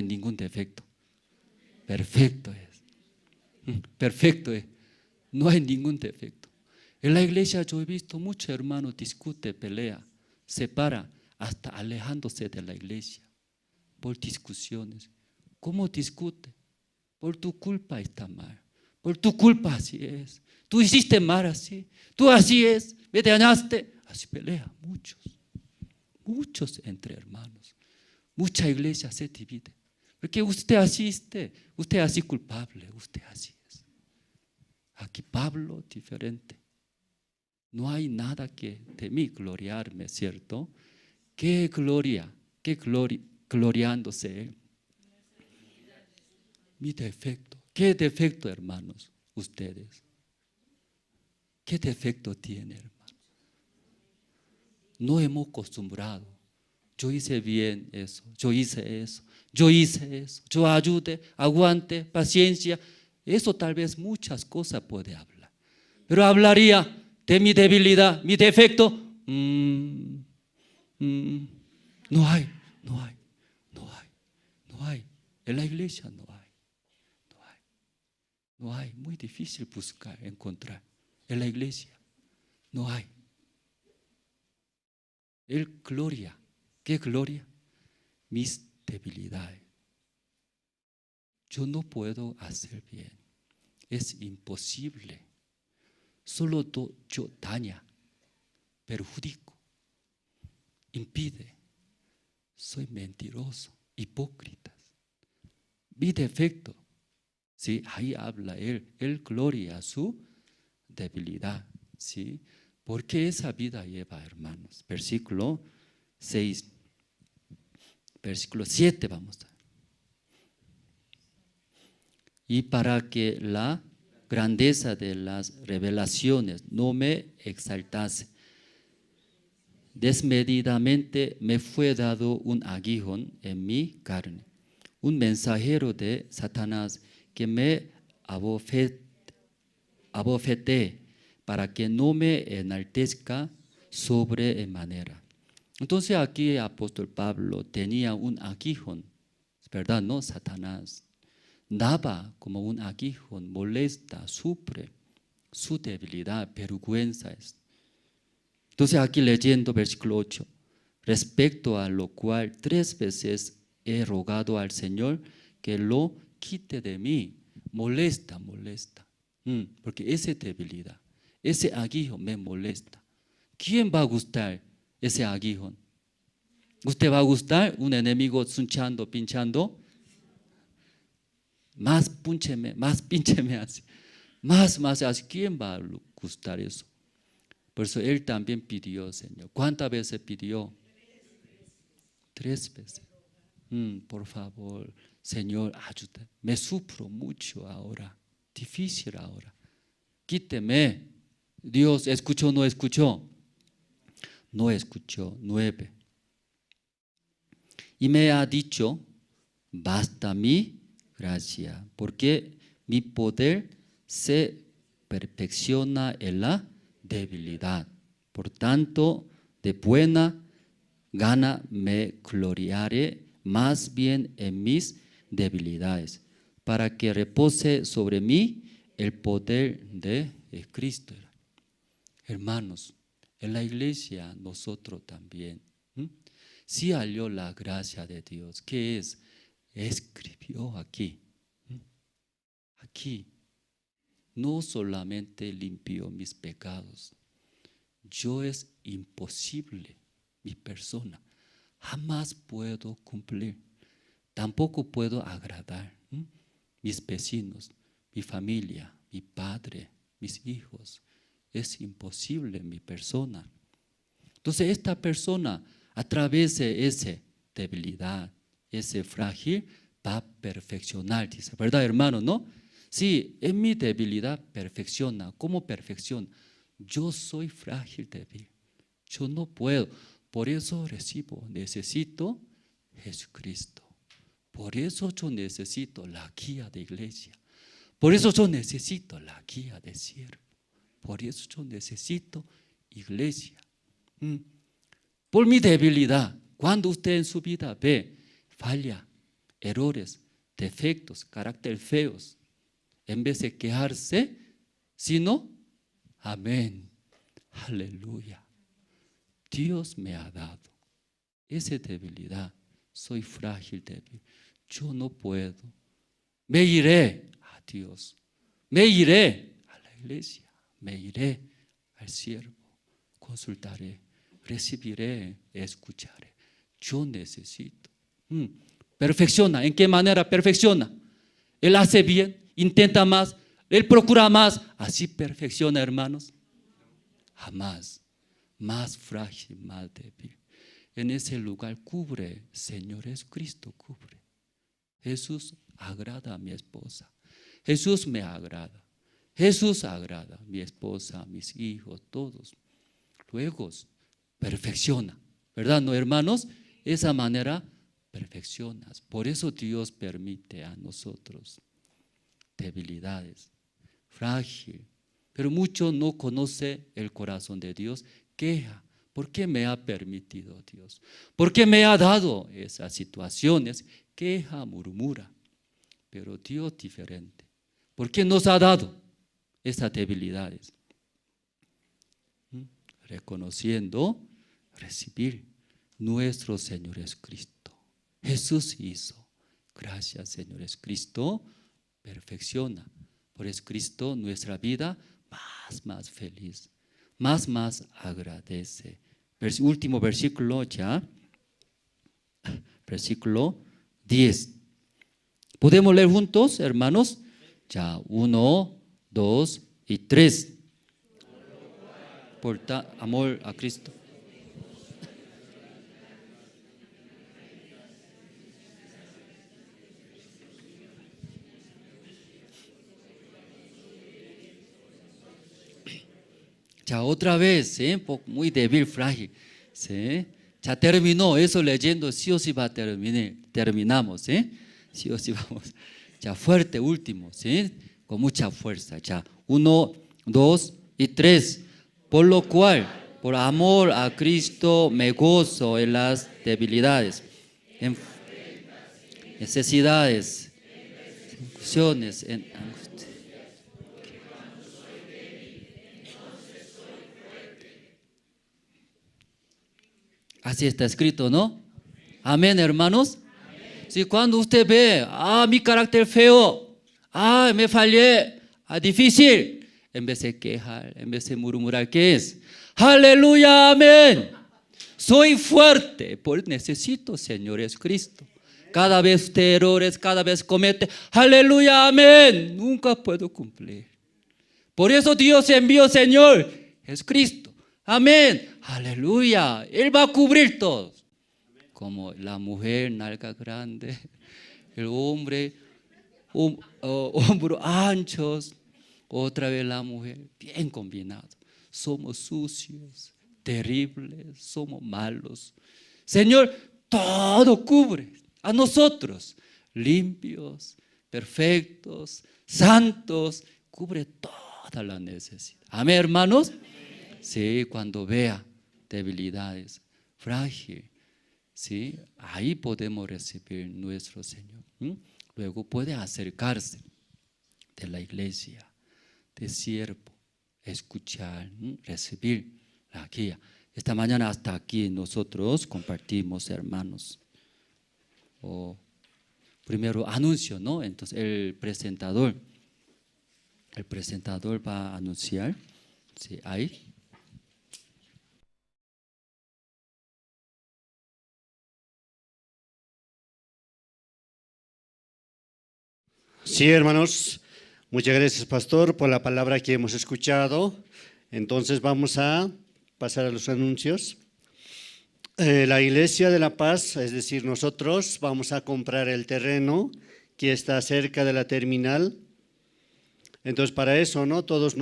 ningún defecto. Perfecto es. Perfecto es. No hay ningún defecto. En la iglesia yo he visto muchos hermanos discute, pelea, separa, hasta alejándose de la iglesia por discusiones. ¿Cómo discute? Por tu culpa está mal. Por tu culpa así es. Tú hiciste mal así. Tú así es. Me dañaste. Así pelea muchos entre hermanos. Mucha iglesia se divide. Porque usted así culpable, usted así es. Aquí Pablo diferente. No hay nada que de mí gloriarme, ¿cierto? ¿Qué gloria? Gloriándose él. Mi defecto. ¿Qué defecto, hermanos? Ustedes. ¿Qué defecto tiene, hermano? No hemos acostumbrado. Yo hice bien eso, yo hice eso, yo hice eso, yo ayude, aguante, paciencia. Eso tal vez muchas cosas puede hablar. Pero hablaría de mi debilidad, mi defecto. No hay. En la iglesia no hay. Muy difícil buscar, encontrar. En la iglesia no hay. El gloria. ¿Qué gloria? Mis debilidades. Yo no puedo hacer bien. Es imposible. Solo yo daña, perjudico, impide. Soy mentiroso, hipócrita. Mi defecto. ¿Sí? Ahí habla él gloria a su debilidad. ¿Sí? Porque esa vida lleva, hermanos. Versículo 6. Versículo 7 vamos a ver. Y para que la grandeza de las revelaciones no me exaltase, desmedidamente me fue dado un aguijón en mi carne, un mensajero de Satanás que me abofeté para que no me enaltezca sobremanera. Entonces aquí el apóstol Pablo tenía un aguijón, ¿verdad? No, Satanás daba como un aguijón, molesta, sufre su debilidad, vergüenza. Entonces aquí leyendo versículo 8, respecto a lo cual 3 veces he rogado al Señor que lo quite de mí. Molesta. Porque esa debilidad, ese aguijón me molesta. ¿Quién va a gustar ese aguijón? ¿Usted va a gustar un enemigo pinchando? Más píncheme así. Más así. ¿Quién va a gustar eso? Por eso él también pidió, Señor. ¿Cuántas veces pidió? 3 veces. Por favor, Señor, ayúdame. Me sufro mucho ahora. Difícil ahora. Quíteme. Dios, ¿escuchó o no escuchó? No escuchó. 9. Y me ha dicho, basta mi gracia, porque mi poder se perfecciona en la debilidad. Por tanto, de buena gana me gloriaré más bien en mis debilidades, para que repose sobre mí el poder de Cristo. Hermanos, en la iglesia nosotros también, sí halló la gracia de Dios. ¿Qué es? Escribió aquí. Aquí. No solamente limpió mis pecados. Yo es imposible, mi persona. Jamás puedo cumplir. Tampoco puedo agradar mis vecinos, mi familia, mi padre, mis hijos. Es imposible mi persona. Entonces esta persona a través de esa debilidad, ese frágil, va a perfeccionar, dice, ¿verdad, hermano? ¿No? Sí, en mi debilidad perfecciona. ¿Cómo perfecciona? Yo soy frágil, débil. Yo no puedo. Por eso necesito Jesucristo. Por eso yo necesito la guía de iglesia. Por eso yo necesito la guía de siervo. Por eso yo necesito iglesia. Por mi debilidad, cuando usted en su vida ve falla, errores, defectos, carácter feos, en vez de quejarse, sino, amén, aleluya. Dios me ha dado esa debilidad. Soy frágil, débil. Yo no puedo. Me iré a Dios. Me iré a la iglesia. Me iré al siervo. Consultaré. Recibiré. Escucharé. Yo necesito. Perfecciona. ¿En qué manera perfecciona? Él hace bien. Intenta más. Él procura más. Así perfecciona, hermanos. Jamás. Más frágil, más débil. En ese lugar cubre, Señor Jesucristo cubre. Jesús agrada a mi esposa. Jesús me agrada. Jesús agrada, mi esposa, mis hijos, todos. Luego perfecciona, ¿verdad, no, hermanos? Esa manera perfeccionas. Por eso Dios permite a nosotros debilidades, frágil. Pero muchos no conocen el corazón de Dios, queja. ¿Por qué me ha permitido Dios? ¿Por qué me ha dado esas situaciones? Queja, murmura. Pero Dios diferente. ¿Por qué nos ha dado esas debilidades? Reconociendo, recibir nuestro Señor Jesucristo. Jesús hizo. Gracias, Señor Jesucristo. Perfecciona. Por Jesucristo nuestra vida más feliz. Más agradece. Último versículo ya. Versículo 10. ¿Podemos leer juntos, hermanos? Ya, 1, 2 y 3. Por amor a Cristo. Ya otra vez, muy débil, frágil. ¿Sí? Ya terminó eso leyendo, sí o sí va a terminar. Terminamos, sí o sí vamos. Ya fuerte, último, ¿sí? Con mucha fuerza. Ya 1, 2 y 3. Por lo cual, por amor a Cristo, me gozo en las debilidades, en necesidades, en aflicciones, en angustia. Así está escrito, ¿no? Amén, hermanos. Si cuando usted ve, mi carácter feo, me fallé, difícil, en vez de quejar, en vez de murmurar, ¿qué es? Aleluya, amén. Soy fuerte, porque necesito, Señor Jesucristo. Cada vez usted errores, cada vez comete, aleluya, amén. Nunca puedo cumplir. Por eso Dios envió, Señor Jesucristo. Amén. Aleluya. Él va a cubrir todo. Como la mujer, nalga grande, el hombre, hombros anchos, otra vez la mujer, bien combinado. Somos sucios, terribles, somos malos. Señor, todo cubre a nosotros, limpios, perfectos, santos, cubre toda la necesidad. Amén, hermanos. Sí, cuando vea debilidades, frágil, ¿sí? Ahí podemos recibir nuestro Señor. Luego puede acercarse de la iglesia, de siervo, escuchar, recibir la guía. Esta mañana hasta aquí nosotros compartimos, hermanos. Primero anuncio, ¿no? Entonces el presentador va a anunciar, ¿sí? Ahí. Sí, hermanos, muchas gracias, pastor, por la palabra que hemos escuchado. Entonces vamos a pasar a los anuncios. La Iglesia de la Paz, es decir, nosotros vamos a comprar el terreno que está cerca de la terminal. Entonces para eso, todos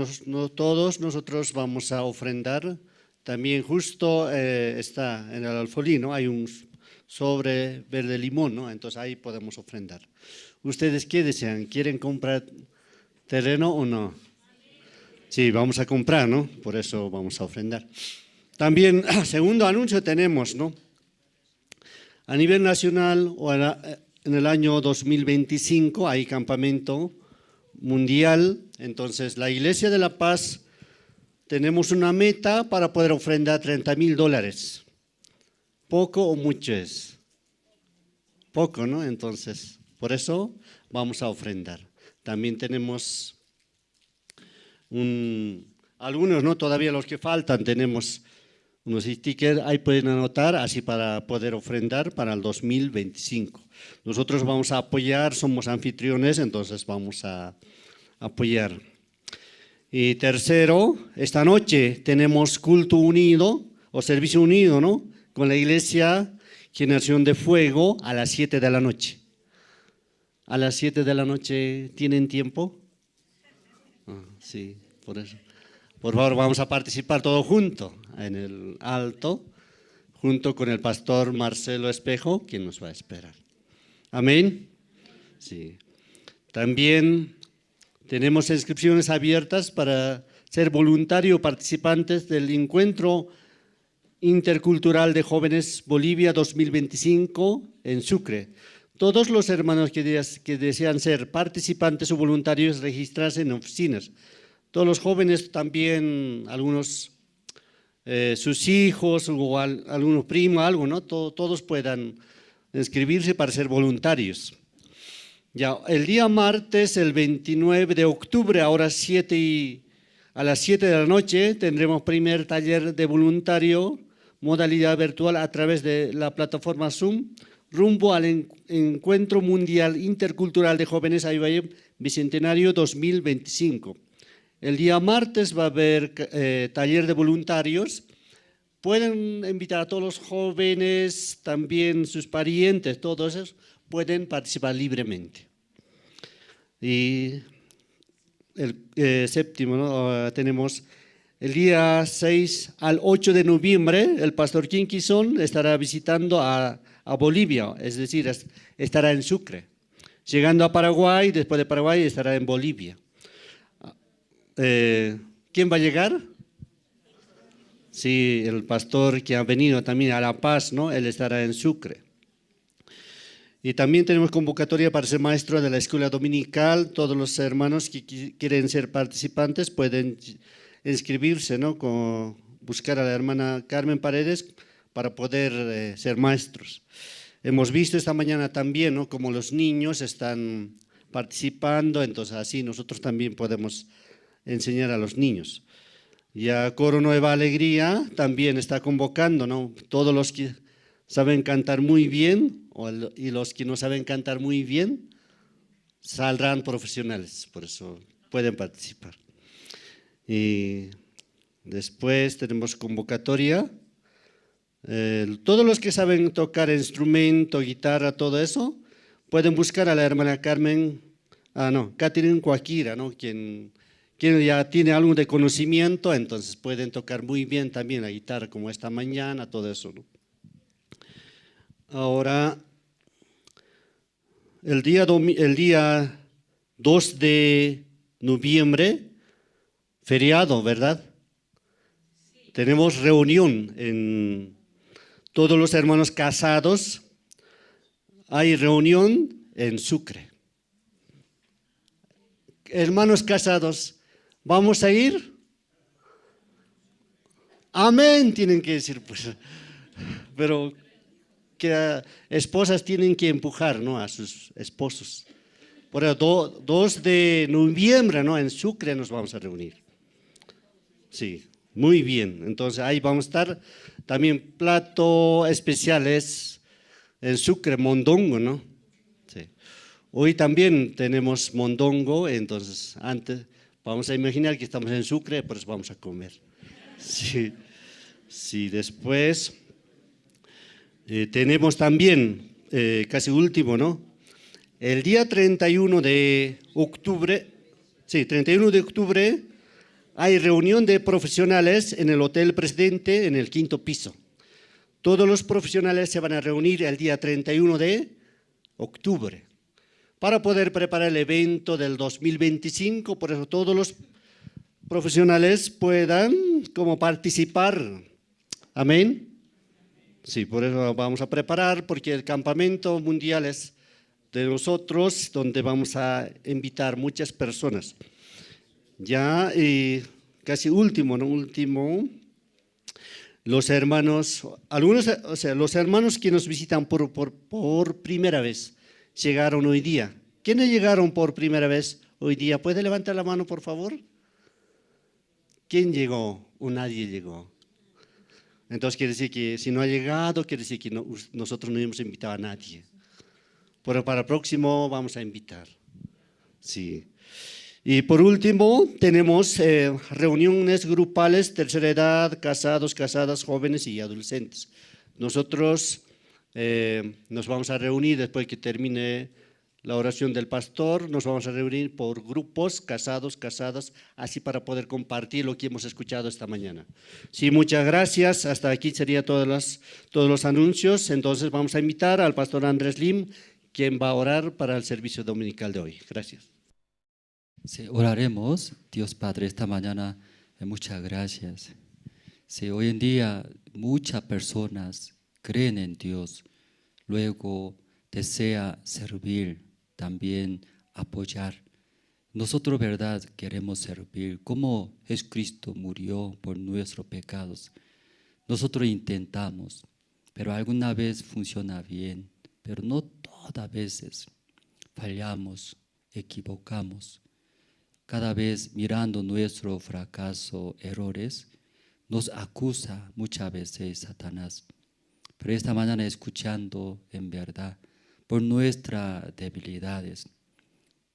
nosotros vamos a ofrendar. También justo está en el alfolí, hay un sobre verde limón, entonces ahí podemos ofrendar. ¿Ustedes qué desean? ¿Quieren comprar terreno o no? Sí, vamos a comprar, Por eso vamos a ofrendar. También, segundo anuncio tenemos, A nivel nacional, en el año 2025 hay campamento mundial. Entonces, la Iglesia de la Paz tenemos una meta para poder ofrendar $30,000. ¿Poco o mucho es? Poco, Entonces, por eso vamos a ofrendar. También tenemos algunos, todavía los que faltan, tenemos unos stickers, ahí pueden anotar, así para poder ofrendar para el 2025. Nosotros vamos a apoyar, somos anfitriones, entonces vamos a apoyar. Y tercero, esta noche tenemos culto unido o servicio unido, con la Iglesia Generación de Fuego a las 7 de la noche. ¿A las 7 de la noche tienen tiempo? Sí, por eso. Por favor, vamos a participar todos juntos en el alto, junto con el pastor Marcelo Espejo, quien nos va a esperar. Amén. Sí. También tenemos inscripciones abiertas para ser voluntarios participantes del Encuentro Intercultural de Jóvenes Bolivia 2025 en Sucre. Todos los hermanos que desean ser participantes o voluntarios registrarse en oficinas. Todos los jóvenes también, algunos sus hijos o algunos primos, algo, ¿no? Todos puedan inscribirse para ser voluntarios. Ya, el día martes, el 29 de octubre, a las 7 de la noche, tendremos primer taller de voluntario, modalidad virtual a través de la plataforma Zoom, rumbo al Encuentro Mundial Intercultural de Jóvenes Ayvalle Bicentenario 2025. El día martes va a haber taller de voluntarios. Pueden invitar a todos los jóvenes, también sus parientes, todos esos pueden participar libremente. Y el séptimo, ¿no? Tenemos el día 6 al 8 de noviembre, el pastor Quinquizón estará visitando a Bolivia, es decir, estará en Sucre. Llegando a Paraguay, después de Paraguay estará en Bolivia. ¿Quién va a llegar? Sí, el pastor que ha venido también a La Paz, ¿no? Él estará en Sucre. Y también tenemos convocatoria para ser maestro de la escuela dominical. Todos los hermanos que quieren ser participantes pueden inscribirse, ¿no? Buscar a la hermana Carmen Paredes para poder ser maestros. Hemos visto esta mañana también, ¿no? Como los niños están participando, entonces así nosotros también podemos enseñar a los niños. Ya Coro Nueva Alegría también está convocando, ¿no? Todos los que saben cantar muy bien y los que no saben cantar muy bien saldrán profesionales, por eso pueden participar. Y después tenemos convocatoria. Todos los que saben tocar instrumento, guitarra, todo eso, pueden buscar a la hermana Catherine Cuaquira, ¿no? Quien ya tiene algo de conocimiento, entonces pueden tocar muy bien también la guitarra, como esta mañana, todo eso, ¿no? Ahora, el día 2 de noviembre, feriado, ¿verdad? Sí. Tenemos reunión en todos los hermanos casados. Hay reunión en Sucre. Hermanos casados, ¿vamos a ir? Amén, tienen que decir, pues. Pero que esposas tienen que empujar, ¿no? A sus esposos. Por el 2 de noviembre, ¿no? En Sucre nos vamos a reunir. Sí, muy bien. Entonces ahí vamos a estar. También platos especiales en Sucre, mondongo, ¿no? Sí. Hoy también tenemos mondongo, entonces antes vamos a imaginar que estamos en Sucre, pues vamos a comer. Sí, sí. Después tenemos también, casi último, ¿no? El día 31 de octubre, sí, 31 de octubre, hay reunión de profesionales en el Hotel Presidente, en el 5º piso. Todos los profesionales se van a reunir el día 31 de octubre para poder preparar el evento del 2025. Por eso todos los profesionales puedan como participar. Amén. Sí, por eso vamos a preparar, porque el campamento mundial es de nosotros, donde vamos a invitar muchas personas. Ya, casi último, ¿no? Último, los hermanos, algunos, o sea, los hermanos que nos visitan por primera vez, llegaron hoy día. ¿Quiénes llegaron por primera vez hoy día? ¿Puede levantar la mano, por favor? ¿Quién llegó o nadie llegó? Entonces quiere decir que si no ha llegado, quiere decir que nosotros no hemos invitado a nadie. Pero para el próximo vamos a invitar. Sí. Y por último, tenemos reuniones grupales, tercera edad, casados, casadas, jóvenes y adolescentes. Nosotros nos vamos a reunir después que termine la oración del pastor, nos vamos a reunir por grupos, casados, casadas, así para poder compartir lo que hemos escuchado esta mañana. Sí, muchas gracias. Hasta aquí serían todos los anuncios. Entonces vamos a invitar al pastor Andrés Lim, quien va a orar para el servicio dominical de hoy. Gracias. Sí, oraremos. Dios Padre, esta mañana muchas gracias. Sí, hoy en día muchas personas creen en Dios, luego desea servir, también apoyar. Nosotros, verdad, queremos servir. Como Jesucristo murió por nuestros pecados, nosotros intentamos, pero alguna vez funciona bien, pero no todas veces. Fallamos, equivocamos. Cada vez mirando nuestro fracaso, errores, nos acusa muchas veces Satanás. Pero esta mañana escuchando en verdad por nuestras debilidades,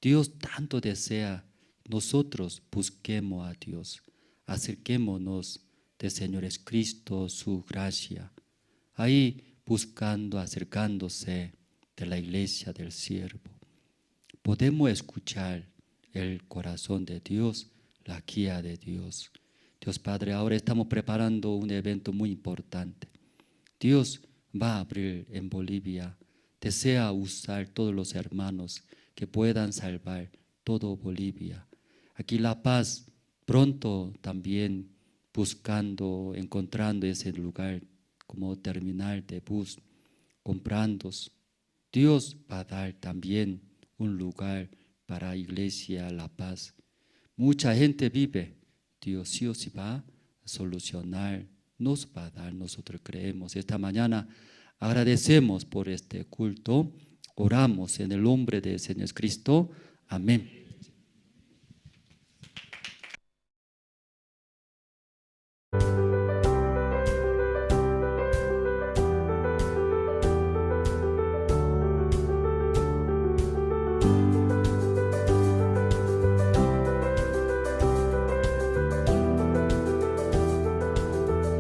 Dios tanto desea, nosotros busquemos a Dios, acerquémonos del Señor Jesucristo, su gracia, ahí buscando, acercándose de la iglesia del siervo. Podemos escuchar el corazón de Dios, la guía de Dios. Dios Padre, ahora estamos preparando un evento muy importante. Dios va a abrir en Bolivia, desea usar todos los hermanos que puedan salvar todo Bolivia. Aquí La Paz, pronto también buscando, encontrando ese lugar como terminal de bus, comprando. Dios va a dar también un lugar para Iglesia La Paz. Mucha gente vive, Dios sí o sí va a solucionar, nos va a dar, nosotros creemos. Esta mañana agradecemos por este culto, oramos en el nombre del Señor Cristo. Amén.